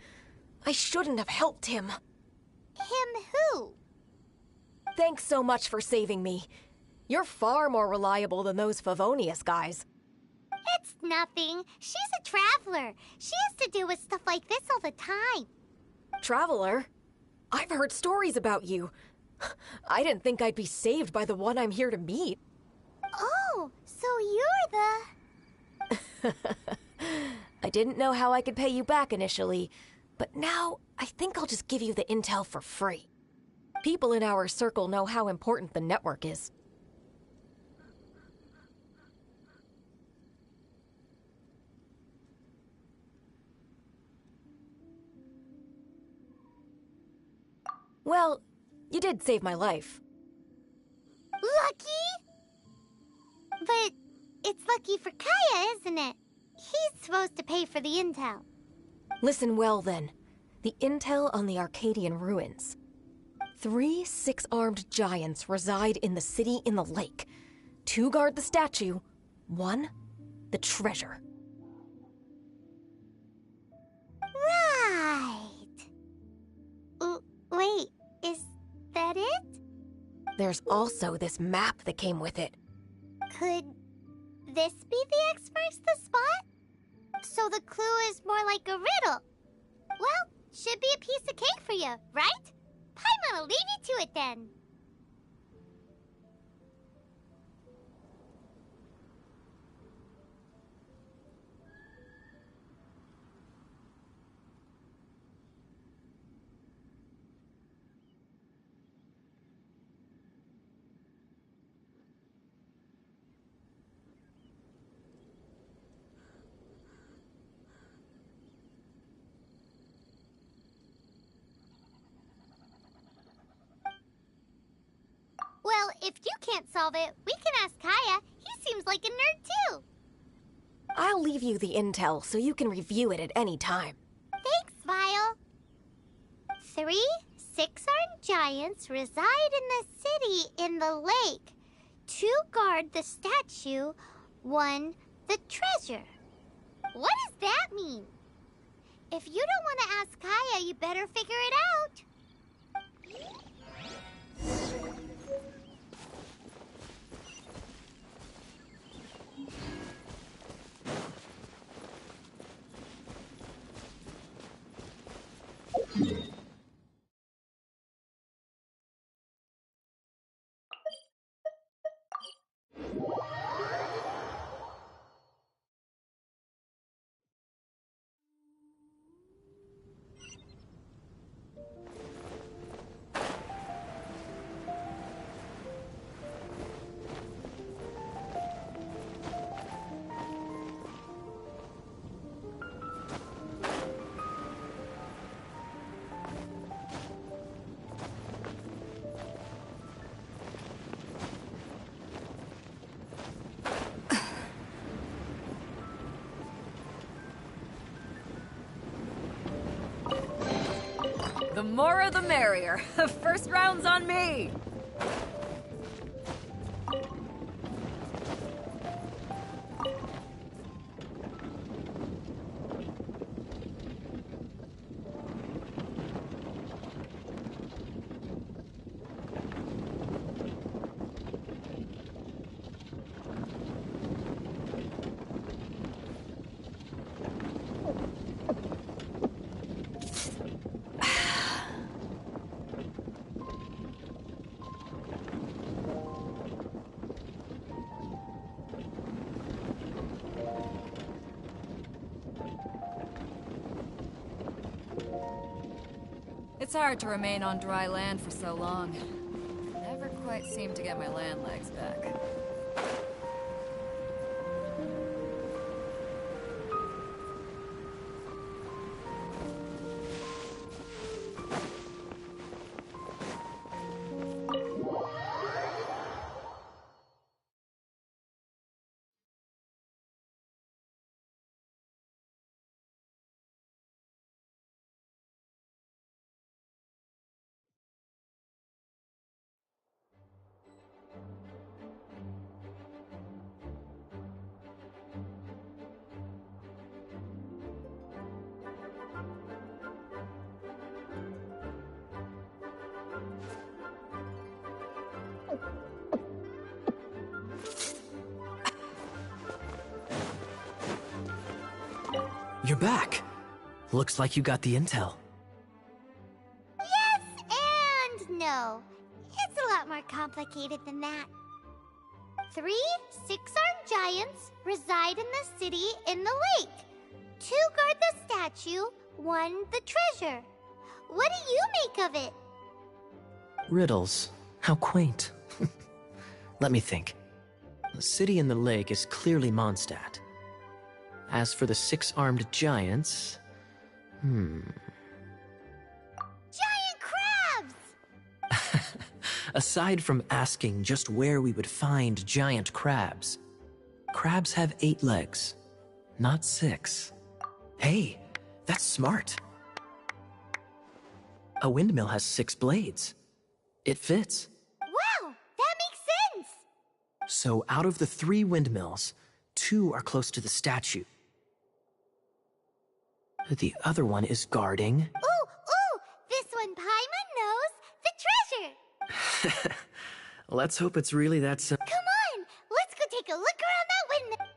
I shouldn't have helped him. Him who? Thanks so much for saving me. You're far more reliable than those Favonius guys. It's nothing. She's a traveler. She has to deal with stuff like this all the time. Traveler? I've heard stories about you. I didn't think I'd be saved by the one I'm here to meet. Oh, so you're the... I didn't know how I could pay you back initially, but now I think I'll just give you the intel for free. People in our circle know how important the network is. Well, you did save my life. Lucky? But it's lucky for Kaya, isn't it? He's supposed to pay for the intel. Listen well, then. The intel on the Arcadian ruins. 3 six-armed giants reside in the city in the lake. 2 guard the statue, 1 the treasure. Right. Wait, is that it? There's also this map that came with it. Could this be the X-marks the spot? So the clue is more like a riddle. Well, should be a piece of cake for you, right? Paimon will leave you to it then. Well, if you can't solve it, we can ask Kaya. He seems like a nerd too. I'll leave you the intel so you can review it at any time. Thanks, Vile. 3 six-armed giants reside in the city in the lake. 2 guard the statue, 1 the treasure. What does that mean? If you don't want to ask Kaya, you better figure it out. The more the merrier. First round's on me! It's hard to remain on dry land for so long. Never quite seem to get my land legs back. You're back. Looks like you got the intel. Yes and no. It's a lot more complicated than that. 3 six-armed giants reside in the city in the lake. 2 guard the statue, 1 the treasure. What do you make of it? Riddles. How quaint. Let me think. The city in the lake is clearly Mondstadt. As for the 6-armed giants... Giant crabs! Aside from asking just where we would find giant crabs, crabs have 8 legs, not 6. Hey, that's smart. A windmill has 6 blades. It fits. Wow, that makes sense! So out of the 3 windmills, 2 are close to the statue. The other one is guarding... Ooh! This one Paimon knows! The treasure! Let's hope it's really that simple. Come on! Let's go take a look around that windmill!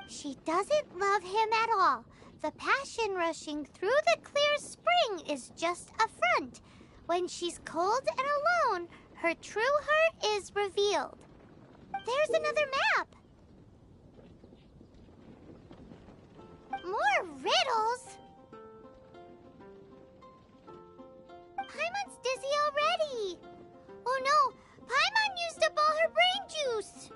She doesn't love him at all. The passion rushing through the clear spring is just a front. When she's cold and alone, her true heart is revealed. There's another map. More riddles? Paimon's dizzy already. Oh no, Paimon used up all her brain juice.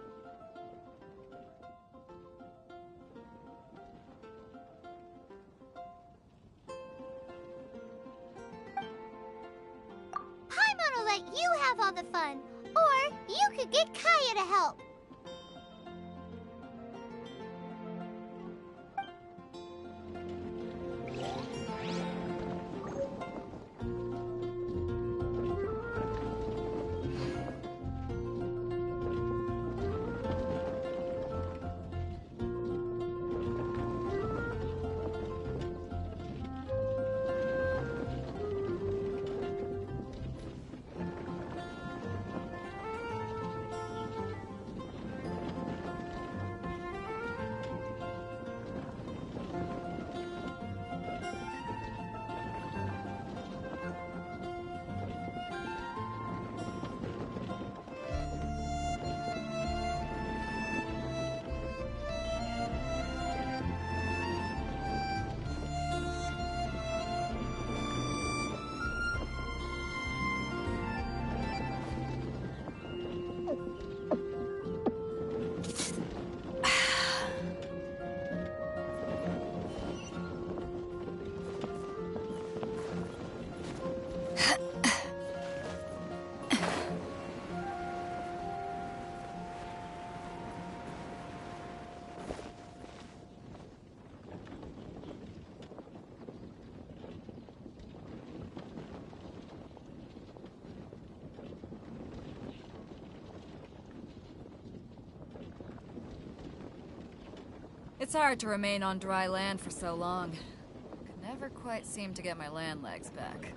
Paimon will let you have all the fun, or you could get Kaya to help. It's hard to remain on dry land for so long. Could never quite seem to get my land legs back.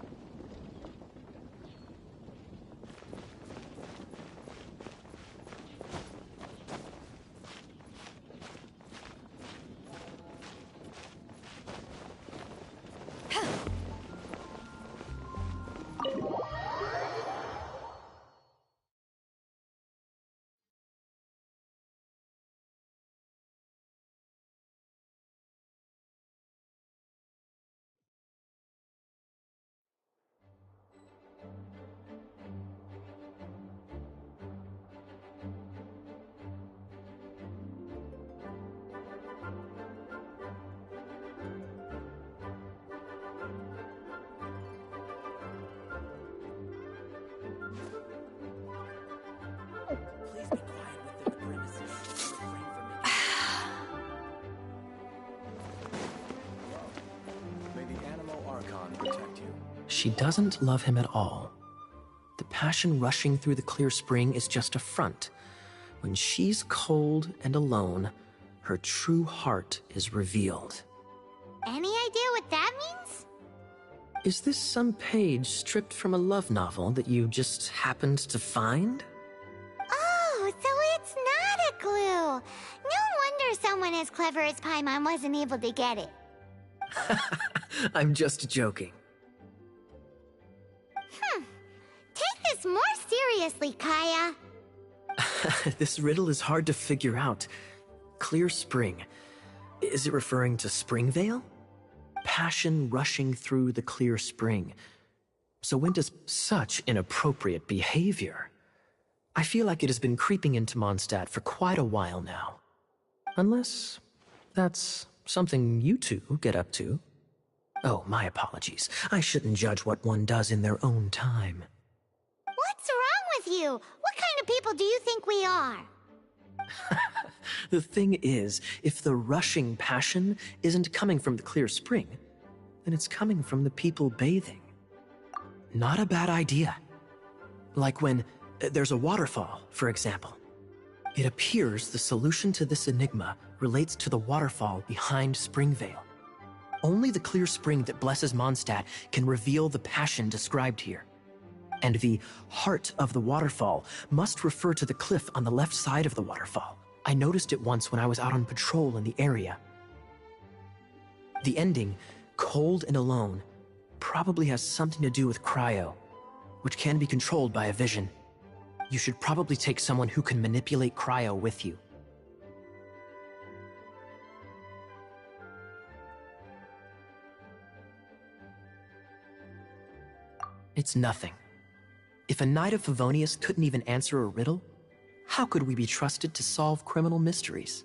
She doesn't love him at all. The passion rushing through the clear spring is just a front. When she's cold and alone, her true heart is revealed. Any idea what that means? Is this some page stripped from a love novel that you just happened to find? Oh, so it's not a clue. No wonder someone as clever as Paimon wasn't able to get it. I'm just joking. Take this more seriously, Kaya. This riddle is hard to figure out. Clear spring. Is it referring to Springvale? Passion rushing through the clear spring. So when does such inappropriate behavior? I feel like it has been creeping into Mondstadt for quite a while now. Unless that's something you two get up to. Oh, my apologies. I shouldn't judge what one does in their own time. What's wrong with you? What kind of people do you think we are? The thing is, if the rushing passion isn't coming from the clear spring, then it's coming from the people bathing. Not a bad idea. Like when there's a waterfall, for example. It appears the solution to this enigma relates to the waterfall behind Springvale. Only the clear spring that blesses Mondstadt can reveal the passion described here. And the heart of the waterfall must refer to the cliff on the left side of the waterfall. I noticed it once when I was out on patrol in the area. The ending, cold and alone, probably has something to do with cryo, which can be controlled by a vision. You should probably take someone who can manipulate cryo with you. It's nothing. If a Knight of Favonius couldn't even answer a riddle, how could we be trusted to solve criminal mysteries?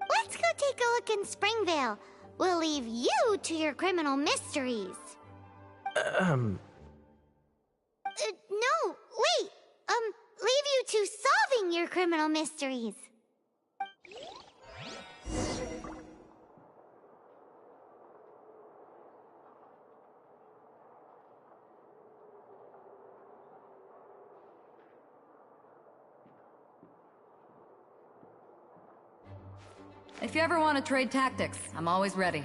Let's go take a look in Springvale. We'll leave you to your criminal mysteries. No, wait. Leave you to solving your criminal mysteries. If you ever want to trade tactics, I'm always ready.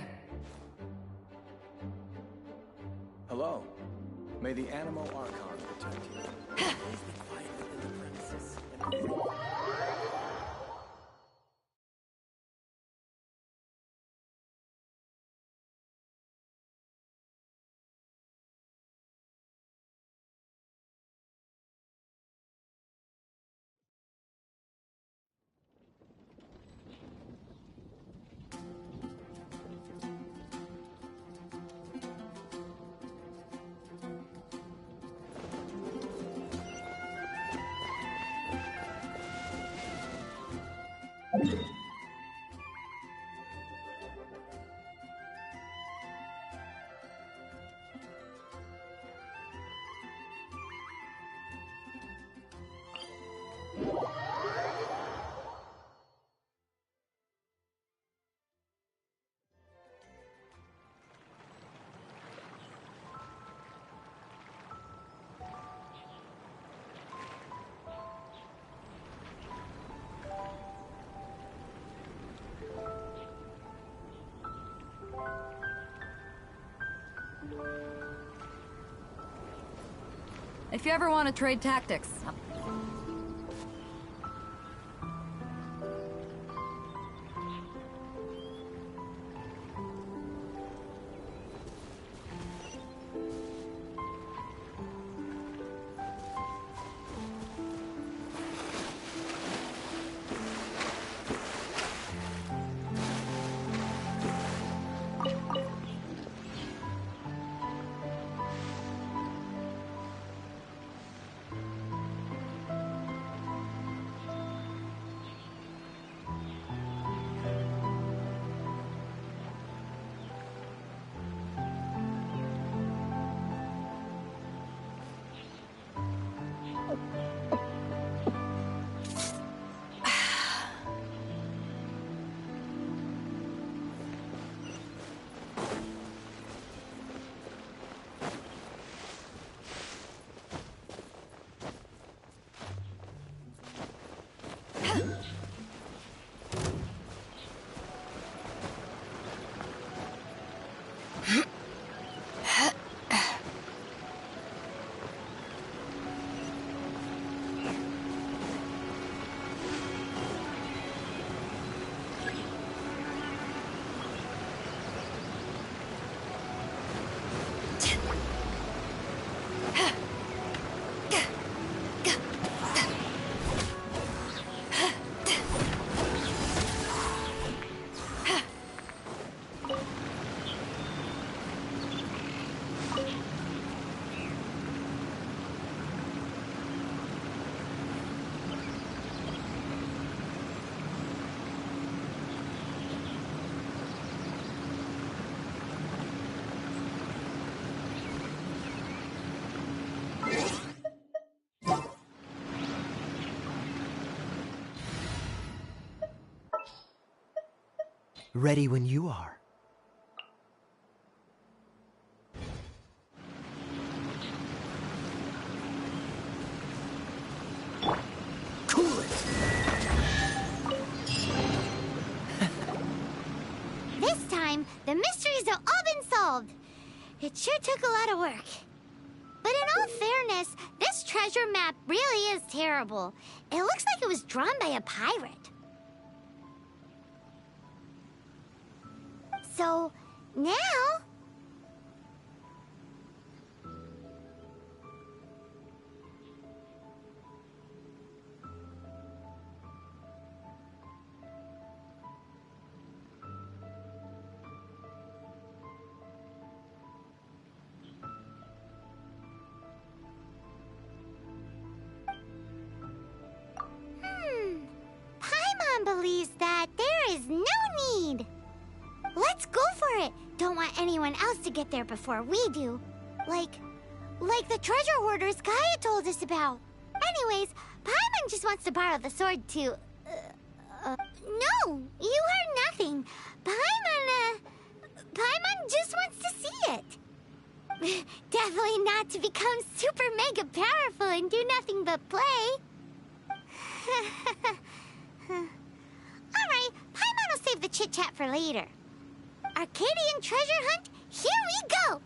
Hello. May the Animo Archon protect you. If you ever want to trade tactics, Ready when you are. Cool it! This time, the mysteries have all been solved. It sure took a lot of work. But in all fairness, this treasure map really is terrible. It looks like it was drawn by a pirate. So, now... Paimon believes that there is no need. Let's go for it! Don't want anyone else to get there before we do. Like the treasure hoarders Gaia told us about. Anyways, Paimon just wants to borrow the sword to... No! You heard nothing. Paimon just wants to see it. Definitely not to become super mega powerful and do nothing but play. Alright, Paimon will save the chit-chat for later. Arcadian treasure hunt, here we go!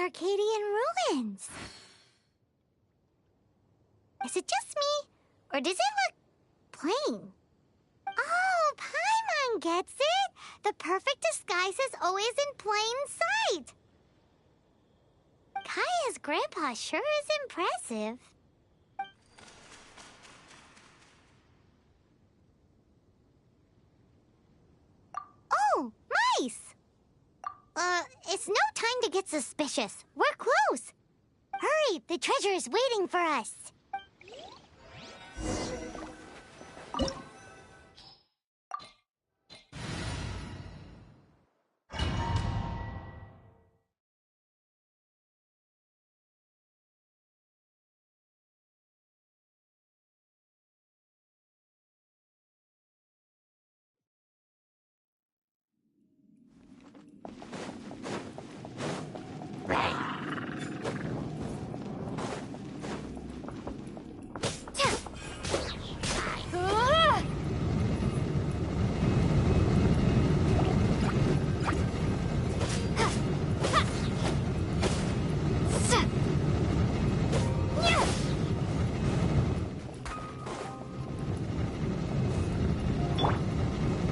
Arcadian ruins. Is it just me, or does it look plain? Oh, Paimon gets it! The perfect disguise is always in plain sight! Kaya's grandpa sure is impressive. Oh, mice! It's no time to get suspicious. We're close. Hurry, the treasure is waiting for us.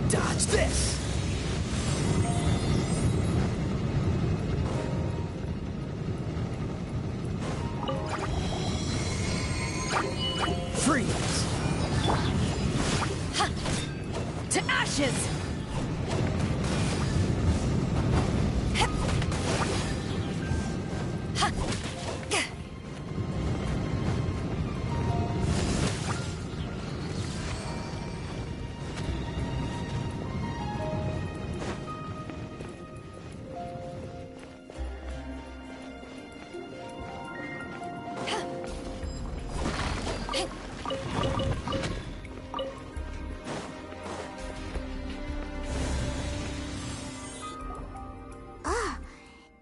Dodge this! Freeze! Ha! To ashes!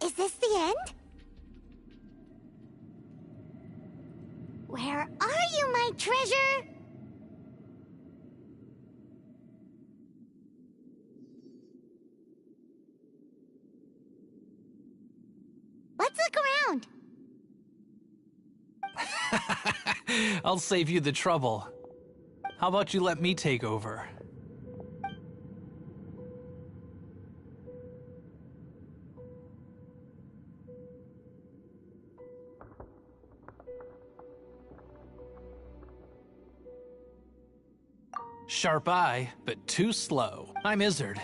Is this the end? Where are you, my treasure? Let's look around. I'll save you the trouble. How about you let me take over? Sharp eye, but too slow. I'm Izzard.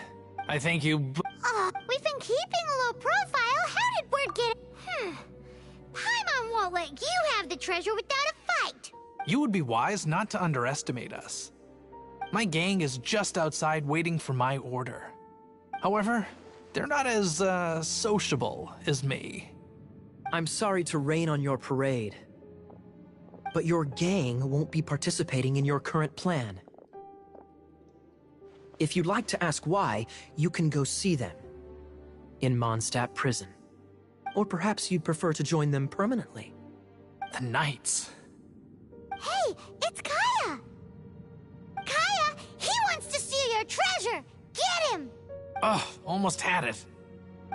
I think you We've been keeping a low profile. How did word get... Paimon won't let you have the treasure without a fight. You would be wise not to underestimate us. My gang is just outside waiting for my order. However, they're not as, sociable as me. I'm sorry to rain on your parade, but your gang won't be participating in your current plan. If you'd like to ask why, you can go see them in Mondstadt prison. Or perhaps you'd prefer to join them permanently. The Knights. Hey, it's Kaya! Kaya, he wants to steal your treasure! Get him! Ugh, almost had it.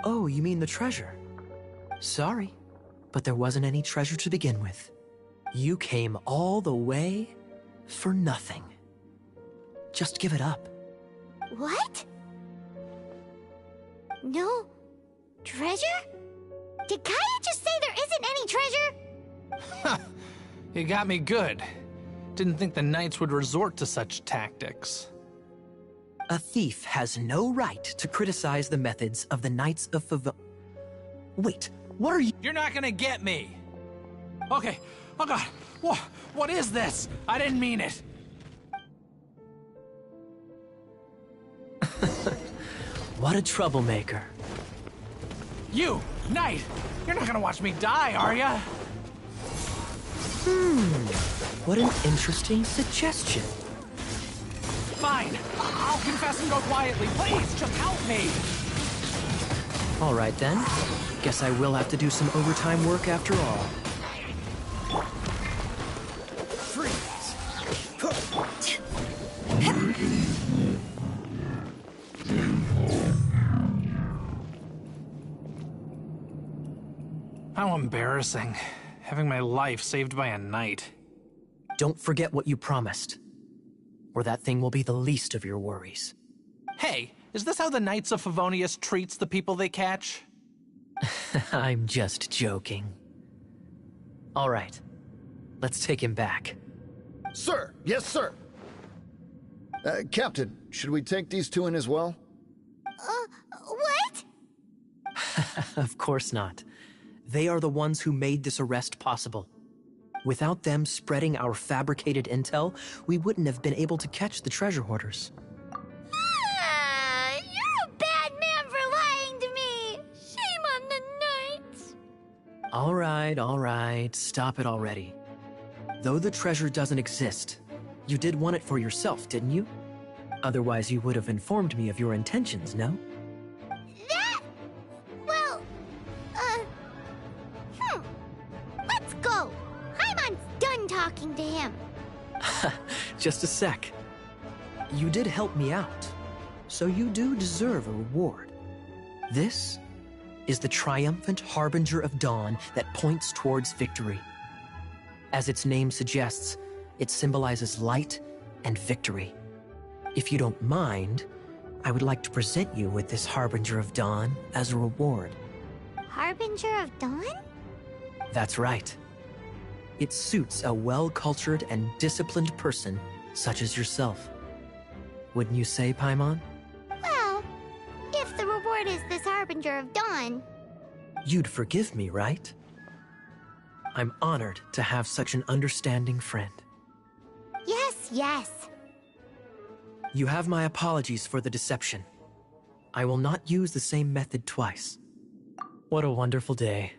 Oh, you mean the treasure? Sorry, but there wasn't any treasure to begin with. You came all the way for nothing. Just give it up. What? No treasure? Did Kaya just say there isn't any treasure? You got me good. Didn't think the Knights would resort to such tactics. A thief has no right to criticize the methods of the Knights of Favonius. Wait, what are you— You're not gonna get me! Okay, oh god, what is this? I didn't mean it. What a troublemaker. You, Knight! You're not gonna watch me die, are ya? What an interesting suggestion. Fine, I'll confess and go quietly. Please, just help me! All right then. Guess I will have to do some overtime work after all. How embarrassing. Having my life saved by a knight. Don't forget what you promised, or that thing will be the least of your worries. Hey, is this how the Knights of Favonius treats the people they catch? I'm just joking. All right, let's take him back. Sir! Yes, sir! Captain, should we take these two in as well? What? Of course not. They are the ones who made this arrest possible. Without them spreading our fabricated intel, we wouldn't have been able to catch the treasure hoarders. You're a bad man for lying to me! Shame on the Knights! All right, stop it already. Though the treasure doesn't exist, you did want it for yourself, didn't you? Otherwise you would have informed me of your intentions, no? Well, let's go! Paimon's done talking to him. Just a sec. You did help me out, so you do deserve a reward. This is the triumphant harbinger of dawn that points towards victory. As its name suggests, it symbolizes light and victory. If you don't mind, I would like to present you with this harbinger of dawn as a reward. Harbinger of Dawn? That's right. It suits a well-cultured and disciplined person such as yourself. Wouldn't you say, Paimon? Well, if the reward is this Harbinger of Dawn... You'd forgive me, right? I'm honored to have such an understanding friend. Yes. You have my apologies for the deception. I will not use the same method twice. What a wonderful day.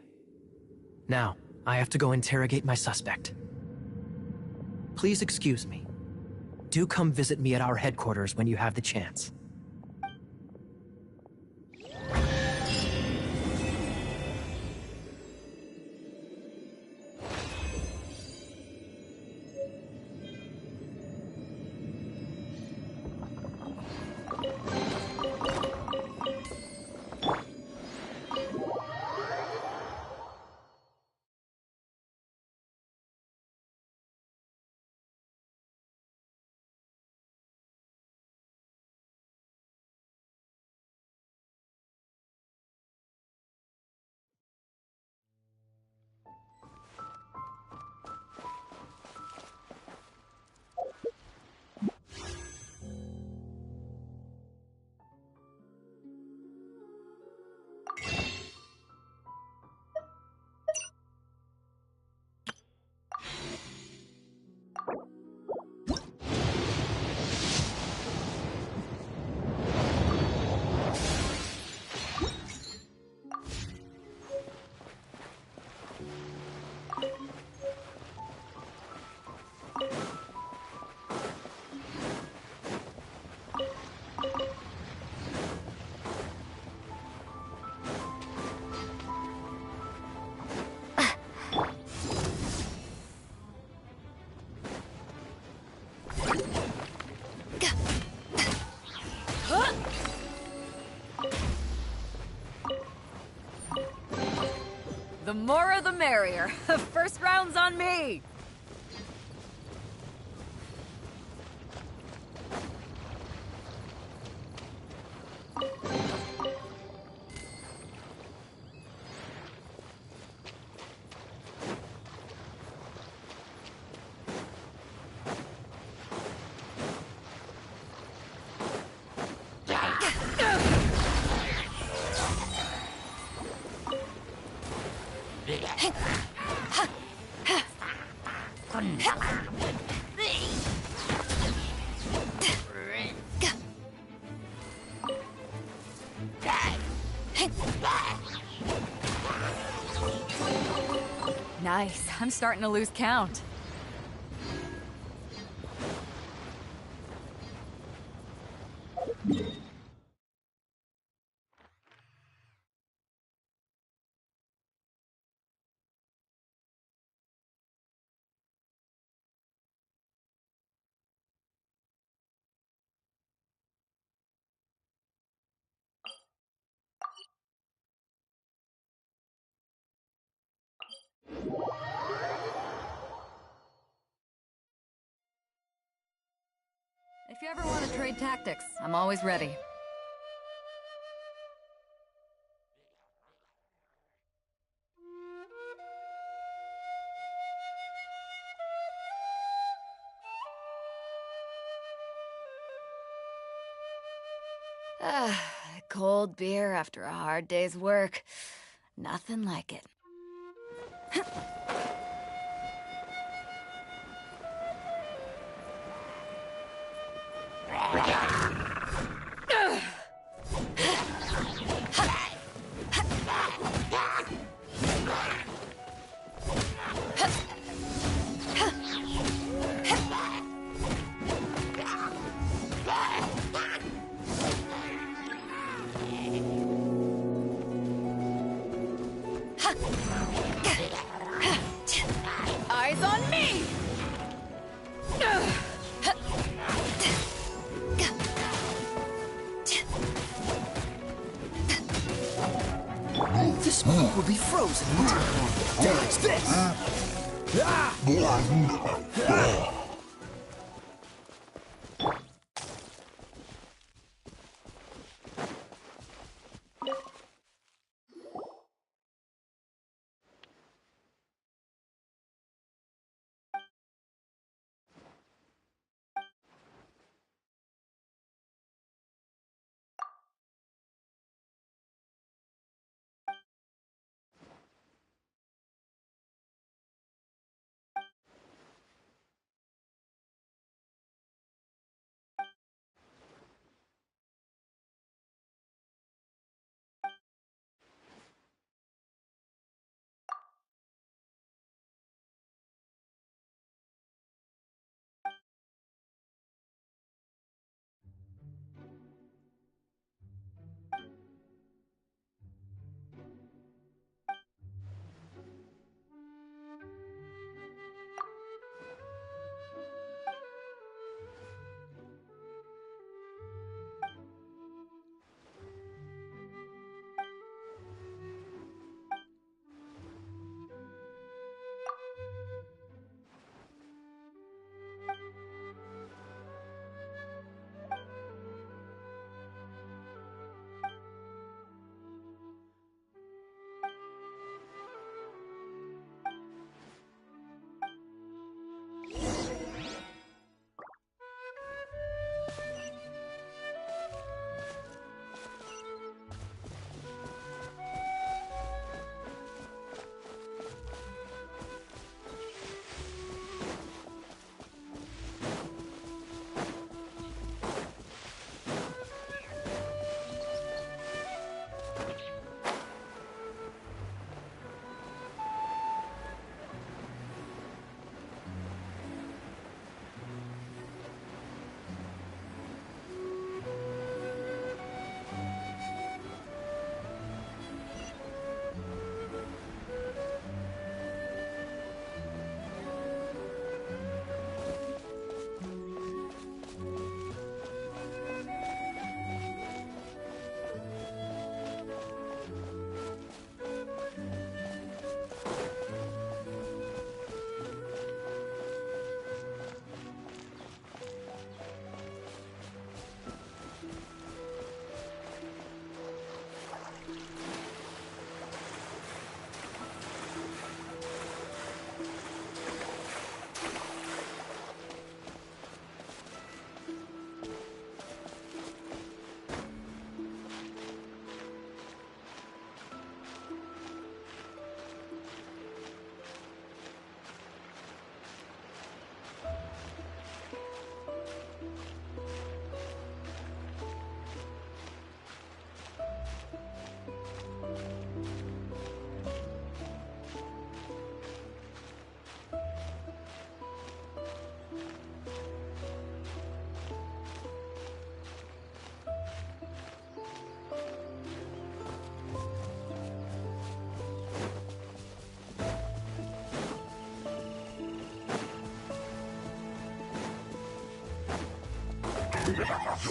Now, I have to go interrogate my suspect. Please excuse me. Do come visit me at our headquarters when you have the chance. The more the merrier. First round's on me! Nice. I'm starting to lose count. If you ever want to trade tactics, I'm always ready. Cold beer after a hard day's work. Nothing like it. Eyes on me! This move will be frozen until dodge this!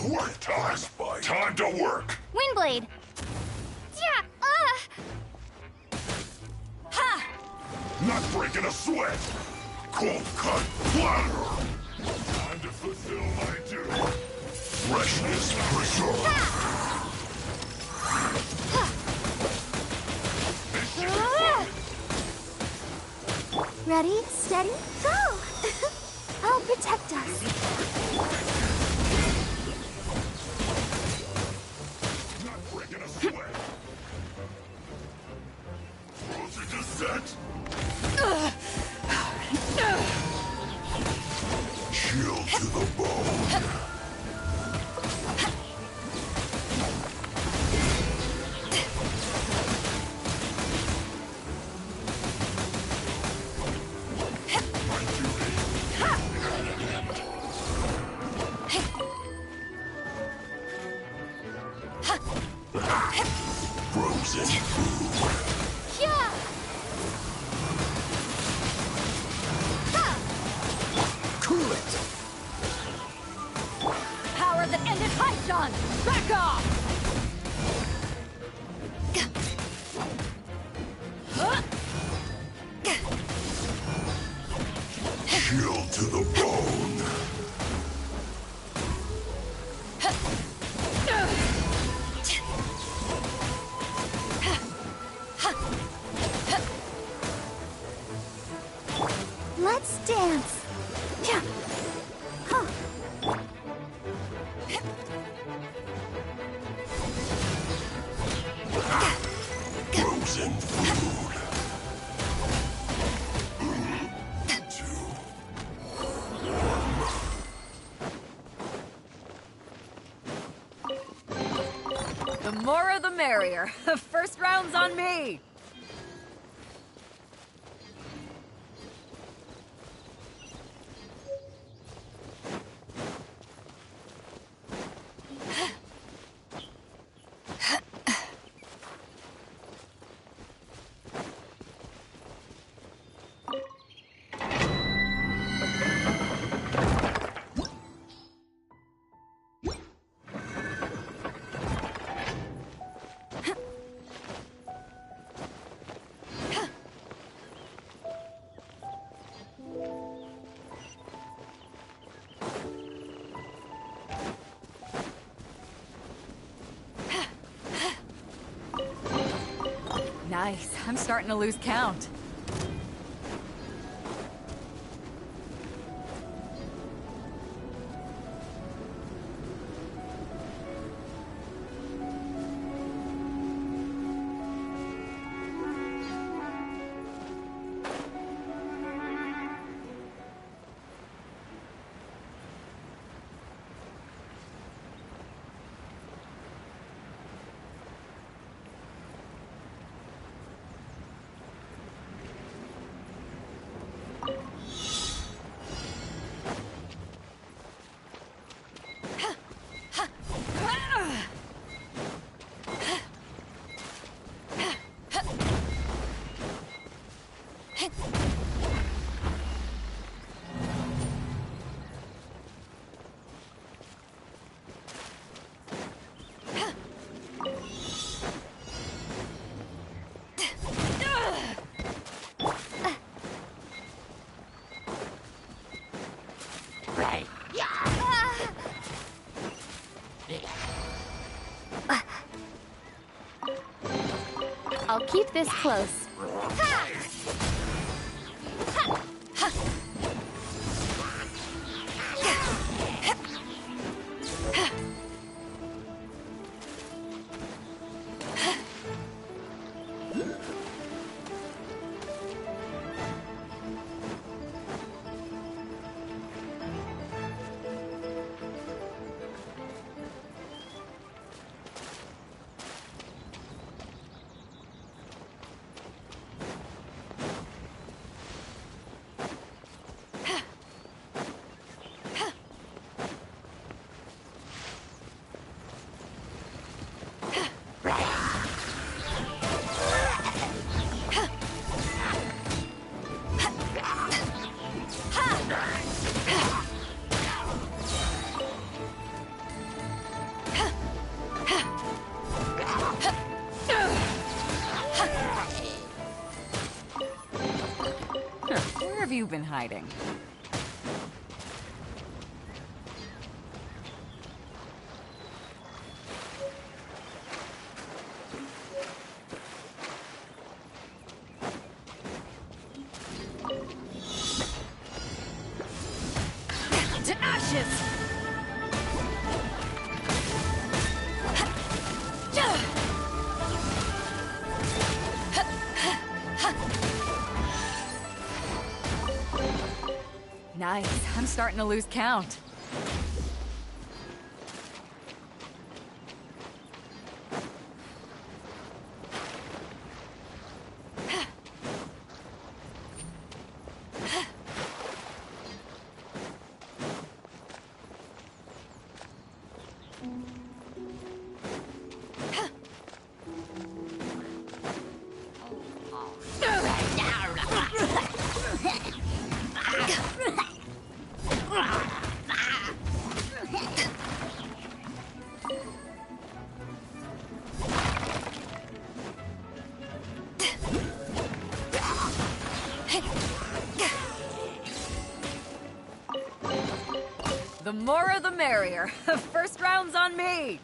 Work time! Time to work! Windblade! Yeah, Not breaking a sweat! Cold cut flatter! Time to fulfill my duty. Freshness preserved. Ready, steady, go! I'll protect us. Not breaking a sweat. Frozen descent. Chill to the bone. Frozen food. Yeah! Cool it! Power that ended Haishan! Back off! Chill to the bone. Let's dance. Yeah. Huh. Frozen food. The more the merrier. First round's on me! Nice. I'm starting to lose count. I'll keep this close. you been hiding? To ashes! Nice. I'm starting to lose count. The more the merrier. First round's on me!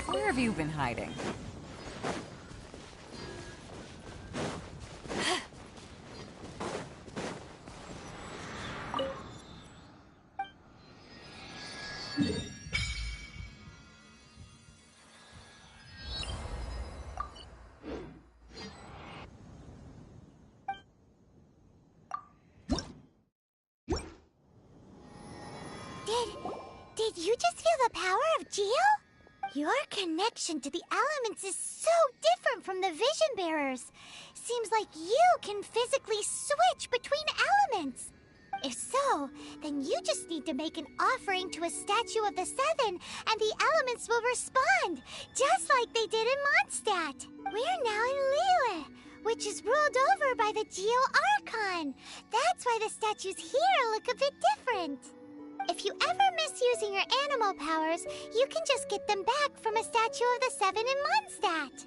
Where have you been hiding? Did you just feel the power of Geo? Your connection to the elements is so different from the Vision Bearers. Seems like you can physically switch between elements. If so, then you just need to make an offering to a statue of the Seven, and the elements will respond, just like they did in Mondstadt. We're now in Liyue, which is ruled over by the Geo Archon. That's why the statues here look a bit different. If you ever miss using your animal powers, you can just get them back from a statue of the Seven in Mondstadt.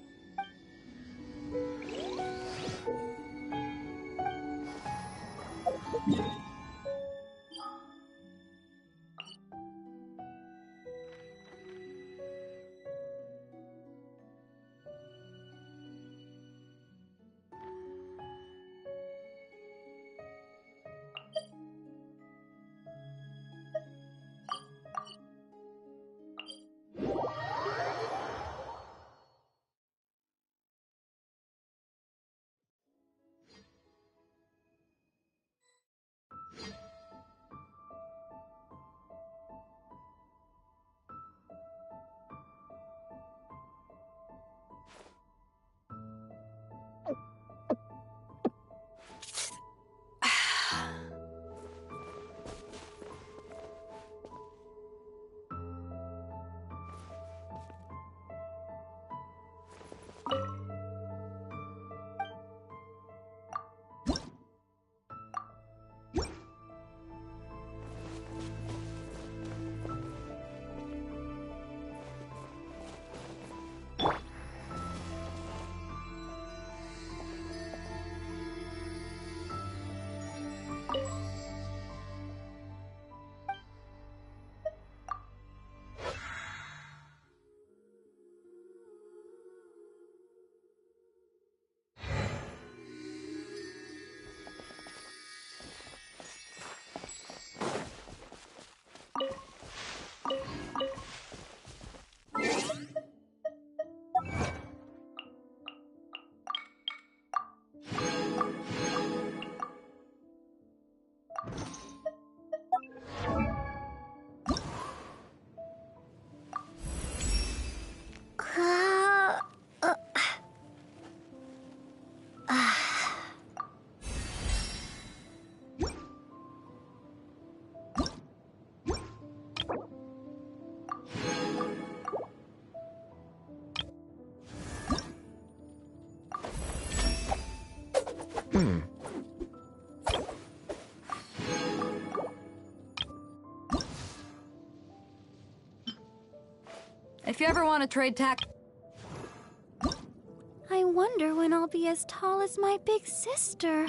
If you ever want to trade I wonder when I'll be as tall as my big sister.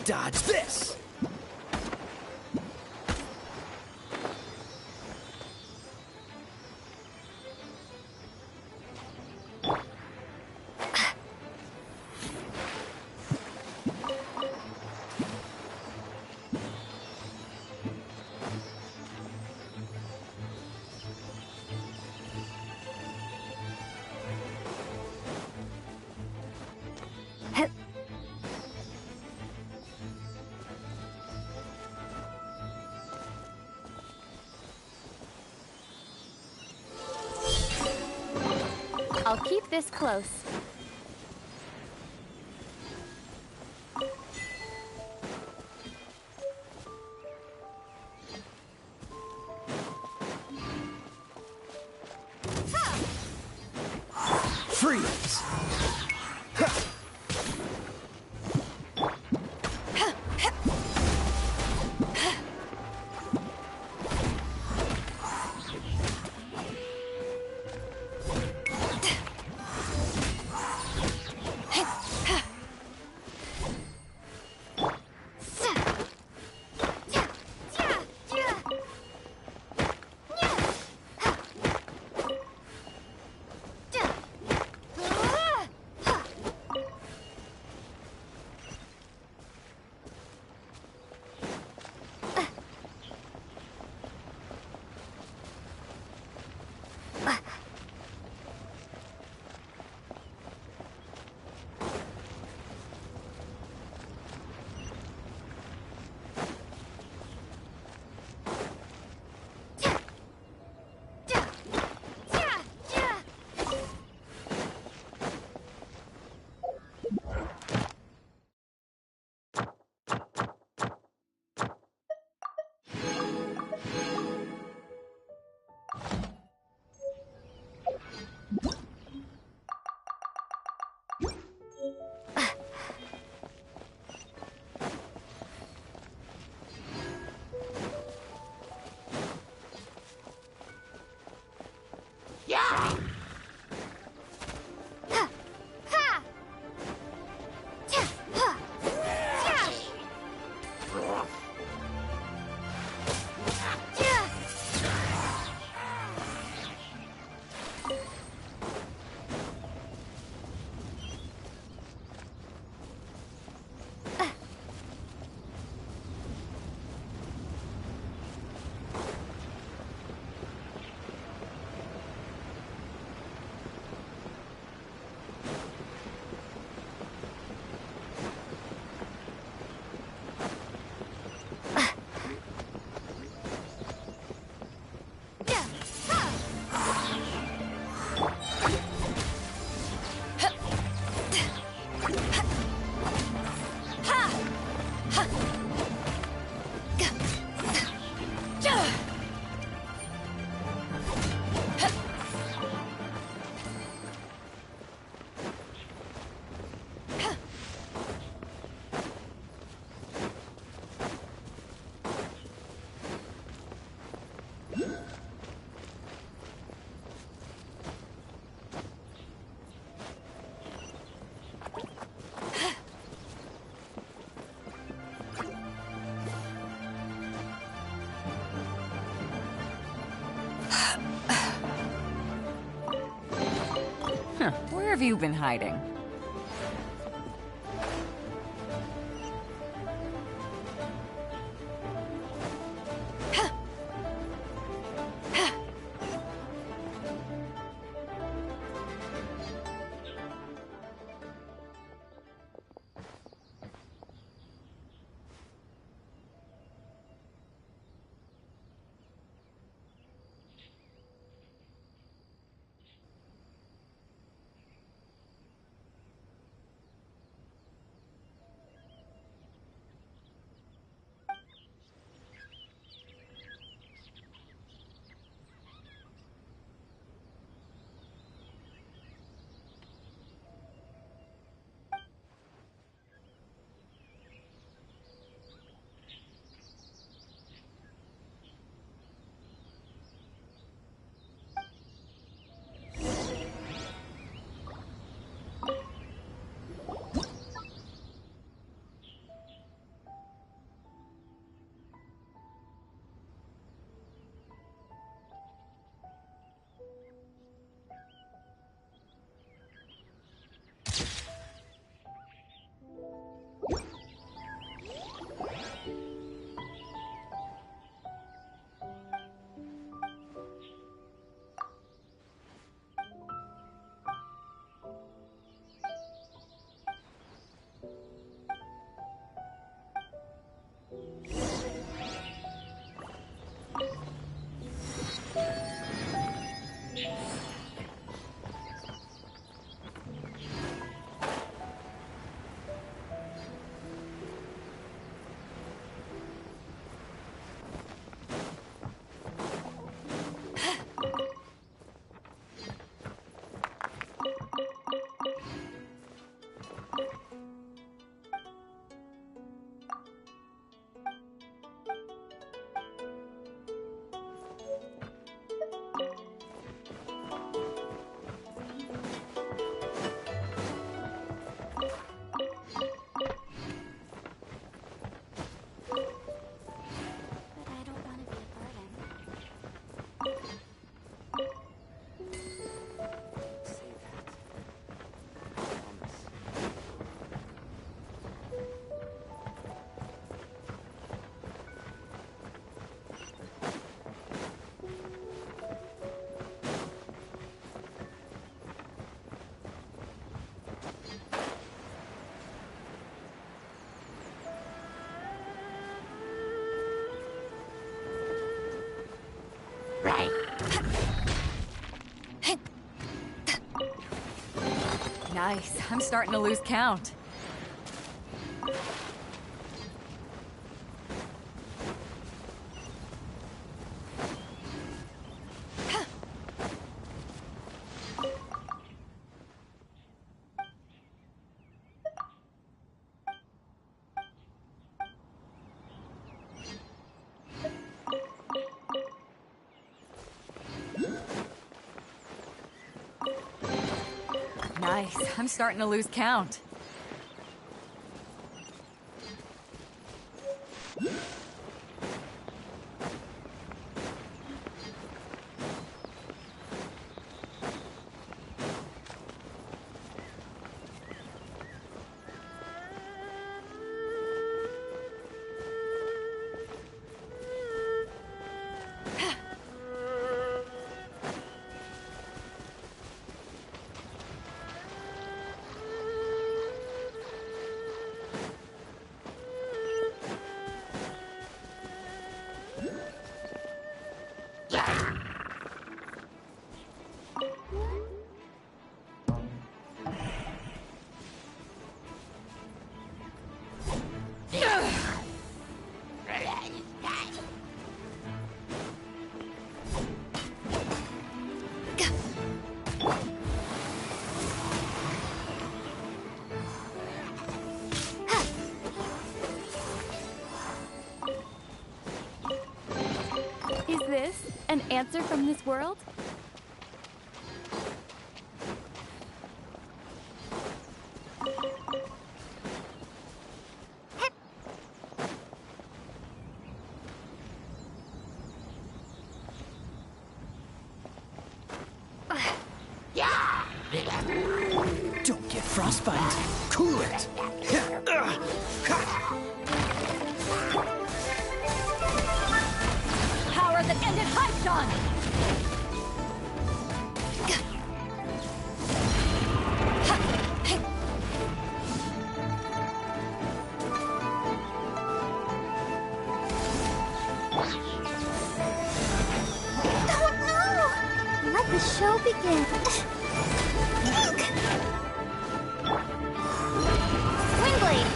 Dodge this! I'll keep this close. Freeze! Huh, where have you been hiding? Nice. I'm starting to lose count. Nice. I'm starting to lose count. Is this an answer from this world? frostbite. Cool it. Power that ended Hyption! Oh no! Let the show begin. Windblade!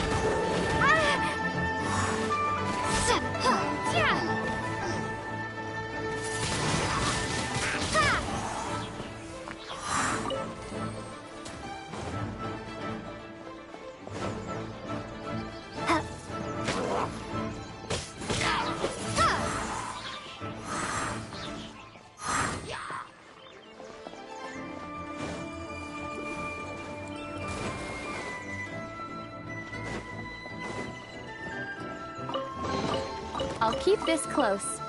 I'll keep this close.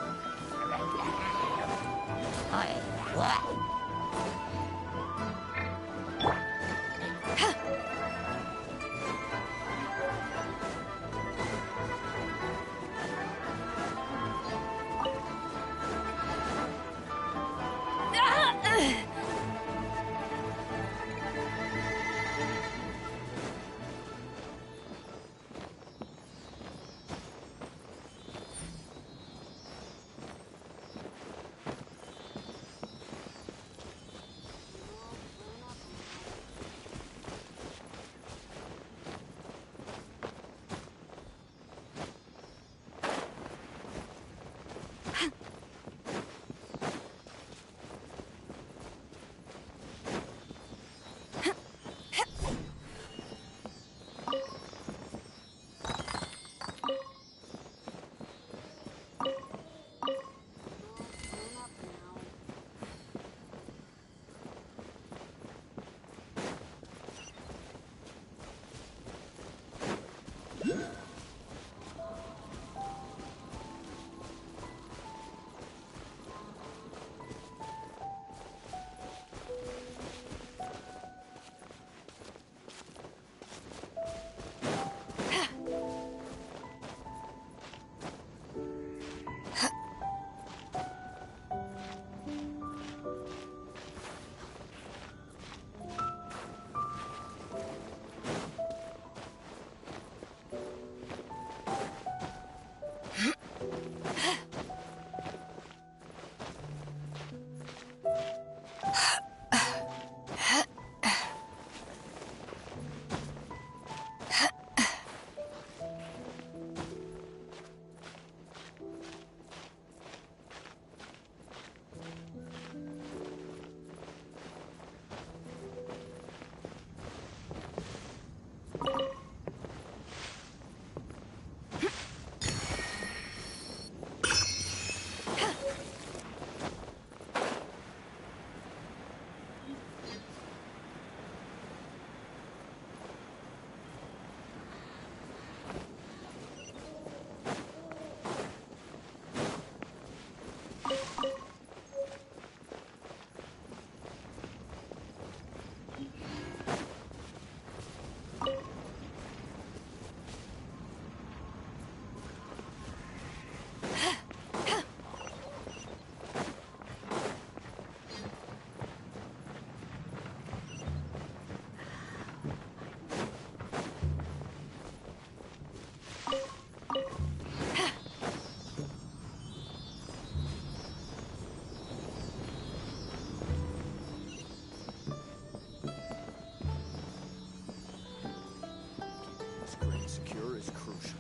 Secure is crucial.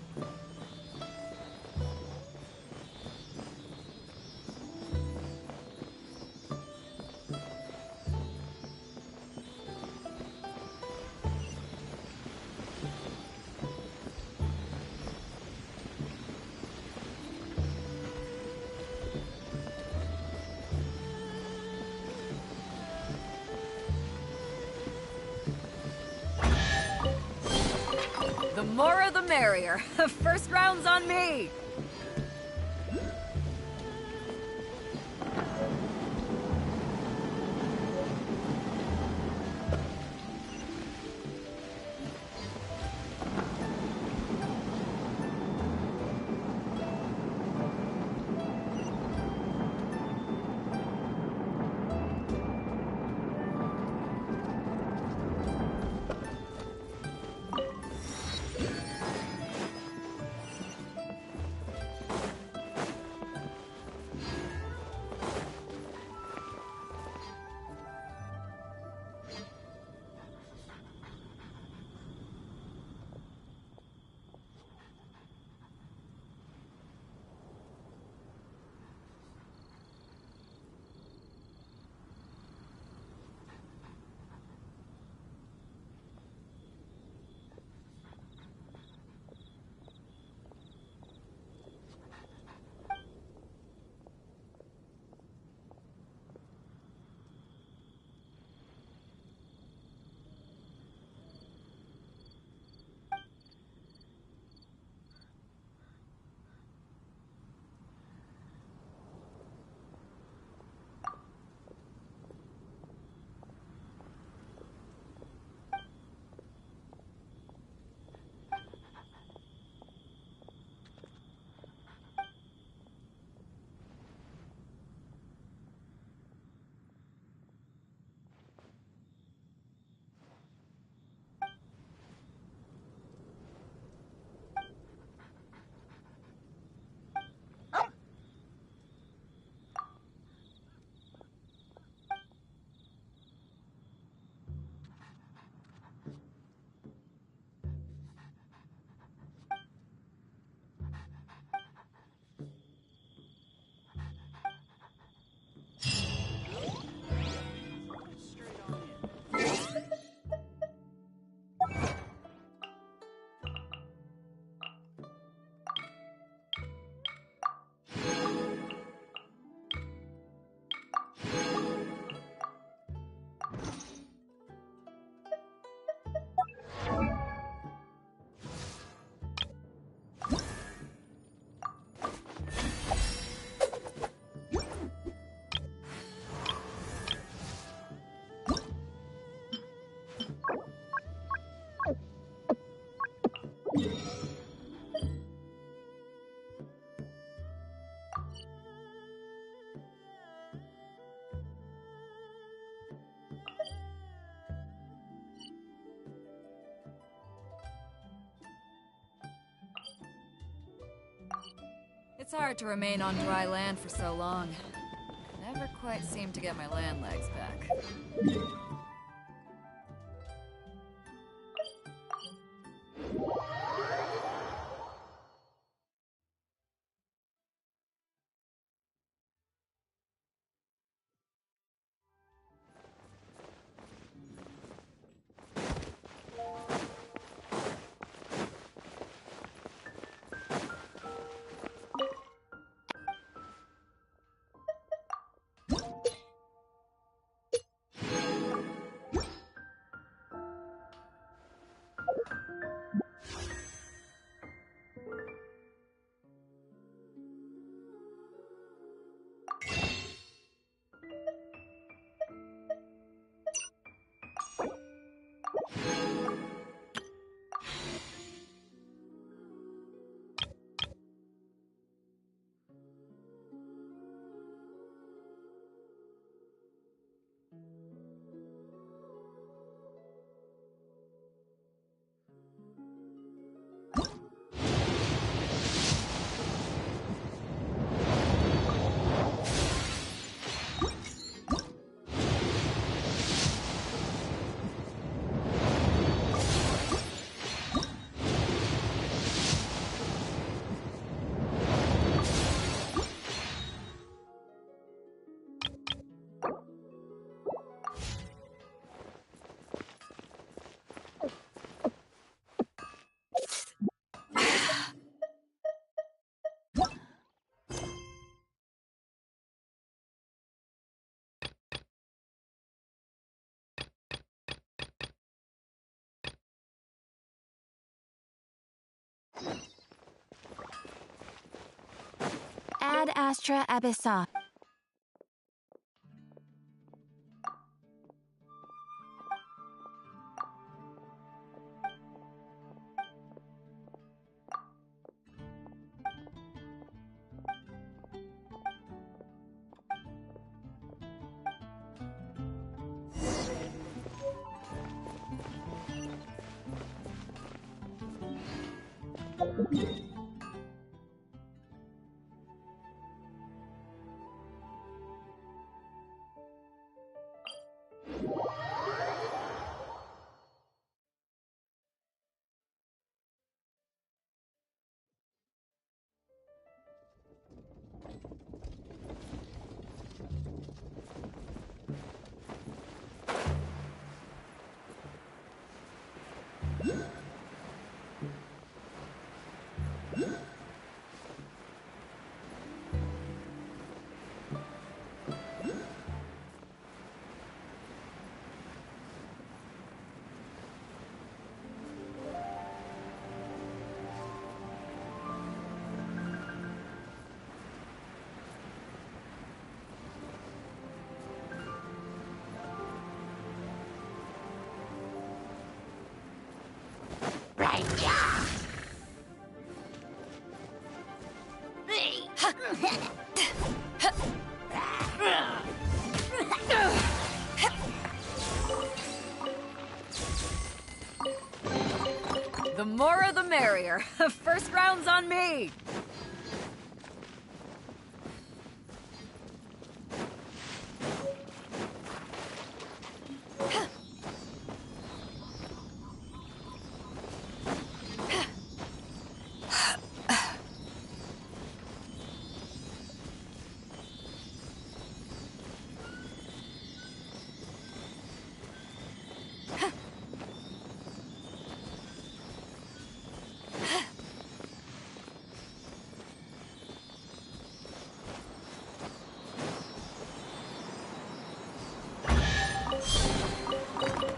The more the merrier. First round's on me! It's hard to remain on dry land for so long. Never quite seem to get my land legs back. Ad Astra Abyssa. The more the merrier. First round's on me!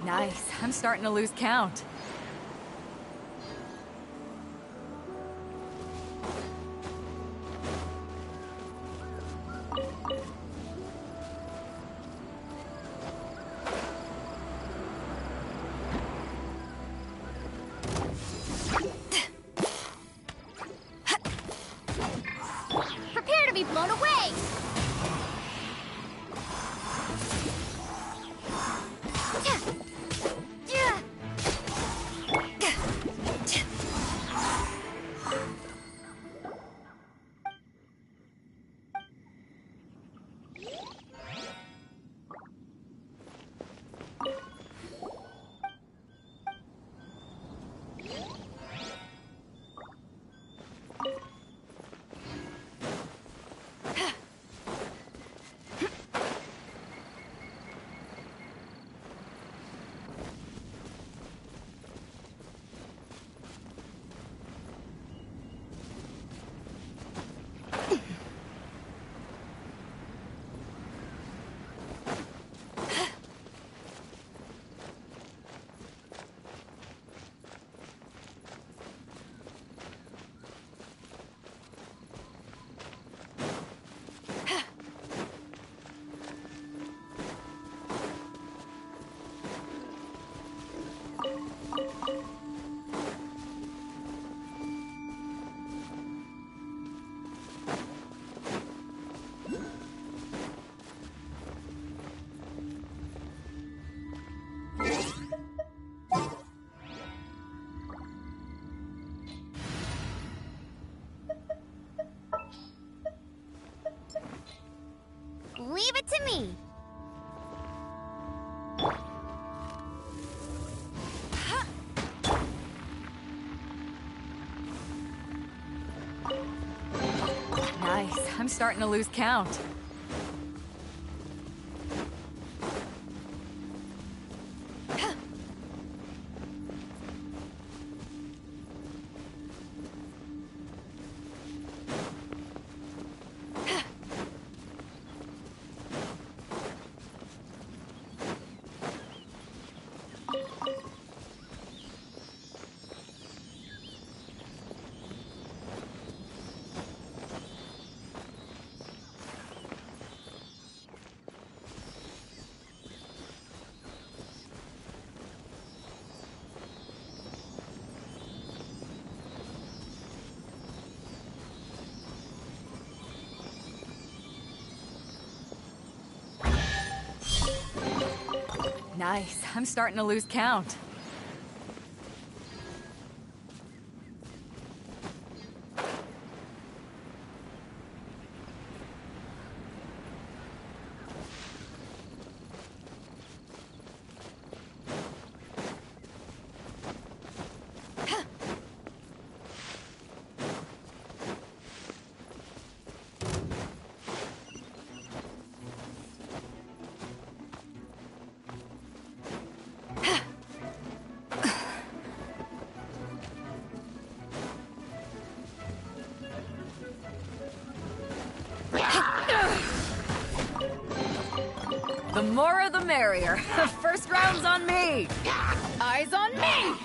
Nice. I'm starting to lose count. Prepare to be blown away! Leave it to me. Nice. I'm starting to lose count. Nice. I'm starting to lose count. The more the merrier. The first round's on me. Eyes on me!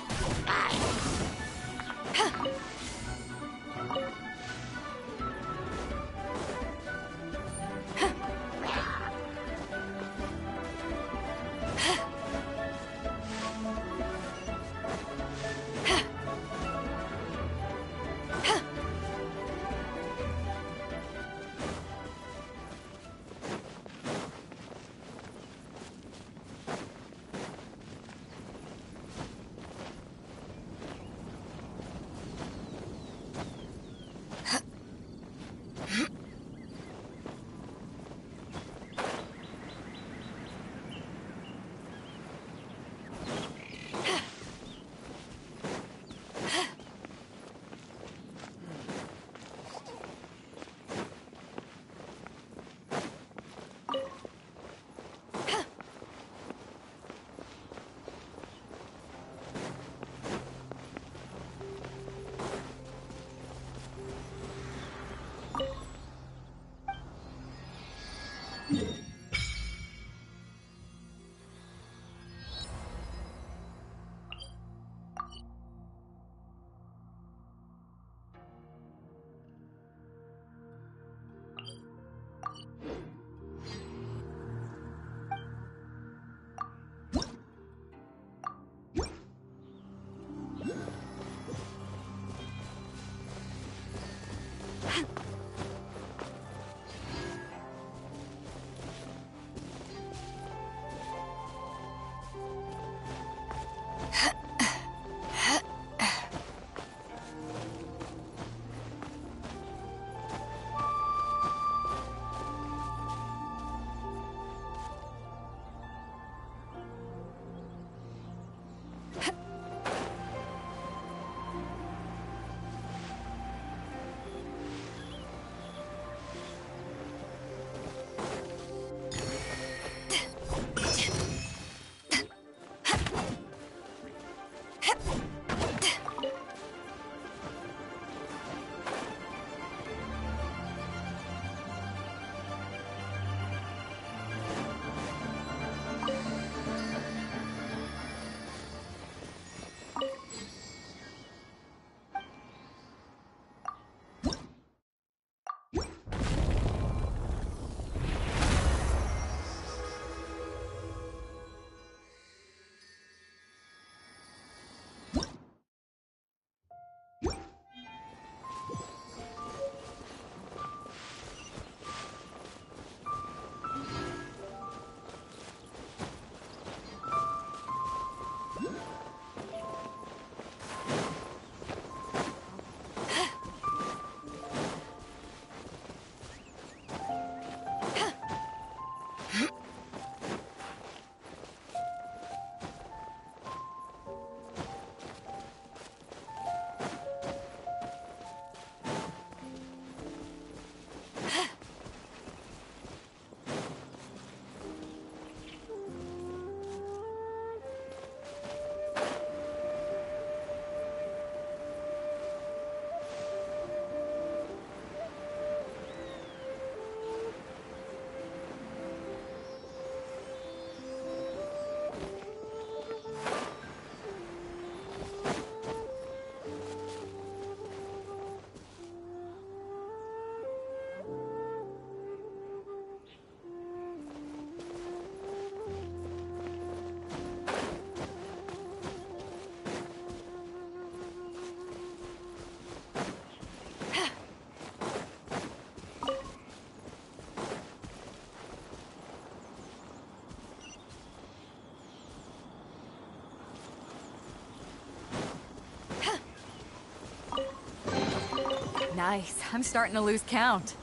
Nice. I'm starting to lose count.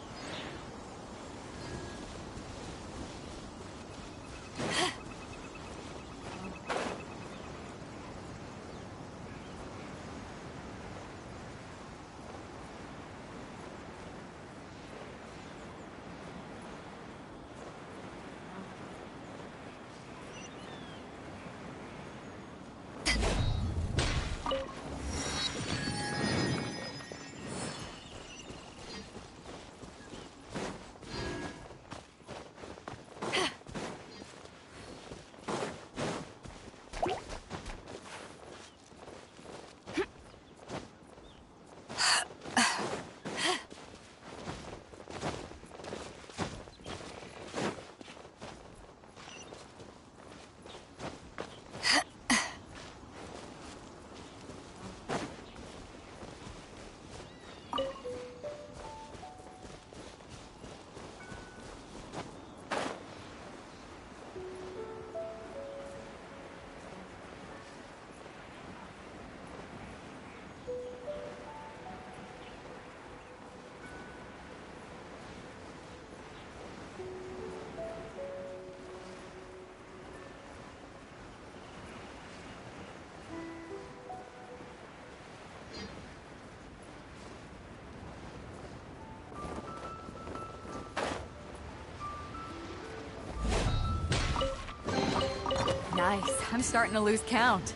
Nice. I'm starting to lose count.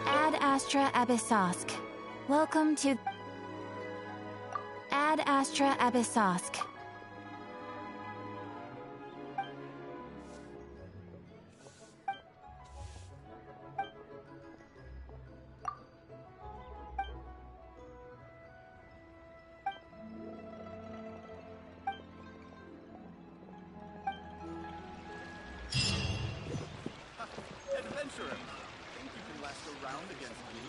Ad Astra Abyssosk. Welcome to Ad Astra Abyssosk. Adventurer, think you can last a round against me?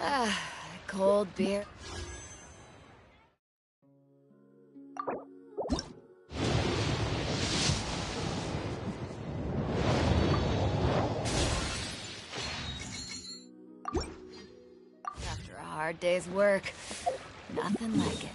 Ah, cold beer. After a hard day's work, nothing like it.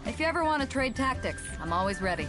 If you ever want to trade tactics, I'm always ready.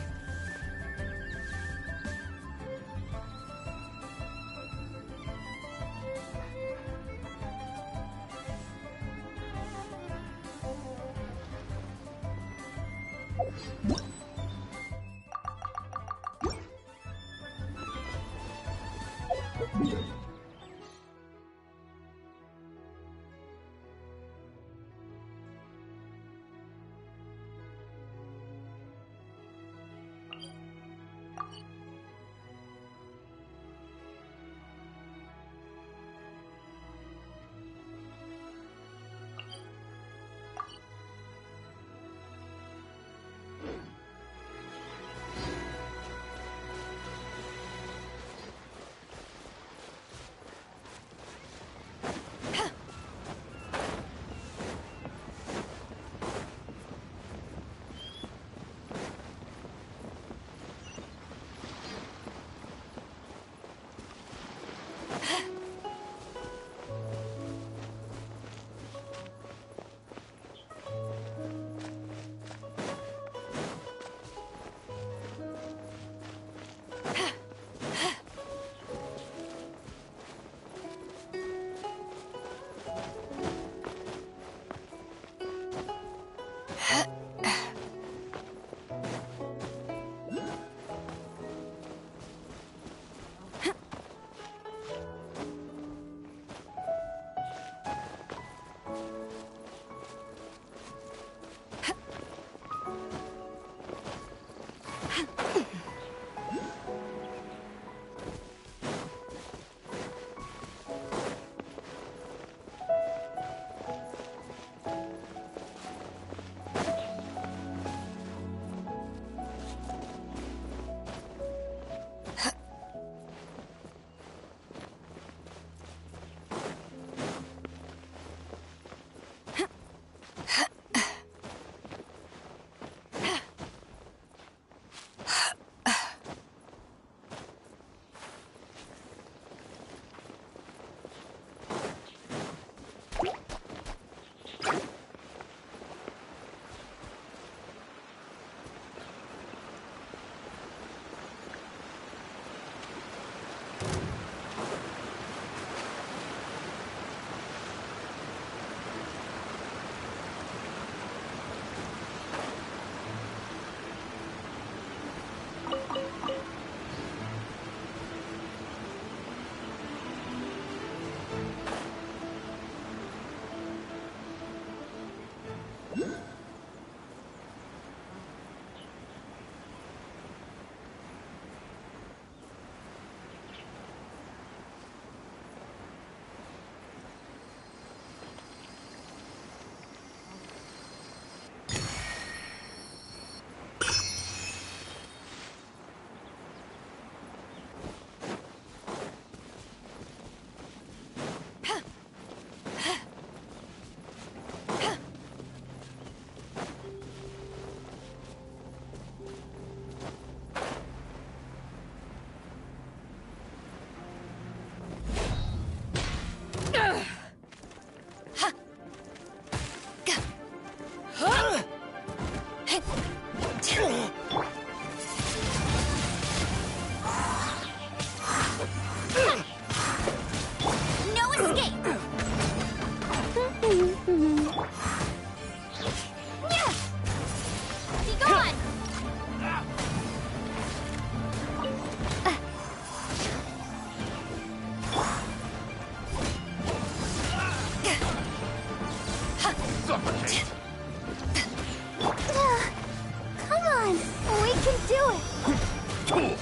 can do it!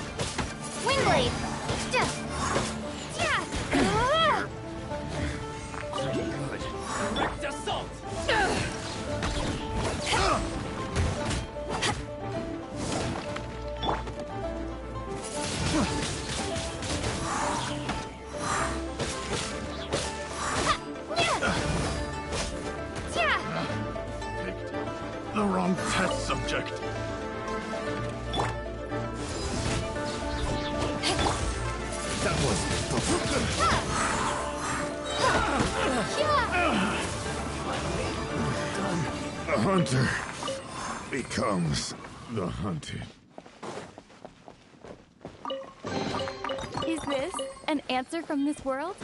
Windblade! Direct assault! The wrong test subject. That was the hunter becomes the hunted. Is this an answer from this world?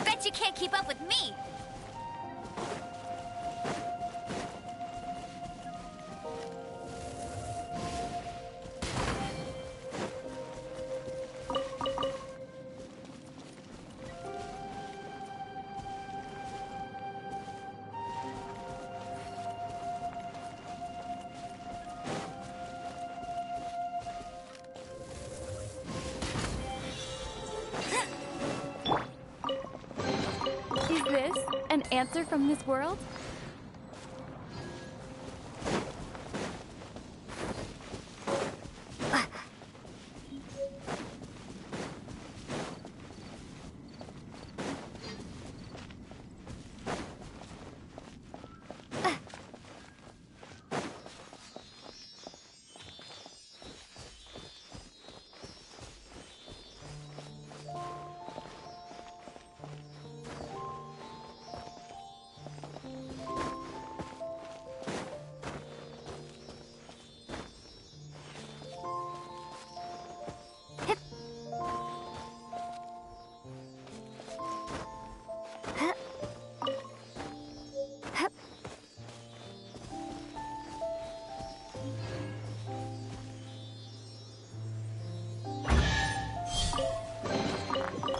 Bet you can't keep up with me! Is this an answer from this world?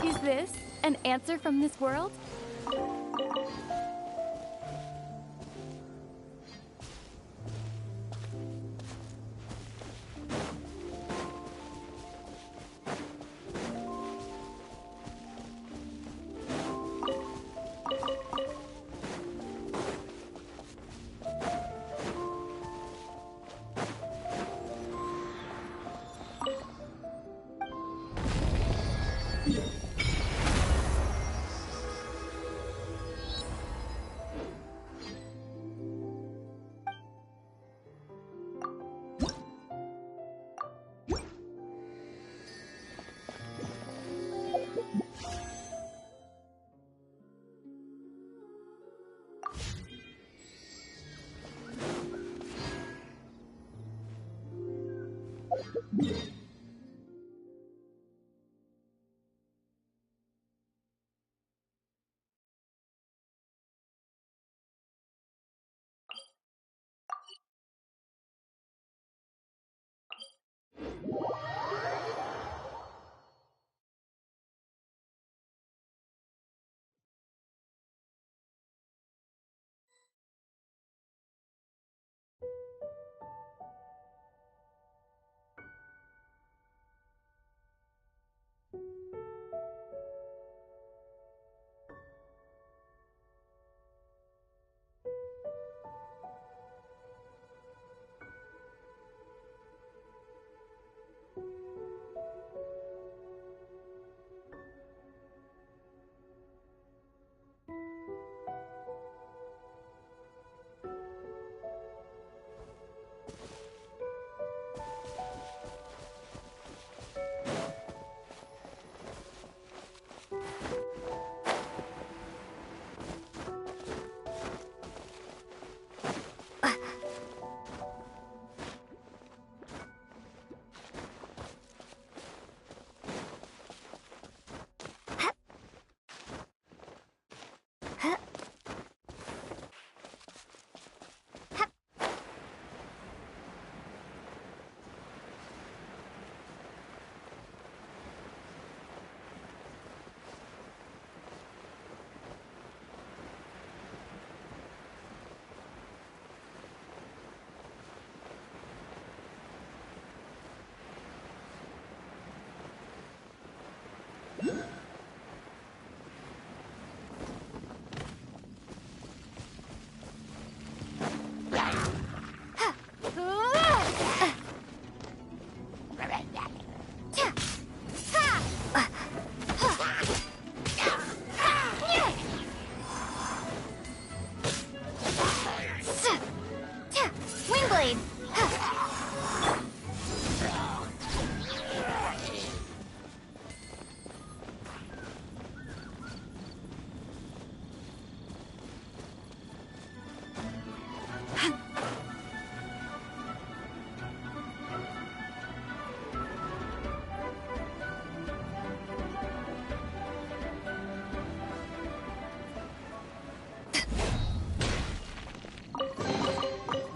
Is this an answer from this world?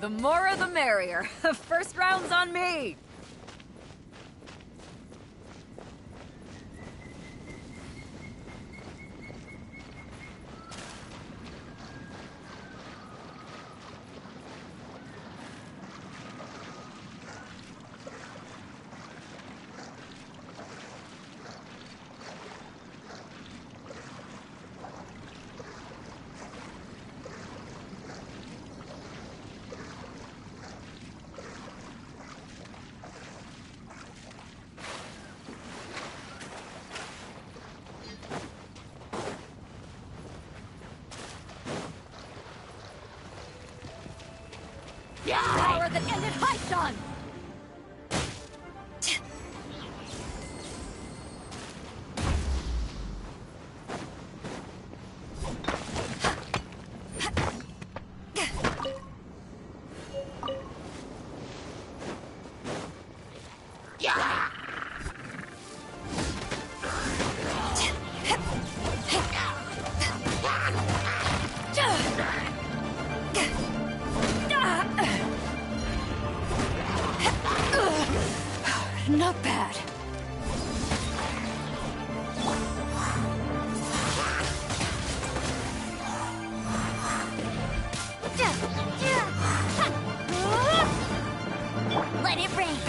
The more the merrier. First round's on me! Power that ended Hyson! Not bad. Let it rain.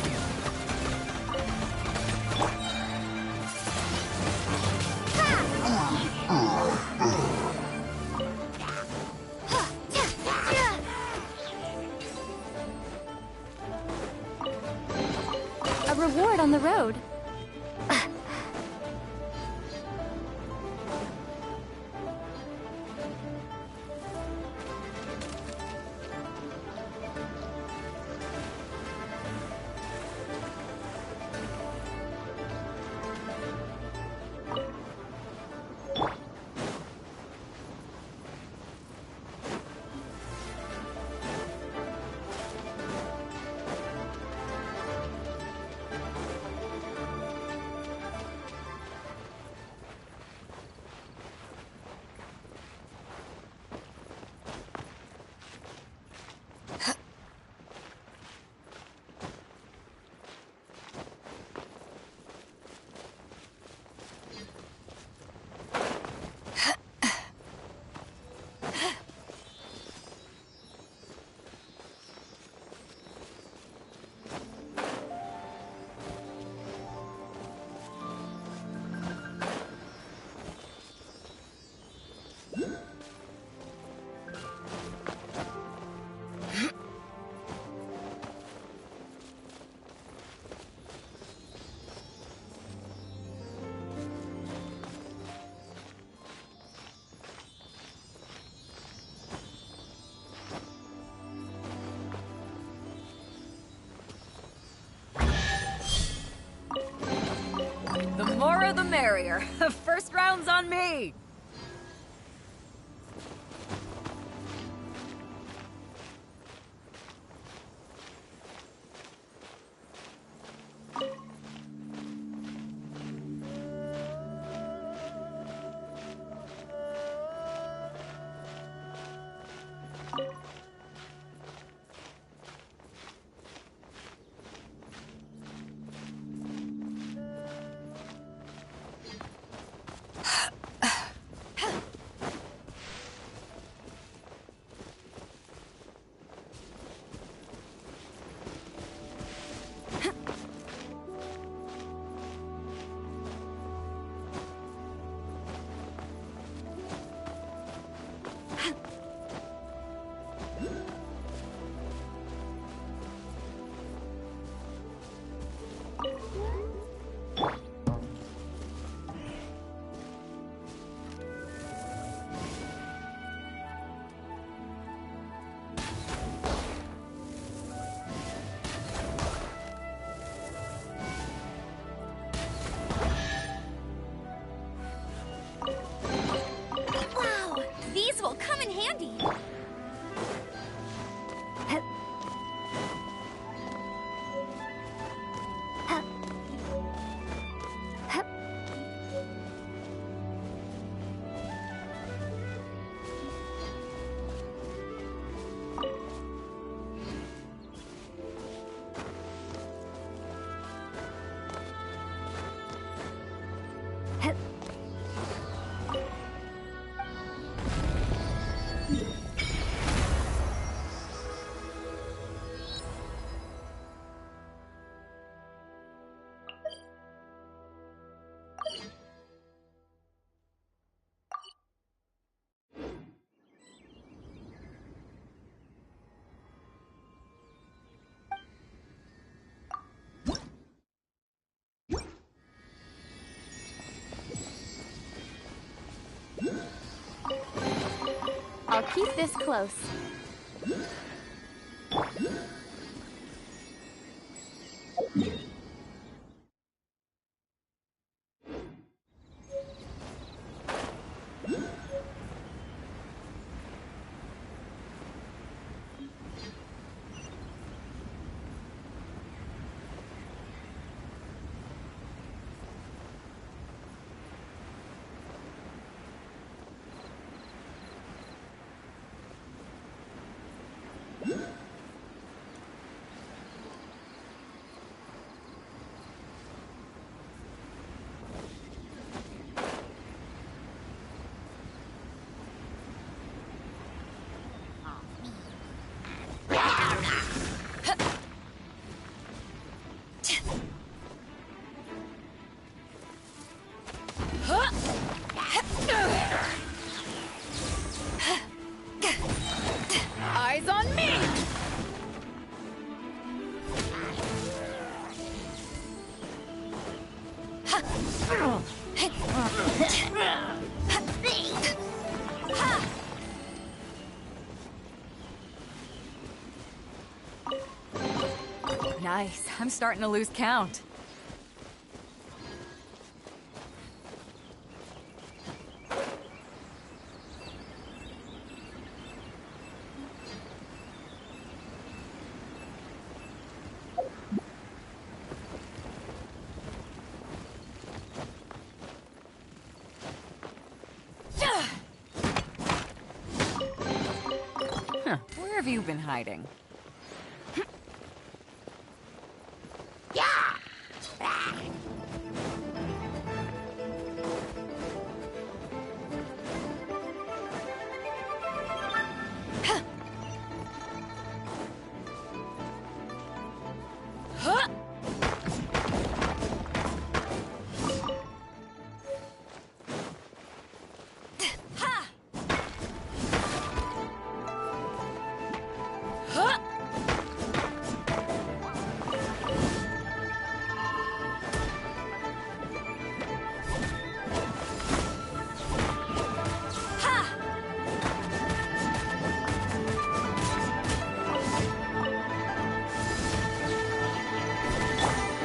A reward on the road. The more the merrier. First round's on me! Keep this close. Eyes on me! Nice. I'm starting to lose count. Huh. Where have you been hiding?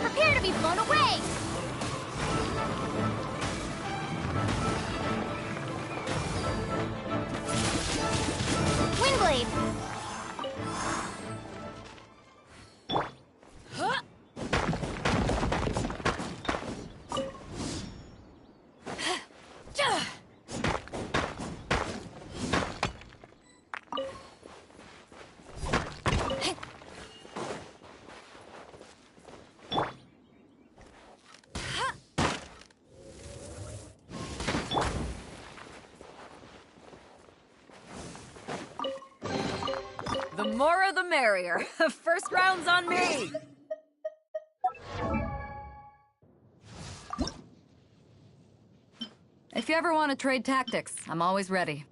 Prepare to be blown away! Windblade! The more the merrier. First round's on me! If you ever want to trade tactics, I'm always ready.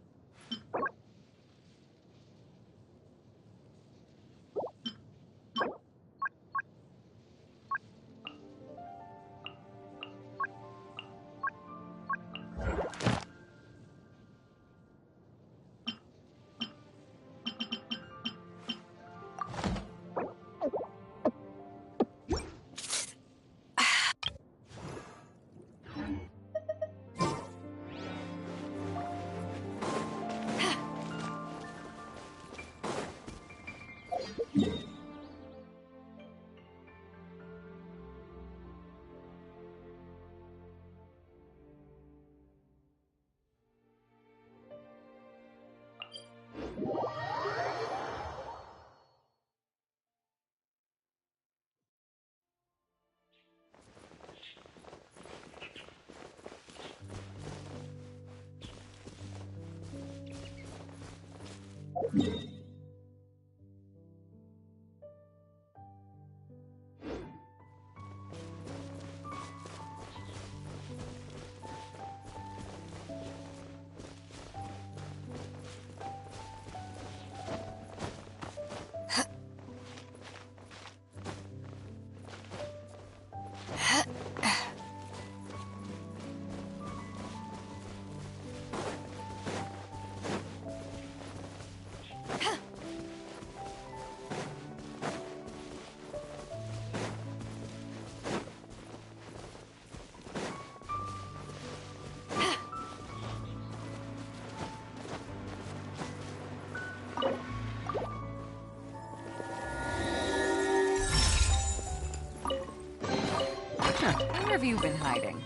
Where have you been hiding?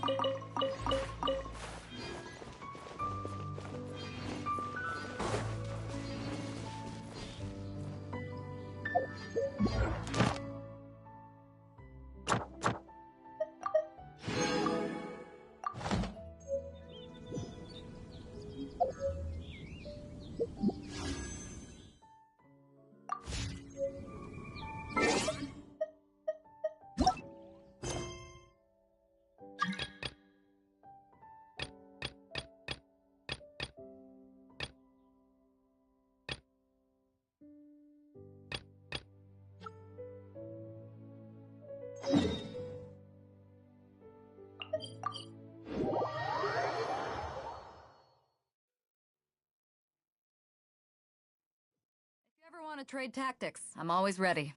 If you ever want to trade tactics, I'm always ready.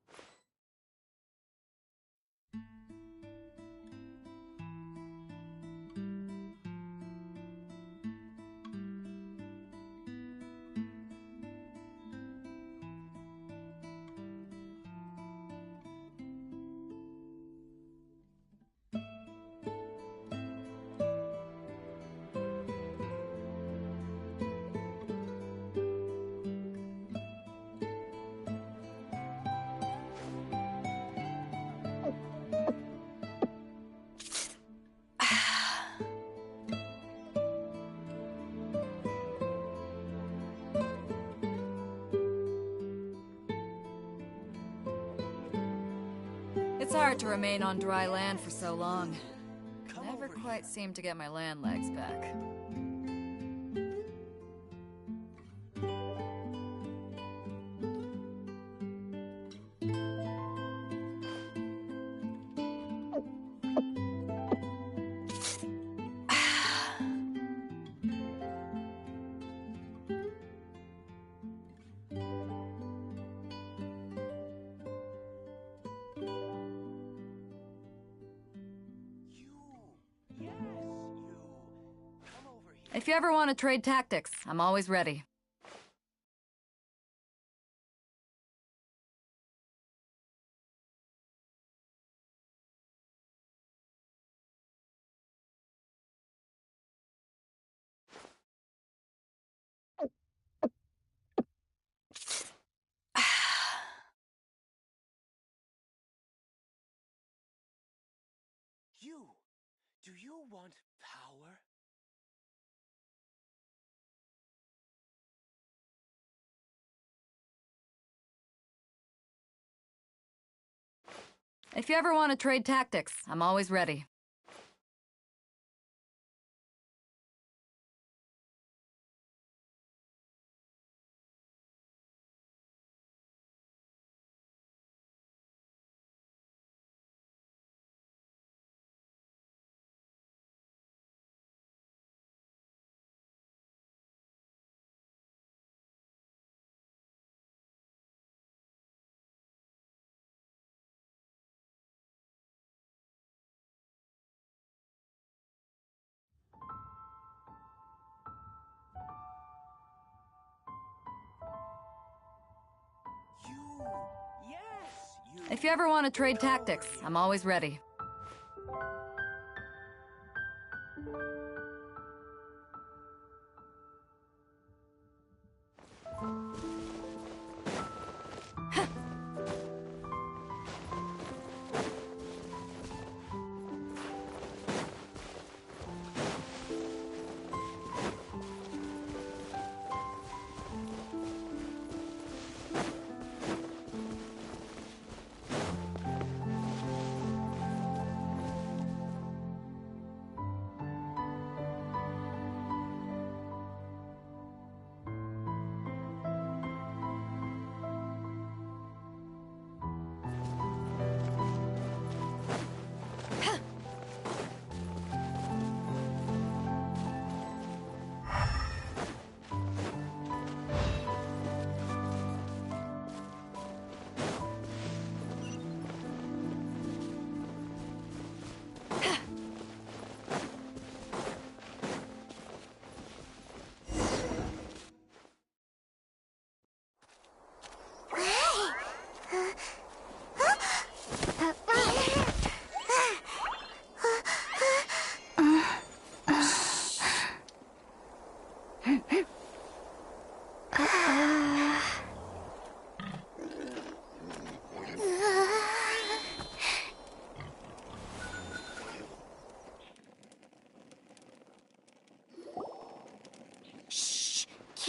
It's hard to remain on dry land for so long. Never quite seem to get my land legs back. If you ever want to trade tactics, I'm always ready. Do you want power? If you ever want to trade tactics, I'm always ready. If you ever want to trade tactics, I'm always ready.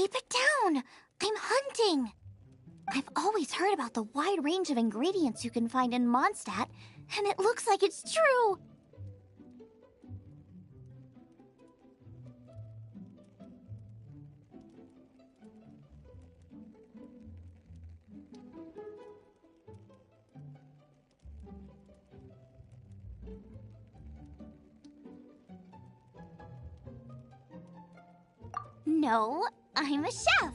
Keep it down! I'm hunting! I've always heard about the wide range of ingredients you can find in Mondstadt, and it looks like it's true! No, I'm a chef!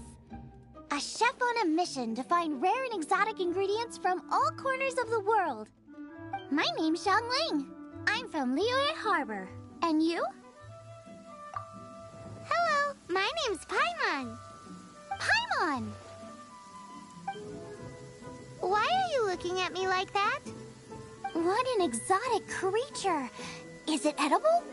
A chef on a mission to find rare and exotic ingredients from all corners of the world. My name's Xiangling. I'm from Liyue Harbor. And you? Hello, my name's Paimon. Paimon! Why are you looking at me like that? What an exotic creature! Is it edible?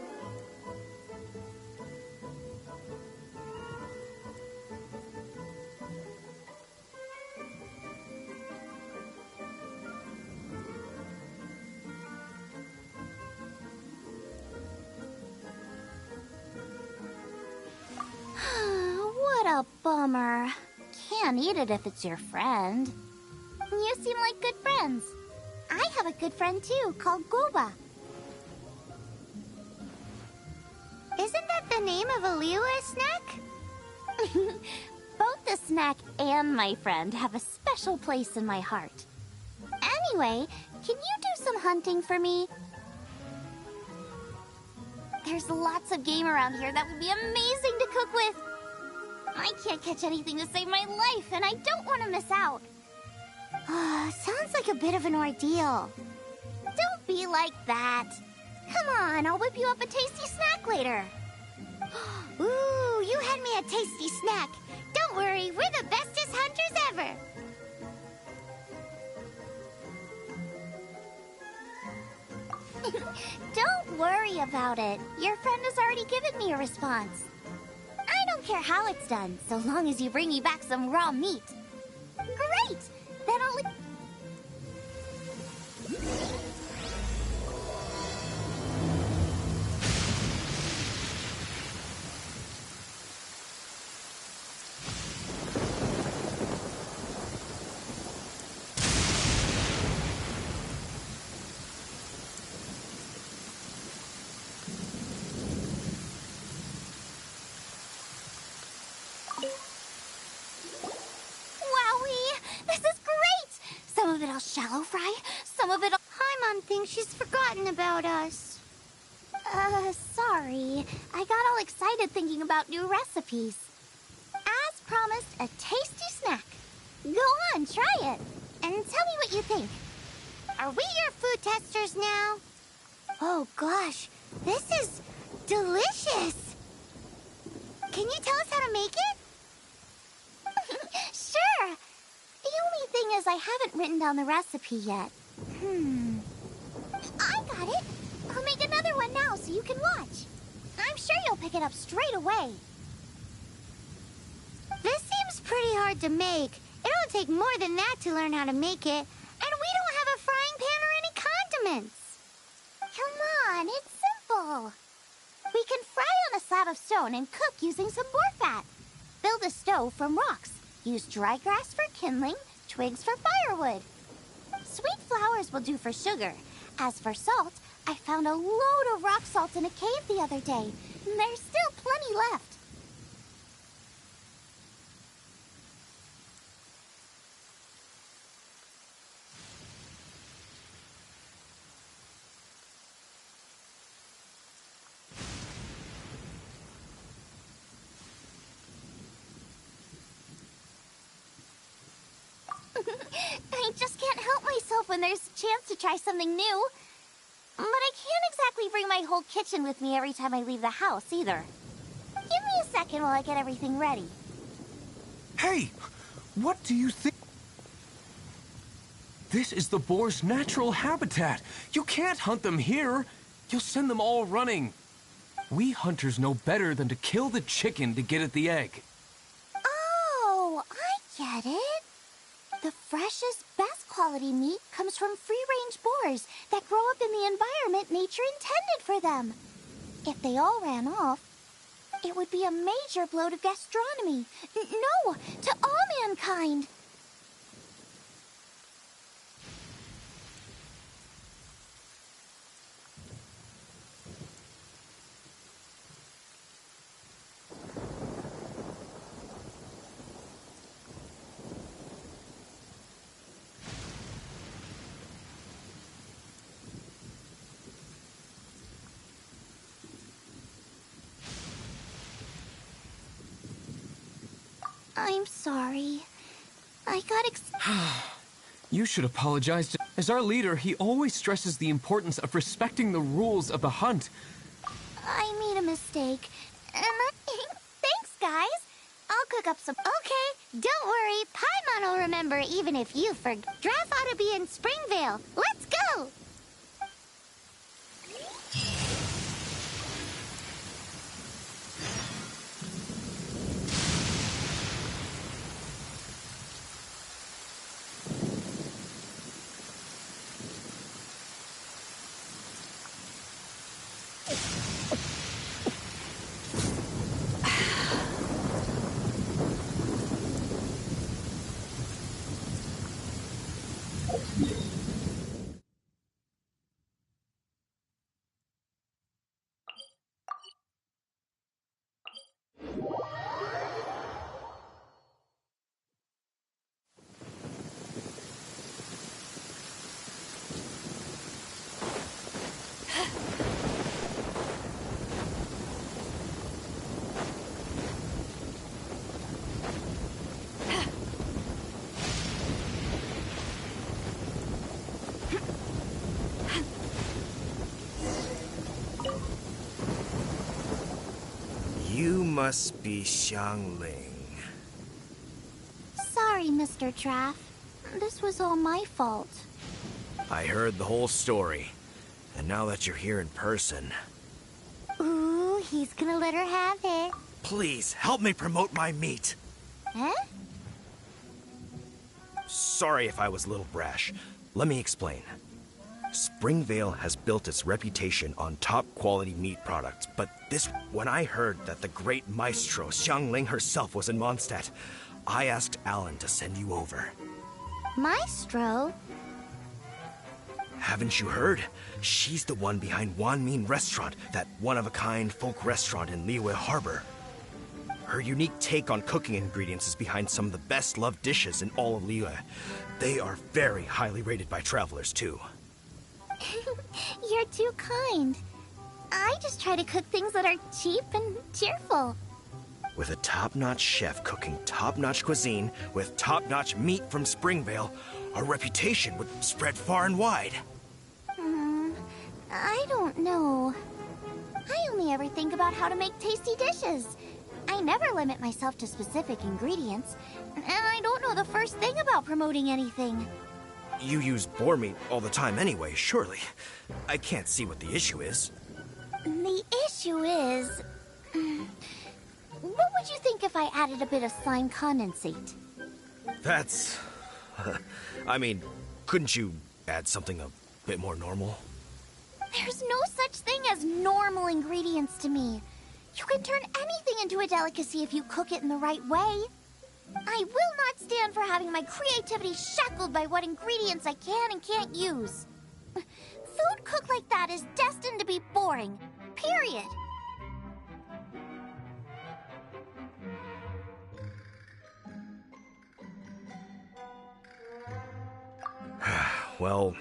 What a bummer. Can't eat it if it's your friend. You seem like good friends. I have a good friend too, called Goba. Isn't that the name of a Liyue snack? Both the snack and my friend have a special place in my heart. Anyway, can you do some hunting for me? There's lots of game around here that would be amazing to cook with. I can't catch anything to save my life, and I don't want to miss out. Sounds like a bit of an ordeal. Don't be like that. Come on, I'll whip you up a tasty snack later. Ooh, you had me a tasty snack. Don't worry, we're the bestest hunters ever. Don't worry about it. Your friend has already given me a response. I don't care how it's done, so long as you bring me back some raw meat. Great! Then I'll... Some of it I'll shallow fry, some of it I'll... Paimon thinks she's forgotten about us. Sorry. I got all excited thinking about new recipes. As promised, a tasty snack. Go on, try it. And tell me what you think. Are we your food testers now? Oh gosh, this is delicious. Can you tell us how to make it? Sure. The only thing is I haven't written down the recipe yet. I got it. I'll make another one now so you can watch. I'm sure you'll pick it up straight away. This seems pretty hard to make. It'll take more than that to learn how to make it. And we don't have a frying pan or any condiments. Come on, it's simple. We can fry on a slab of stone and cook using some boar fat. Build a stove from rocks. Use dry grass for kindling, twigs for firewood. Sweet flowers will do for sugar. As for salt, I found a load of rock salt in a cave the other day. There's still plenty left. I just can't help myself when there's a chance to try something new. But I can't exactly bring my whole kitchen with me every time I leave the house, either. Give me a second while I get everything ready. Hey! What do you think? This is the boar's natural habitat. You can't hunt them here. You'll send them all running. We hunters know better than to kill the chicken to get at the egg. Oh, I get it. The freshest, best quality meat comes from free-range boars that grow up in the environment nature intended for them. If they all ran off, It would be a major blow to gastronomy. No, to all mankind. I'm sorry. I got You should apologize to... As our leader, he always stresses the importance of respecting the rules of the hunt. I made a mistake. Thanks, guys. I'll cook up some... Okay, don't worry. Paimon will remember even if you forget. Draft ought to be in Springvale. Let's go! You must be Xiangling. Sorry, Mr. Traff. This was all my fault. I heard the whole story. And now that you're here in person... Ooh, he's gonna let her have it. Please, help me promote my meat. Huh? Sorry if I was a little brash. Let me explain. Springvale has built its reputation on top-quality meat products, but when I heard that the great maestro Xiangling herself was in Mondstadt, I asked Alan to send you over. Maestro? Haven't you heard? She's the one behind Wanmin Restaurant, that one-of-a-kind folk restaurant in Liyue Harbor. Her unique take on cooking ingredients is behind some of the best-loved dishes in all of Liyue. They are very highly rated by travelers, too. You're too kind. I just try to cook things that are cheap and cheerful. With a top-notch chef cooking top-notch cuisine with top-notch meat from Springvale, our reputation would spread far and wide. I don't know. I only ever think about how to make tasty dishes. I never limit myself to specific ingredients, and I don't know the first thing about promoting anything. You use boar meat all the time anyway, surely. I can't see what the issue is. The issue is... What would you think if I added a bit of slime condensate? That's... I mean, couldn't you add something a bit more normal? There's no such thing as normal ingredients to me. You can turn anything into a delicacy if you cook it in the right way. I will not stand for having my creativity shackled by what ingredients I can and can't use. Food cooked like that is destined to be boring. Period. Well,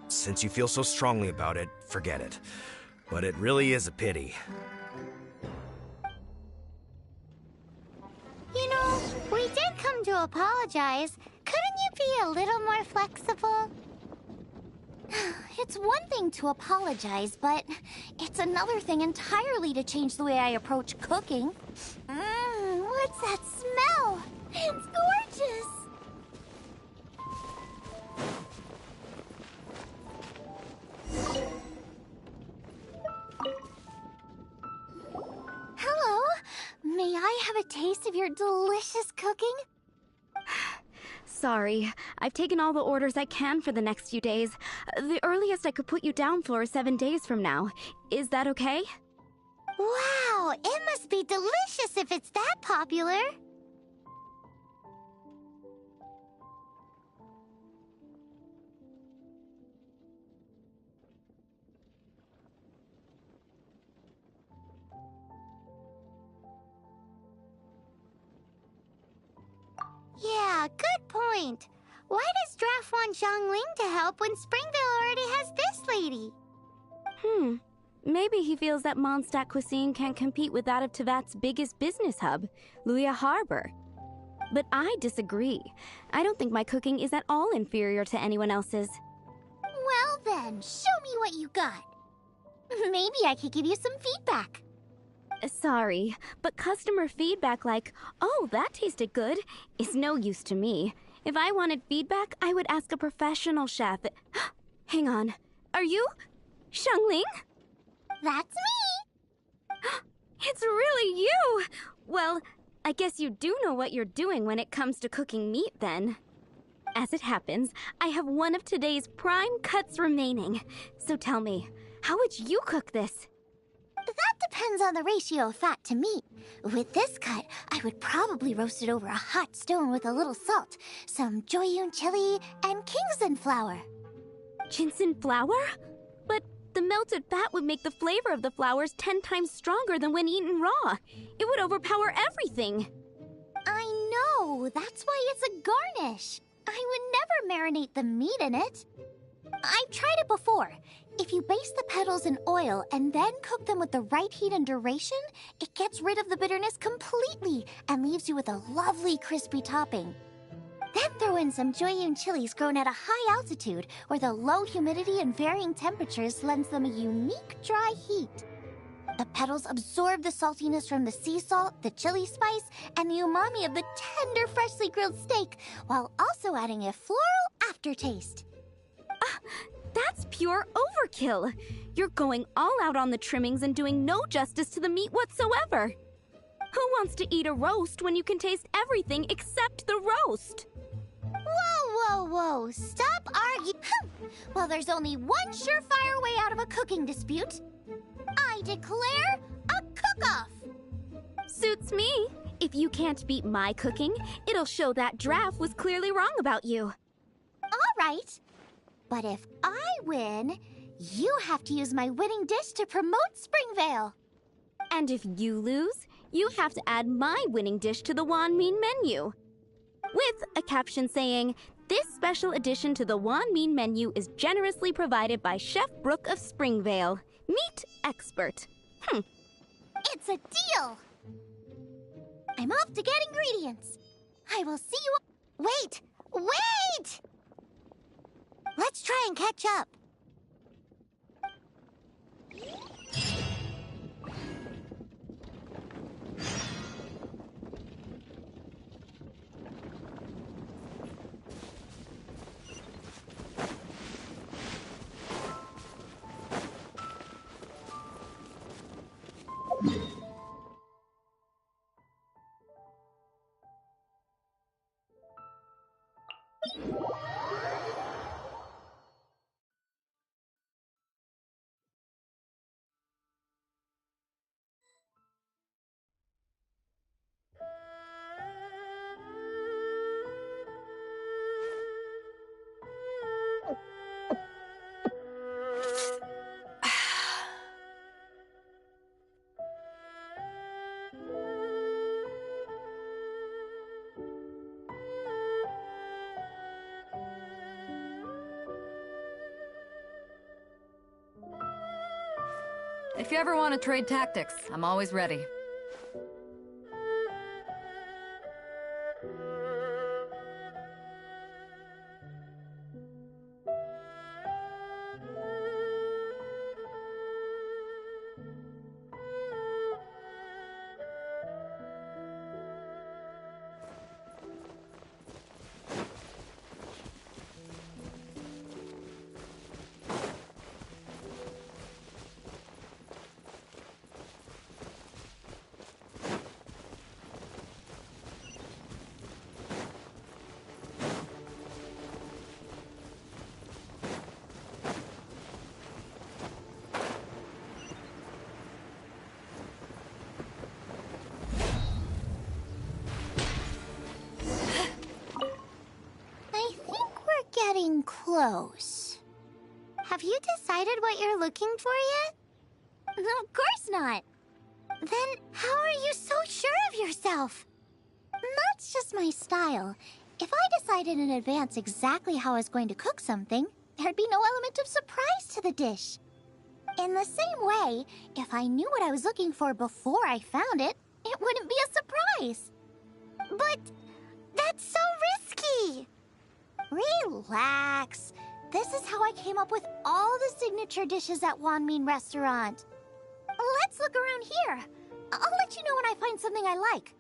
since you feel so strongly about it, forget it. But it really is a pity. You know, we did come to apologize. Couldn't you be a little more flexible? It's one thing to apologize, but it's another thing entirely to change the way I approach cooking. What's that smell? It's gorgeous! Hello? May I have a taste of your delicious cooking? Sorry, I've taken all the orders I can for the next few days. The earliest I could put you down for is 7 days from now. Is that okay? Wow, it must be delicious if it's that popular. Yeah, good point. Why does Draft want Zhongling to help when Springvale already has this lady? Maybe he feels that Mondstadt cuisine can't compete with that of Tevat's biggest business hub, Luya Harbor. But I disagree. I don't think my cooking is at all inferior to anyone else's. Well then, show me what you got. Maybe I could give you some feedback. Sorry, but customer feedback like, "Oh, that tasted good," is no use to me. If I wanted feedback, I would ask a professional chef. Hang on. Are you Zhongling? That's me! It's really you! Well, I guess you do know what you're doing when it comes to cooking meat, then. As it happens, I have one of today's prime cuts remaining. So tell me, how would you cook this? That depends on the ratio of fat to meat. With this cut, I would probably roast it over a hot stone with a little salt, some Joyun chili, and Kingston flour. Ginseng flour? But the melted fat would make the flavor of the flowers 10 times stronger than when eaten raw. It would overpower everything. I know, that's why it's a garnish. I would never marinate the meat in it. I've tried it before. If you baste the petals in oil and then cook them with the right heat and duration, it gets rid of the bitterness completely and leaves you with a lovely crispy topping. Then throw in some Joyun chilies grown at a high altitude where the low humidity and varying temperatures lends them a unique dry heat. The petals absorb the saltiness from the sea salt, the chili spice, and the umami of the tender, freshly grilled steak, while also adding a floral aftertaste. That's pure overkill. You're going all out on the trimmings and doing no justice to the meat whatsoever. Who wants to eat a roast when you can taste everything except the roast? Whoa. Stop arguing. Well, there's only one surefire way out of a cooking dispute. I declare a cook-off. Suits me. If you can't beat my cooking, it'll show that Draft was clearly wrong about you. All right. But if I win, you have to use my winning dish to promote Springvale. And if you lose, you have to add my winning dish to the Wanmin menu. With a caption saying, "This special addition to the Wanmin menu is generously provided by Chef Brooke of Springvale, meat expert." It's a deal. I'm off to get ingredients. I will see you... Wait! Let's try and catch up. If you ever want to trade tactics, I'm always ready. close. Have you decided what you're looking for yet? Of course not. Then how are you so sure of yourself? That's just my style. If I decided in advance exactly how I was going to cook something, there'd be no element of surprise to the dish. In the same way, if I knew what I was looking for before I found it, it wouldn't be a surprise. But that's so risky. Relax. This is how I came up with all the signature dishes at Wanmin Restaurant. Let's look around here. I'll let you know when I find something I like.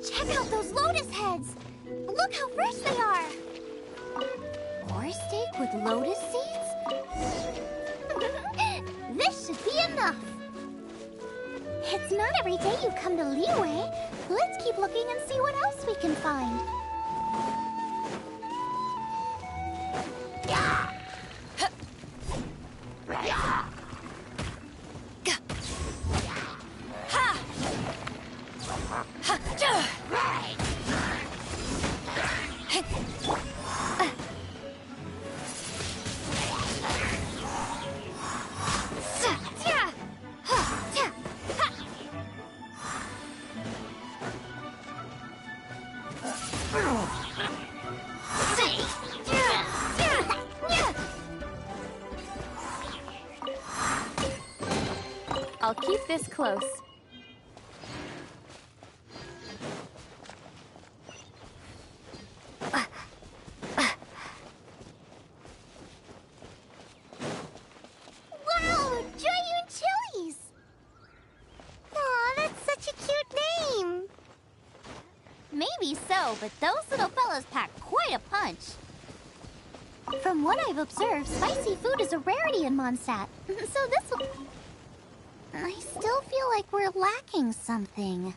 Check out those lotus heads! Look how fresh they are! Boar steak with lotus seeds? This should be enough! It's not every day you come to Liyue. Let's keep looking and see what else we can find. I'll keep this close. Wow! Joyun Chilies! Aw, that's such a cute name! Maybe so, but those little fellas pack quite a punch. From what I've observed, spicy food is a rarity in Mondstadt. So this will... I still feel like we're lacking something.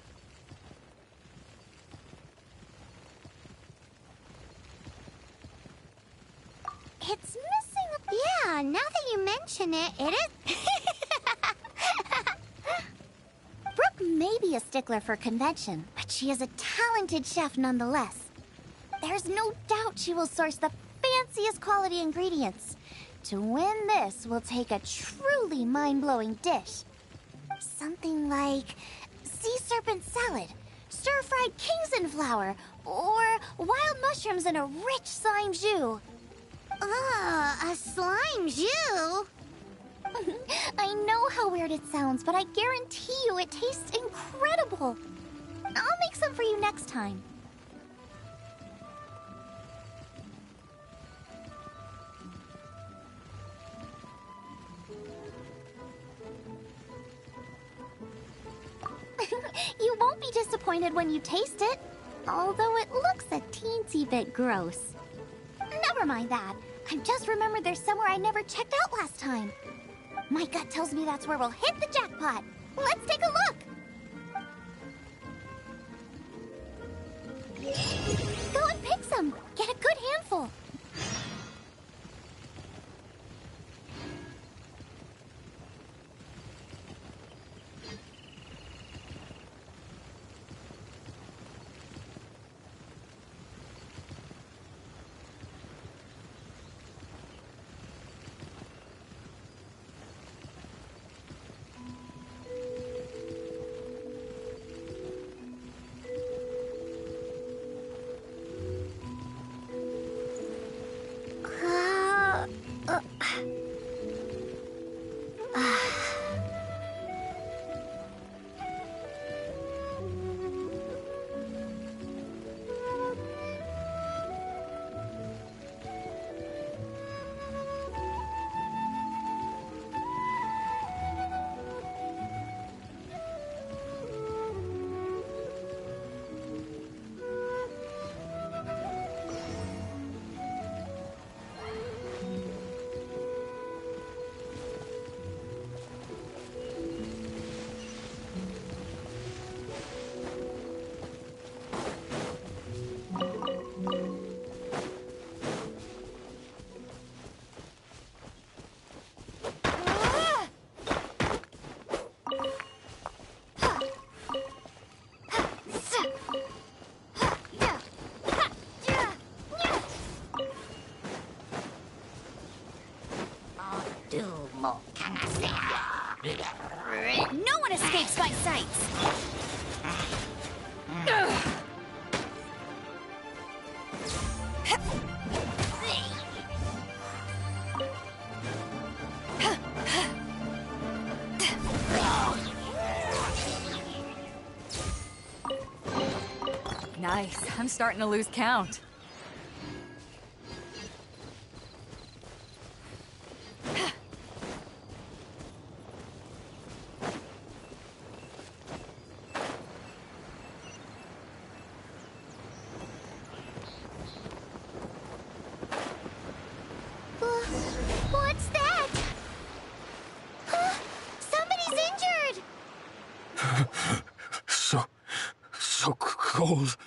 It's missing... Yeah, now that you mention it, it is... Brooke may be a stickler for convention, but she is a talented chef nonetheless. There's no doubt she will source the fanciest quality ingredients. To win this will take a truly mind-blowing dish. Something like sea serpent salad, stir-fried Kingston flour, or wild mushrooms in a rich slime jus. A slime jus? I know how weird it sounds, but I guarantee you it tastes incredible. I'll make some for you next time. You won't be disappointed when you taste it, although it looks a teensy bit gross. Never mind that. I just remembered there's somewhere I never checked out last time. My gut tells me that's where we'll hit the jackpot. Let's take a look. Go and pick some. Get a good handful. No one escapes my sights! Nice. I'm starting to lose count. What's that? Somebody's injured! So cold.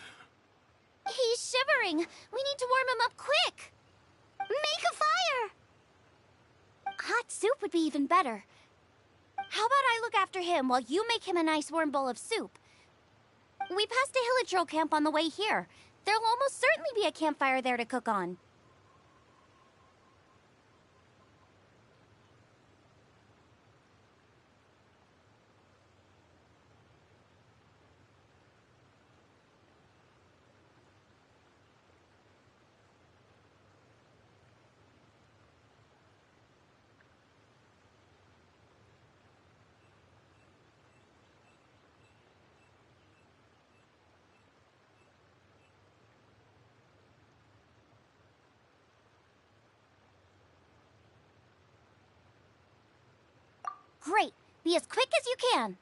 He's shivering. We need to warm him up quick. Make a fire! Hot soup would be even better. How about I look after him while you make him a nice warm bowl of soup? We passed a Hilichurl camp on the way here. There'll almost certainly be a campfire there to cook on. Great. Be as quick as you can.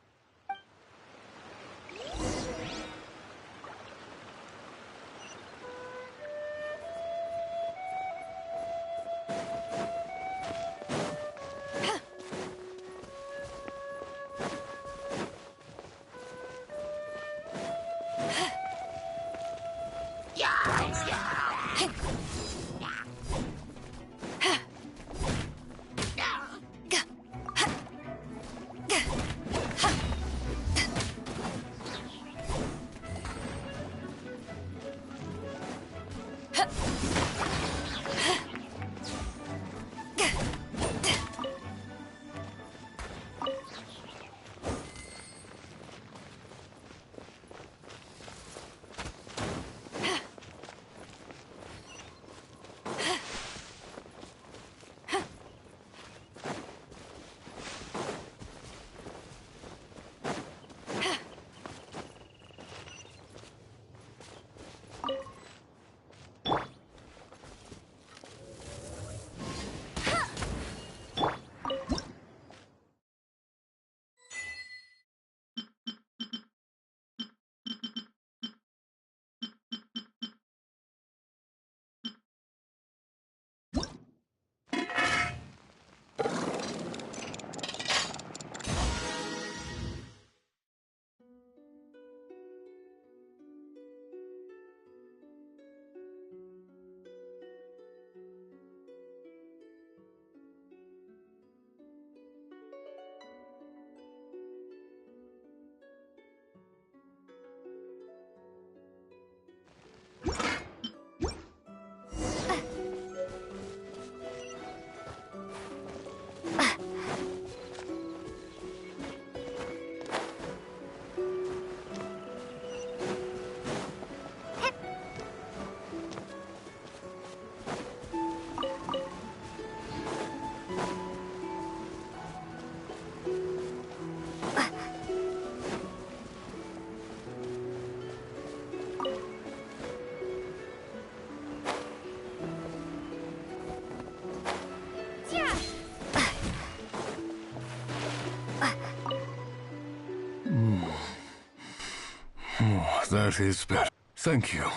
Oh, that is better. Thank you.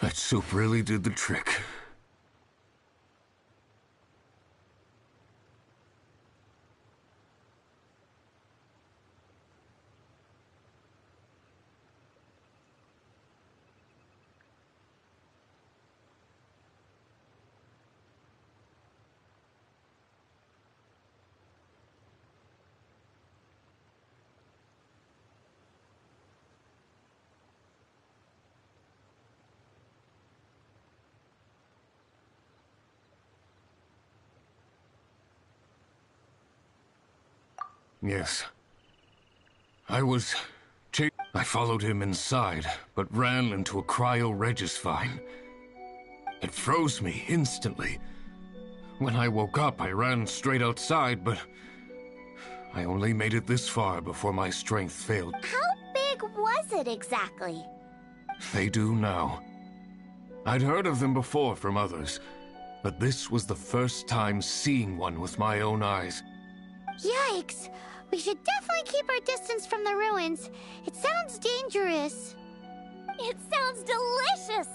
That soup really did the trick. Yes. I followed him inside, but ran into a cryo-regis vine. It froze me instantly. When I woke up, I ran straight outside, but I only made it this far before my strength failed. How big was it exactly? They do now. I'd heard of them before from others, but this was the first time seeing one with my own eyes. Yikes! We should definitely keep our distance from the ruins. It sounds dangerous. It sounds delicious!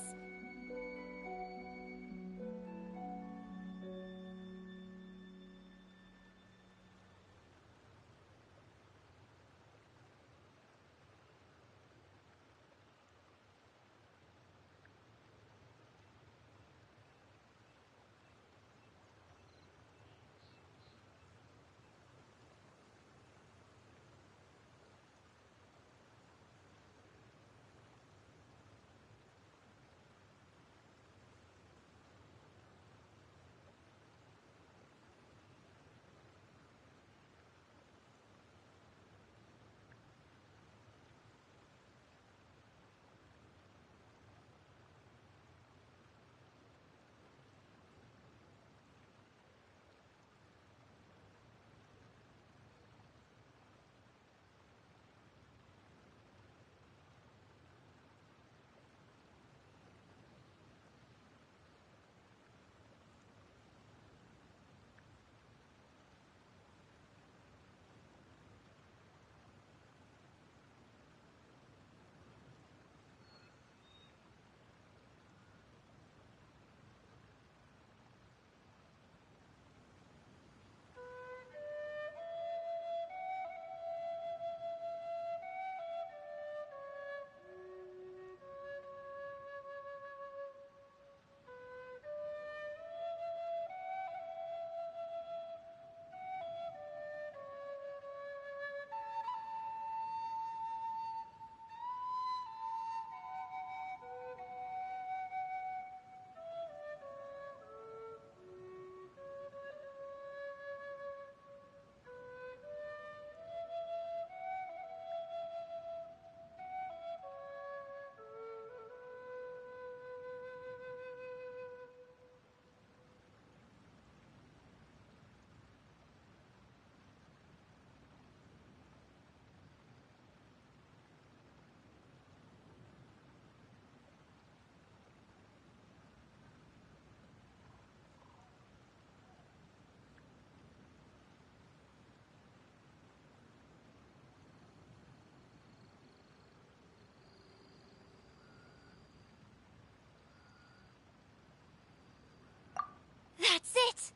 That's it!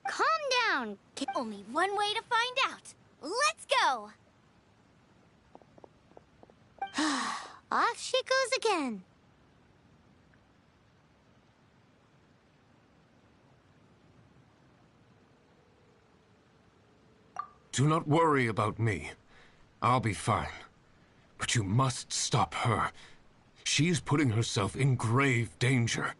Calm down! Only one way to find out. Let's go! Off she goes again. Do not worry about me. I'll be fine. But you must stop her. She is putting herself in grave danger.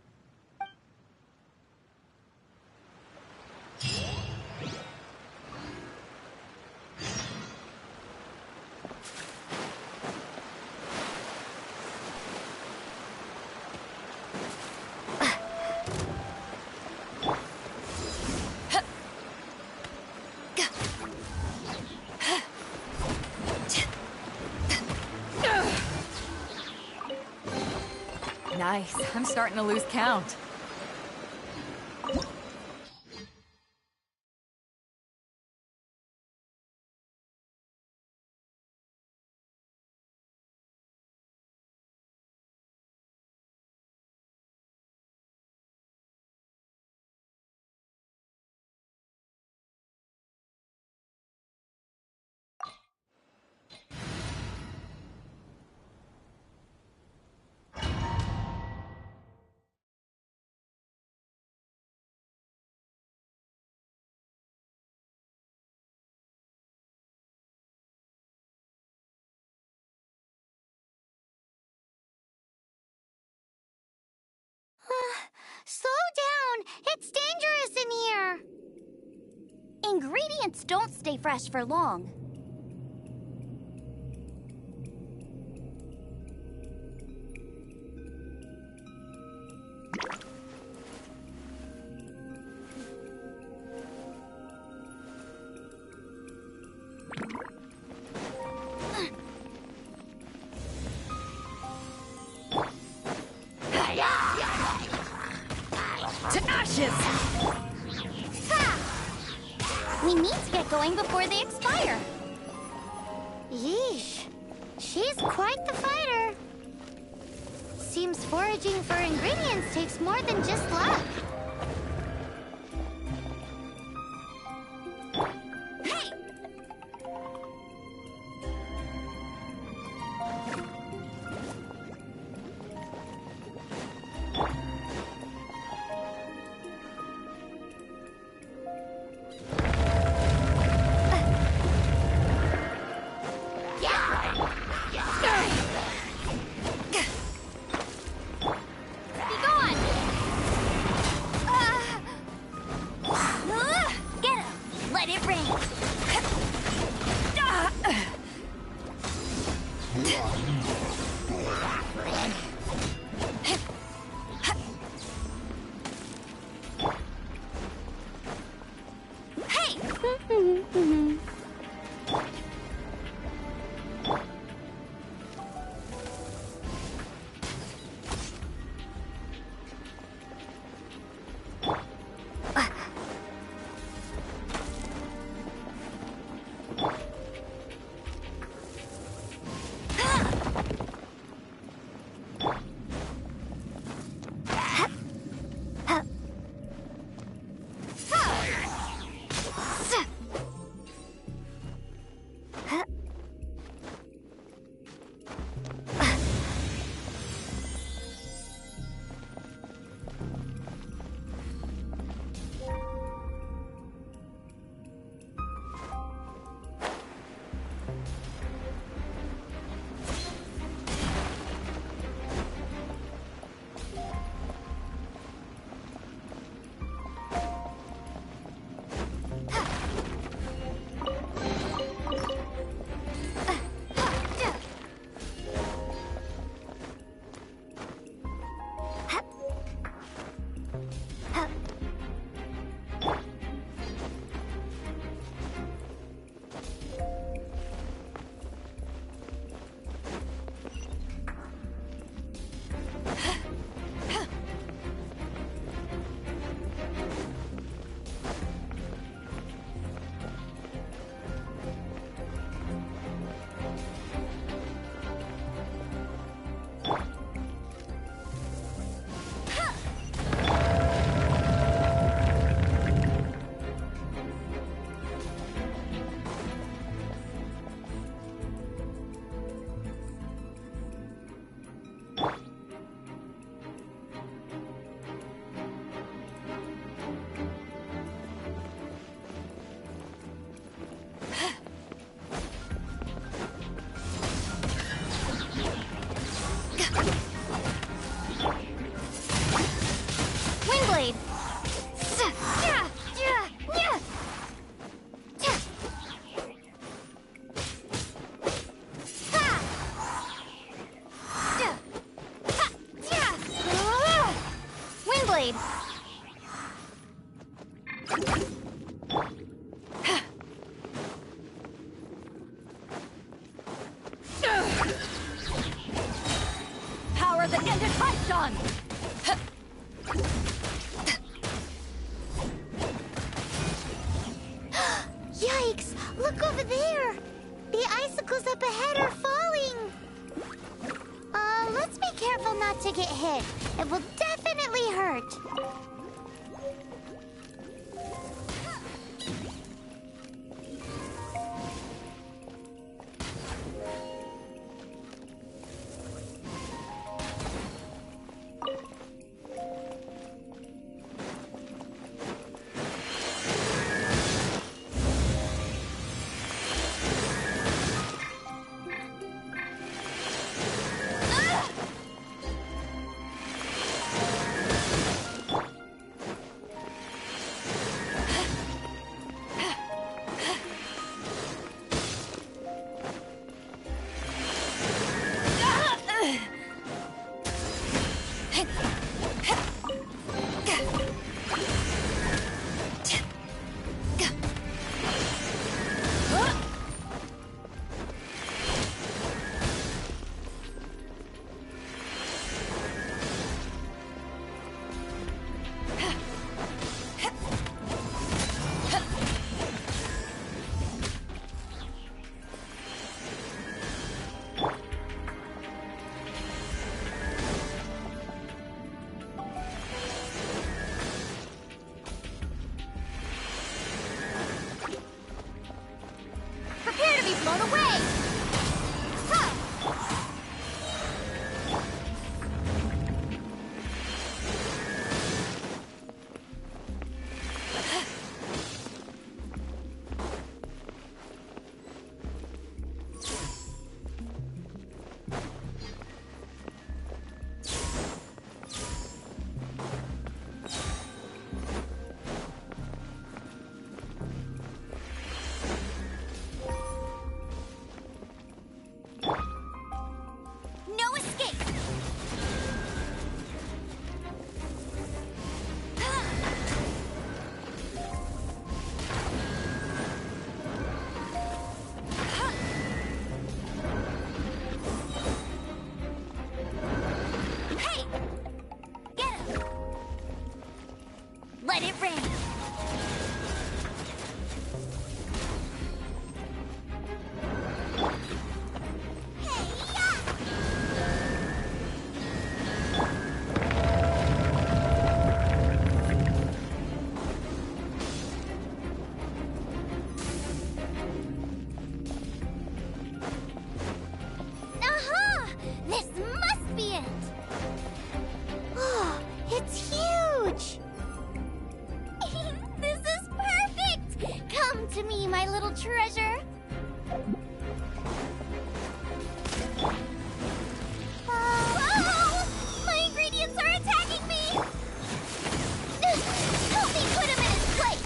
Nice. I'm starting to lose count. Slow down! It's dangerous in here! Ingredients don't stay fresh for long. To ashes! We need to get going before they expire. Yeesh. She's quite the fighter. Seems foraging for ingredients takes more than just luck. Hey! Power the ended Python! Yikes! Look over there! The icicles up ahead are falling! Let's be careful not to get hit. It will definitely hurt. Prepare to be blown away! Huh. No escape! Hey! Get him! Let it rain! Aha! This must be it! Oh, it's huge! This is perfect! Come to me, my little treasure! Oh, my ingredients are attacking me! Help me put him in his place!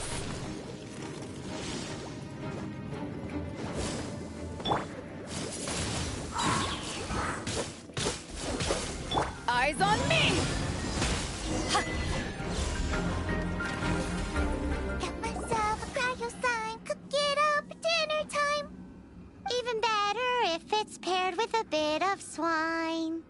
Eyes on me! Got myself a cryo sign, cook it up at dinner time. Even better if it's paired with a bit of swine.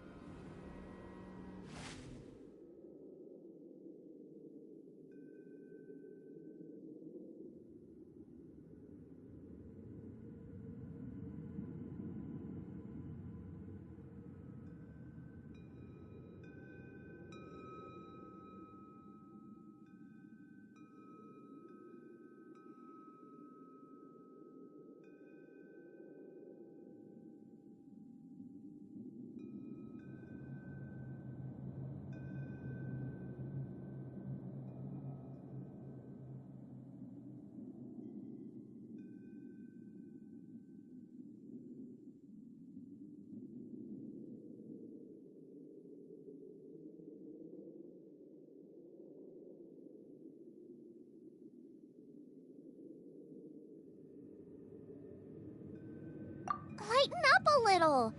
Lighten up a little.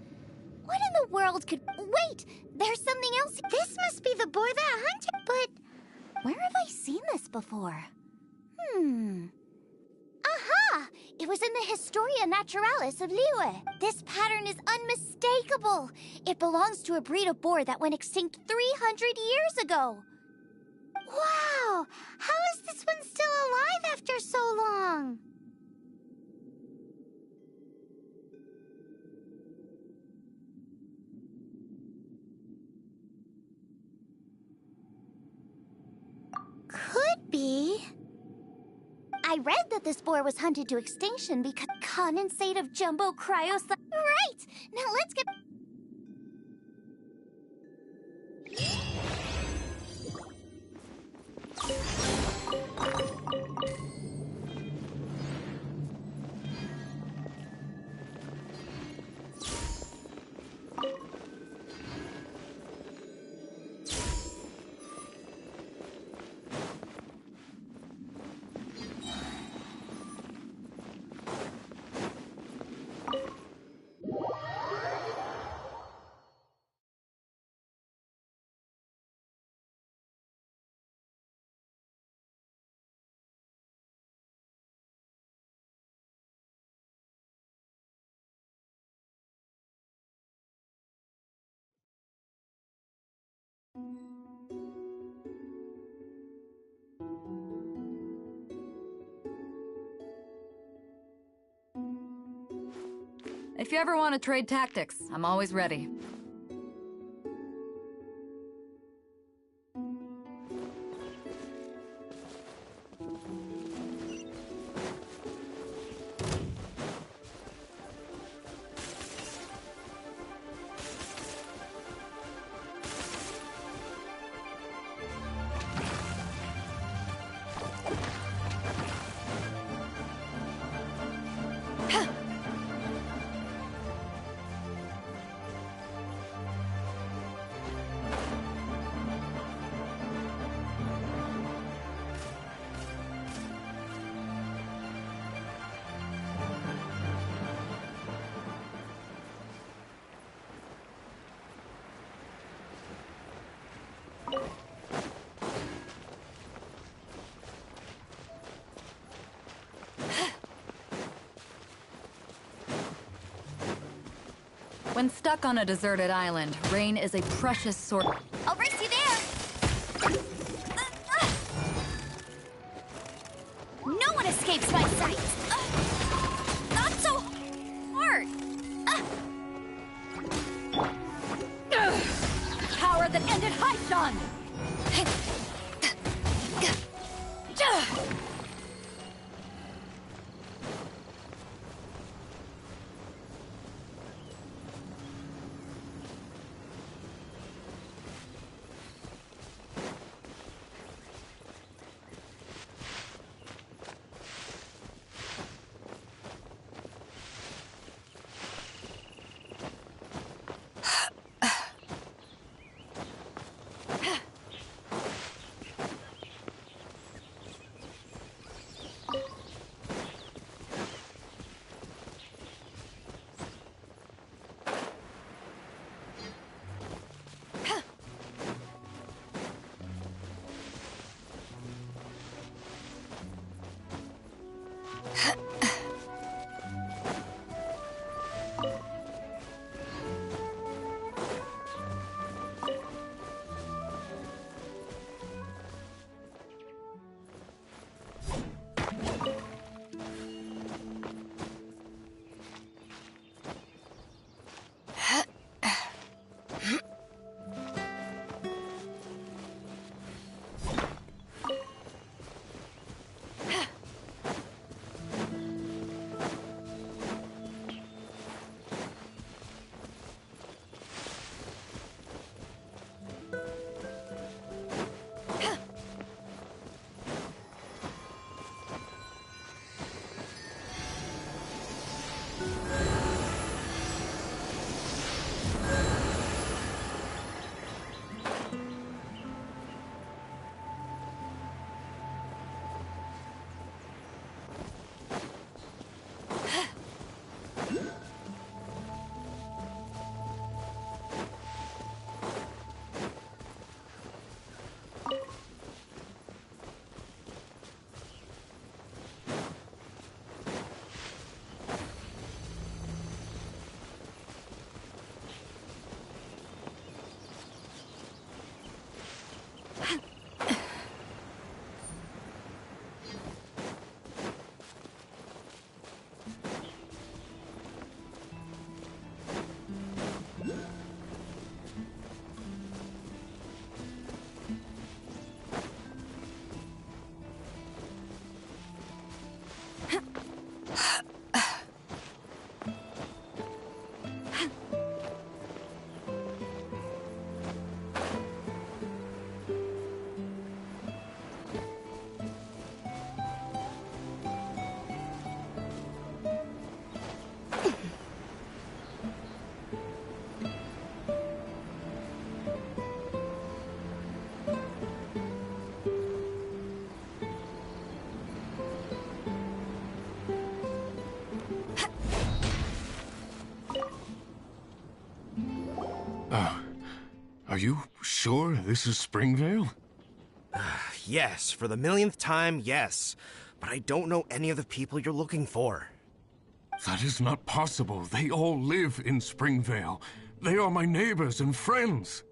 What in the world could... Wait! There's something else. This must be the boar that hunted... But where have I seen this before? Aha! It was in the Historia Naturalis of Liyue. This pattern is unmistakable. It belongs to a breed of boar that went extinct 300 years ago. Wow! How is this one still alive after so long? Could be. I read that this boar was hunted to extinction because condensate of jumbo cryo... Right! Now let's get... If you ever want to trade tactics, I'm always ready. When stuck on a deserted island, rain is a precious source. I'll race you there! No one escapes my sight! Not so hard! Power that ended Haishan! Are you sure this is Springvale? Yes, for the millionth time, yes. But I don't know any of the people you're looking for. That is not possible. They all live in Springvale. They are my neighbors and friends.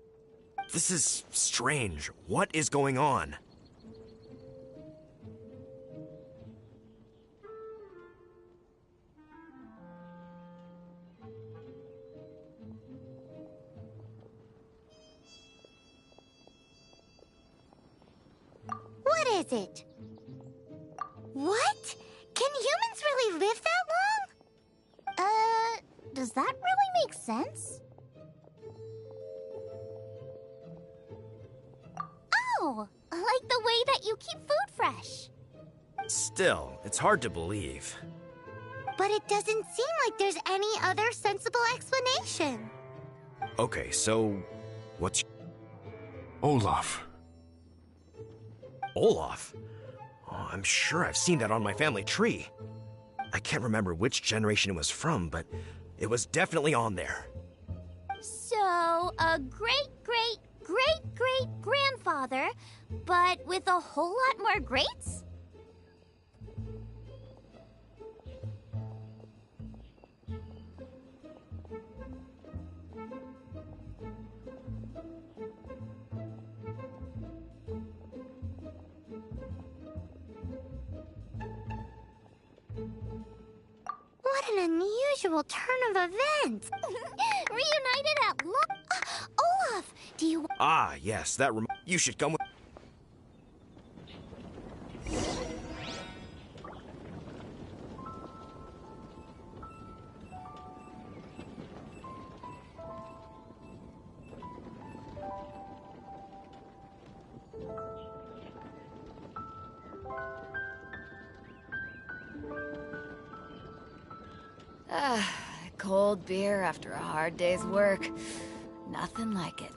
This is strange. What is going on? is it? What? Can humans really live that long? Does that really make sense? Oh, like the way that you keep food fresh. Still, it's hard to believe. But it doesn't seem like there's any other sensible explanation. Okay, so what's... Olaf. Olaf? Oh, I'm sure I've seen that on my family tree. I can't remember which generation it was from, but it was definitely on there. So, a great-great-great-great-grandfather, but with a whole lot more greats? What an unusual turn of events! Reunited at Olaf, do you... Ah, yes, that you should come with... Cold beer after a hard day's work. Nothing like it.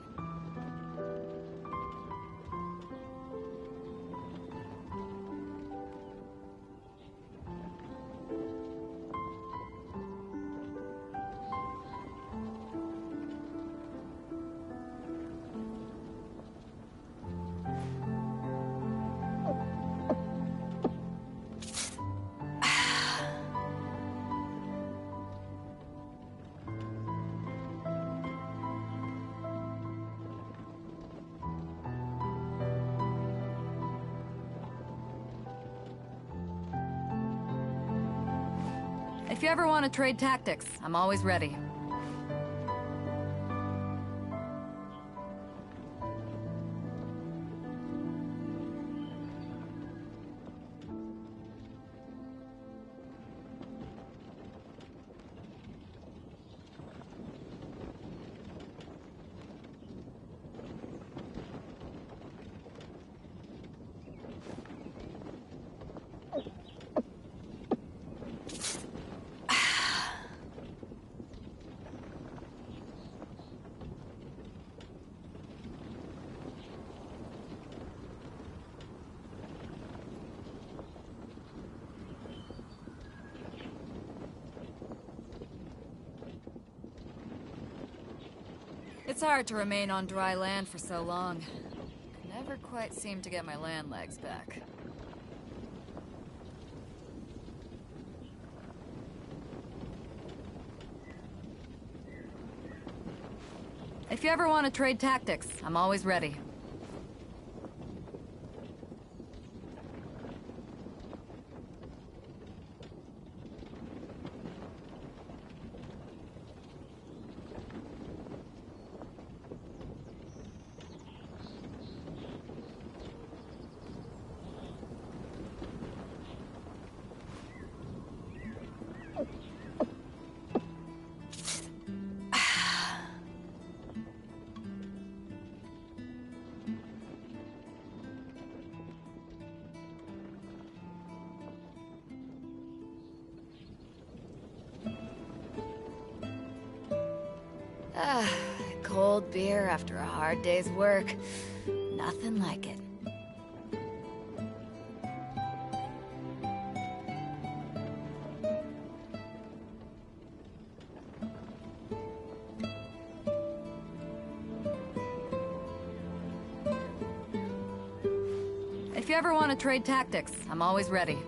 If you ever want to trade tactics, I'm always ready. It's hard to remain on dry land for so long. Never quite seem to get my land legs back. If you ever want to trade tactics, I'm always ready. Cold beer after a hard day's work. Nothing like it. If you ever want to trade tactics, I'm always ready.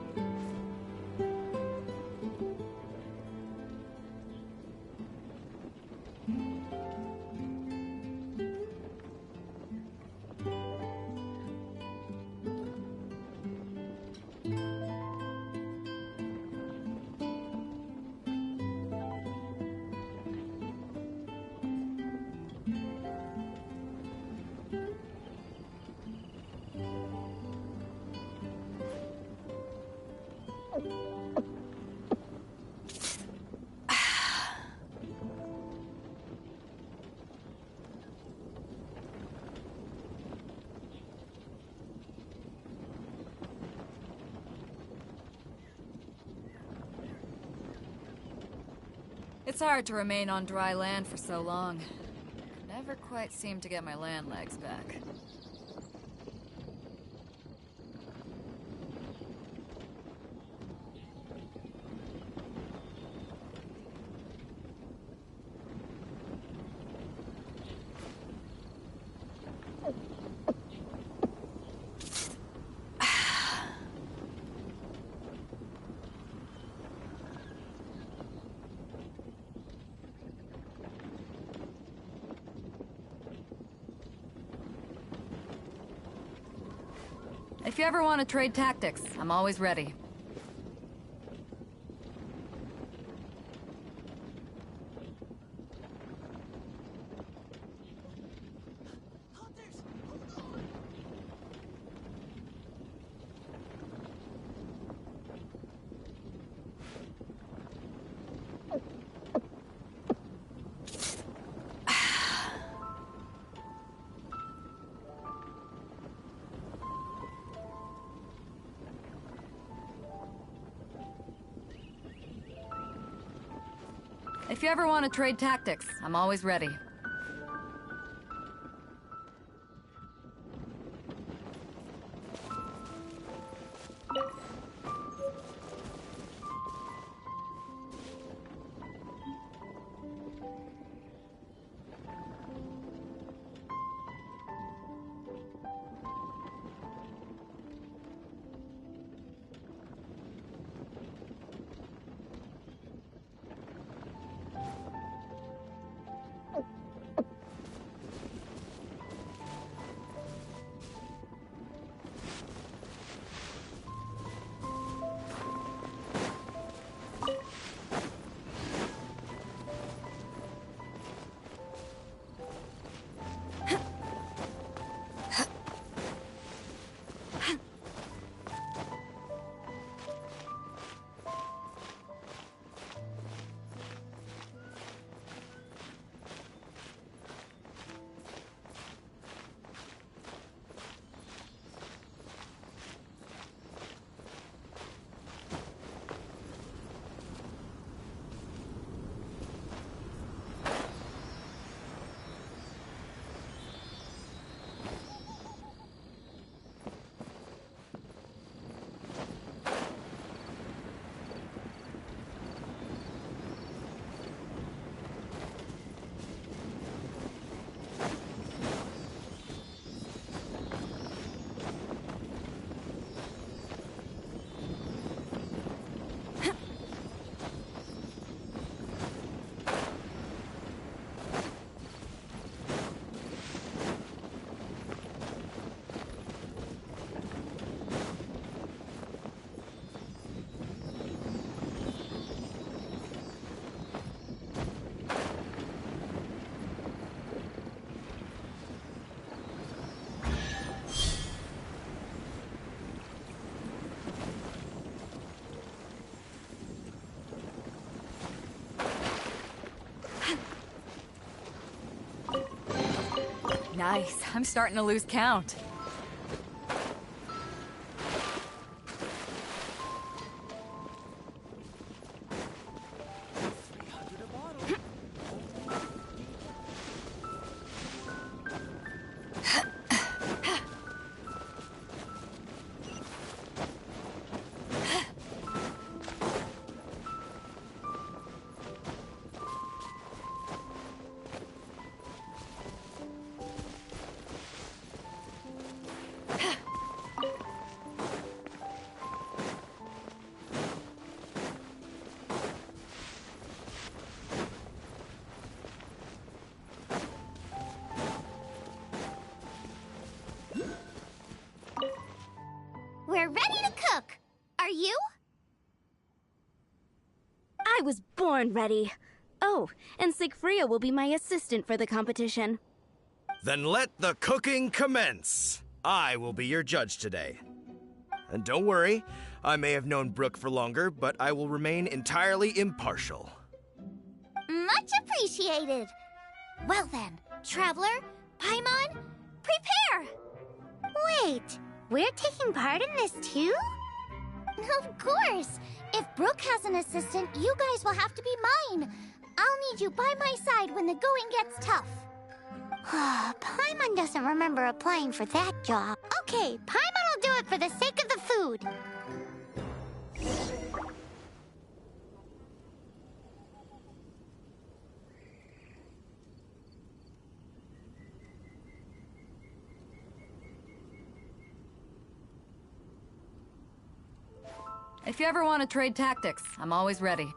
It's hard to remain on dry land for so long. Never quite seem to get my land legs back. If you ever want to trade tactics, I'm always ready. If you ever want to trade tactics, I'm always ready. Nice. I'm starting to lose count. We're ready to cook! Are you? I was born ready. Oh, and Sigfria will be my assistant for the competition. Then let the cooking commence. I will be your judge today. And don't worry, I may have known Brooke for longer, but I will remain entirely impartial. Much appreciated! Well then, Traveler, Paimon, prepare! Wait, we're taking part in this too? Of course! If Brooke has an assistant, you guys will have to be mine. I'll need you by my side when the going gets tough. Paimon doesn't remember applying for that job. Okay, Paimon will do it for the sake of the food. If you ever want to trade tactics, I'm always ready.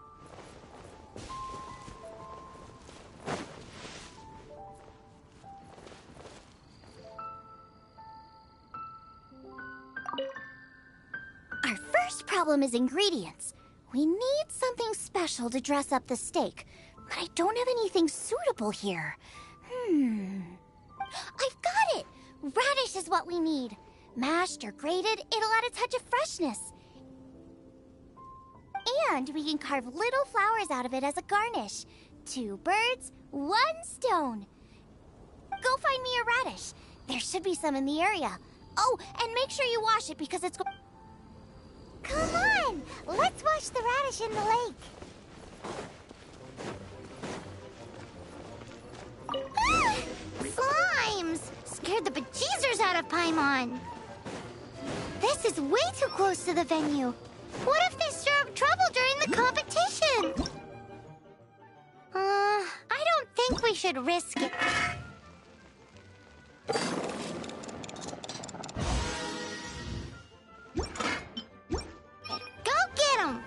Our first problem is ingredients. We need something special to dress up the steak, but I don't have anything suitable here. I've got it! Radish is what we need. Mashed or grated, it'll add a touch of freshness. And we can carve little flowers out of it as a garnish. 2 birds, 1 stone. Go find me a radish. There should be some in the area. Oh, and make sure you wash it because it's... Come on! Let's wash the radish in the lake. Ah! Slimes! Scared the bejeezers out of Paimon. This is way too close to the venue. What if they stir up trouble during the competition? I don't think we should risk it. Go get 'em!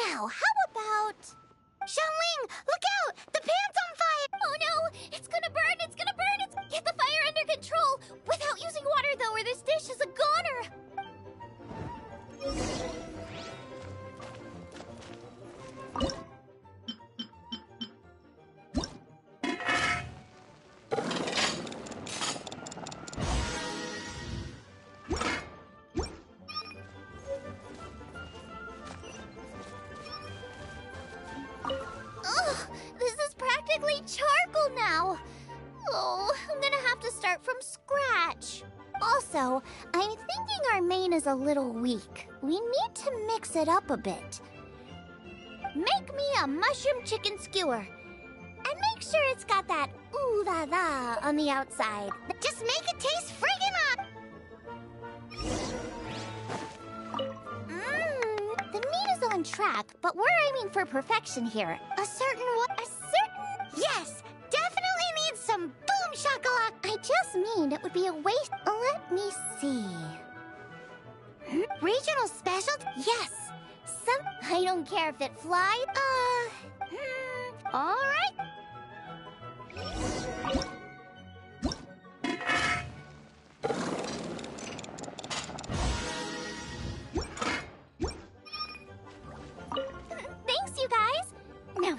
Now, how about... Xiangling, look out! The pan's on fire! Oh no! It's gonna burn! It's gonna burn! Get the fire under control! Without using water, though, or this dish is a goner! Charcoal now! Oh, I'm gonna have to start from scratch. Also, I'm thinking our main is a little weak. We need to mix it up a bit. Make me a mushroom chicken skewer. And make sure it's got that ooh la la on the outside. Just make it taste friggin' up! The meat is on track, but we're aiming for perfection here. Yes! Definitely needs some boom shakalaka! I just mean it would be a waste. Let me see. Regional special? Yes! I don't care if it flies. Alright. Thanks, you guys! Now...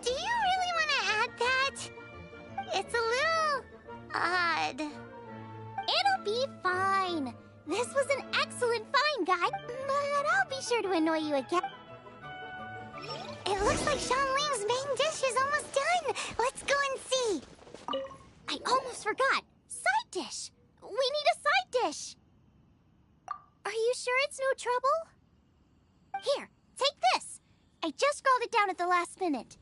do you really want to add that? It's a little... odd. It'll be fine. This was an excellent find, guy. But I'll be sure to annoy you again. It looks like Xiangling's main dish is almost done. Let's go and see. I almost forgot. Side dish. We need a side dish. Are you sure it's no trouble? Here, take this. I just scrolled it down at the last minute.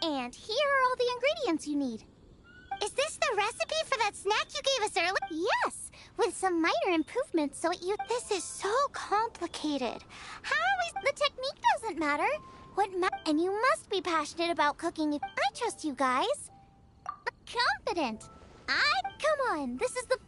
And here are all the ingredients you need. Is this the recipe for that snack you gave us earlier? Yes, with some minor improvements so This is so complicated. How are we... The technique doesn't matter. And you must be passionate about cooking. I trust you guys. Confident. Come on, this is the...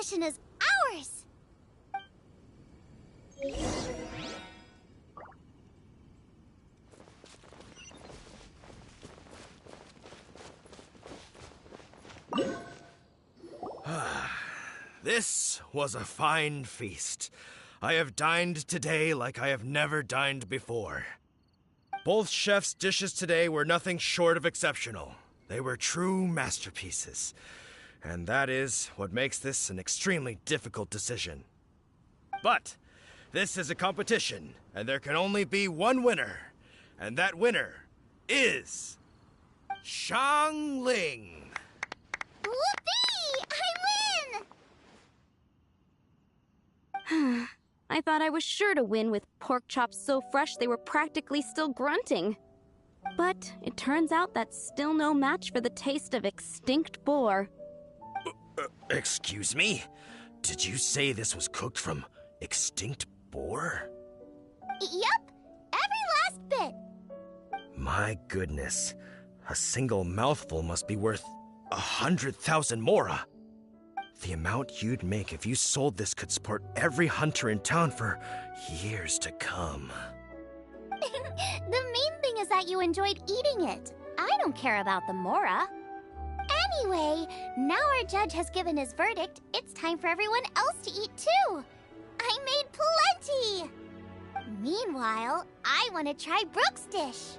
mission is ours! This was a fine feast. I have dined today like I have never dined before. Both chefs' dishes today were nothing short of exceptional. They were true masterpieces. And that is what makes this an extremely difficult decision. But this is a competition, and there can only be one winner. And that winner is Xiangling. Whoopee! I win! I thought I was sure to win with pork chops so fresh they were practically still grunting. But it turns out that's still no match for the taste of extinct boar. Excuse me? Did you say this was cooked from extinct boar? Yep, every last bit. My goodness. A single mouthful must be worth 100,000 mora. The amount you'd make if you sold this could support every hunter in town for years to come. The main thing is that you enjoyed eating it. I don't care about the mora. Anyway, now our judge has given his verdict, it's time for everyone else to eat too. I made plenty! Meanwhile, I want to try Brooke's dish.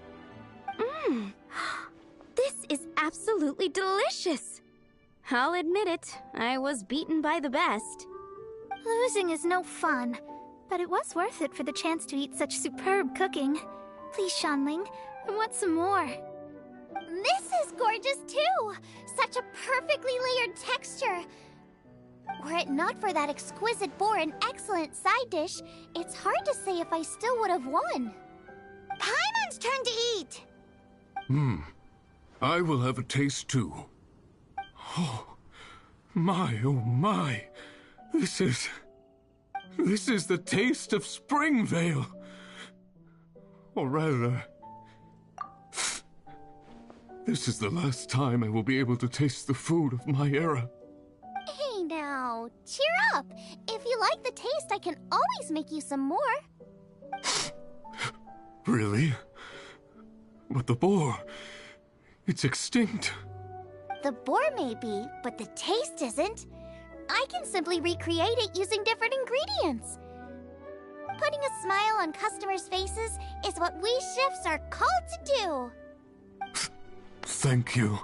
This is absolutely delicious. I'll admit it, I was beaten by the best. Losing is no fun, but it was worth it for the chance to eat such superb cooking. Please, Xiangling, I want some more. This is gorgeous too! Such a perfectly layered texture. Were it not for that exquisite boar and excellent side dish, it's hard to say if I still would have won. Paimon's turn to eat! I will have a taste too. Oh my. This is the taste of Springvale. Or rather, this is the last time I will be able to taste the food of my era. Hey now, cheer up. If you like the taste, I can always make you some more. Really? But the boar, it's extinct. The boar may be, but the taste isn't. I can simply recreate it using different ingredients. Putting a smile on customers' faces is what we chefs are called to do. Thank you.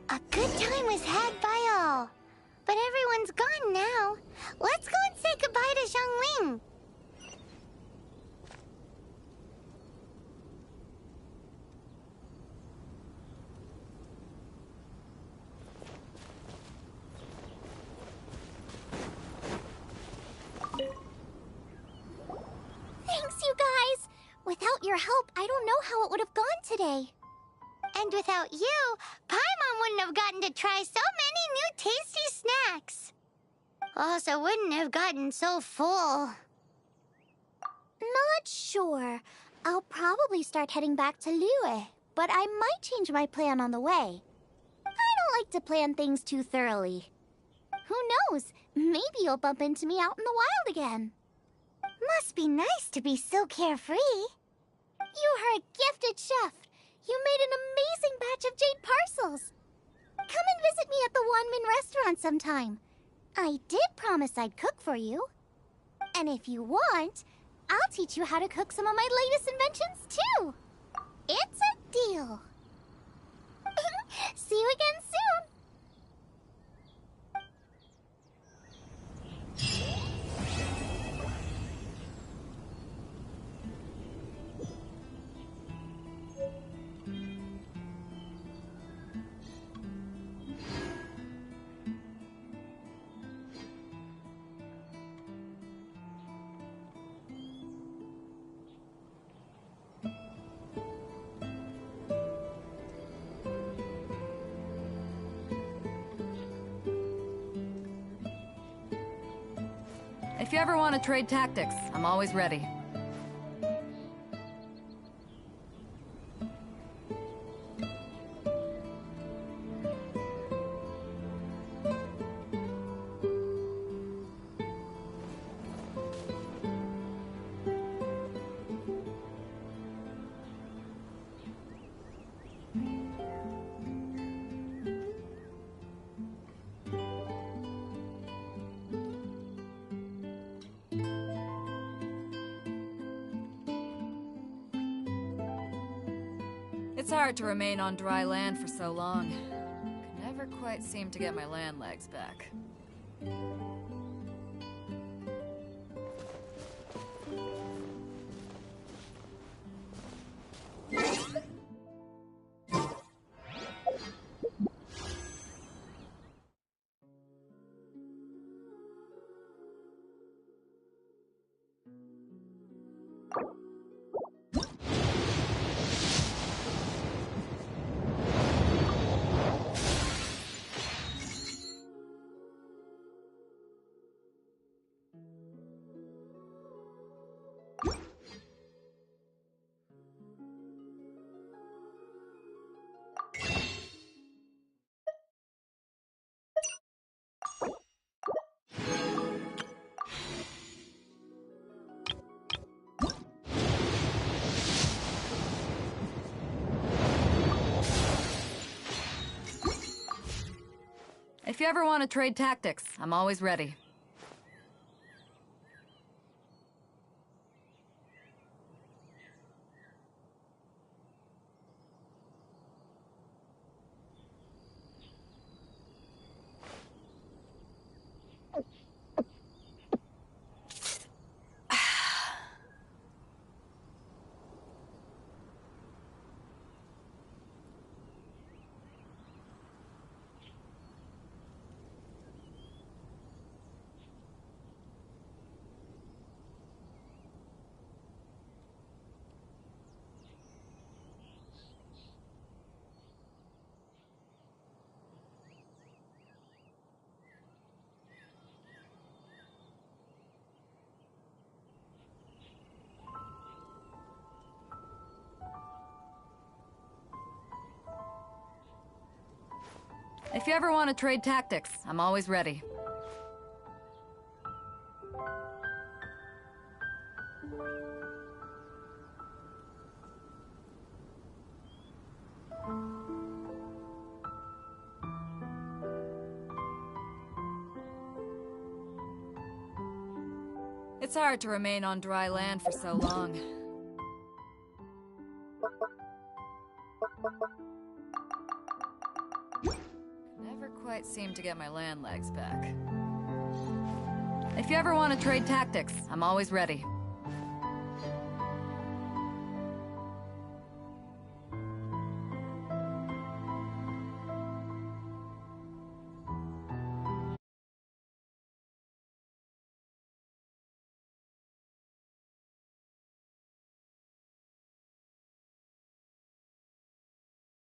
A good time was had by all. But everyone's gone now. Let's go and say goodbye to Xiangling. Thanks, you guys! Without your help, I don't know how it would have gone today. And without you, Paimon wouldn't have gotten to try so many new tasty snacks. Also wouldn't have gotten so full. Not sure. I'll probably start heading back to Liyue, but I might change my plan on the way. I don't like to plan things too thoroughly. Who knows? Maybe you'll bump into me out in the wild again. Must be nice to be so carefree. You are a gifted chef. You made an amazing batch of jade parcels. Come and visit me at the Wanmin restaurant sometime. I did promise I'd cook for you. And if you want, I'll teach you how to cook some of my latest inventions too. It's a deal. See you again soon. If you ever want to trade tactics, I'm always ready. It's hard to remain on dry land for so long. Could never quite seem to get my land legs back. If you ever want to trade tactics, I'm always ready. If you ever want to trade tactics, I'm always ready. It's hard to remain on dry land for so long. Never quite seem to get my land legs back. If you ever want to trade tactics, I'm always ready.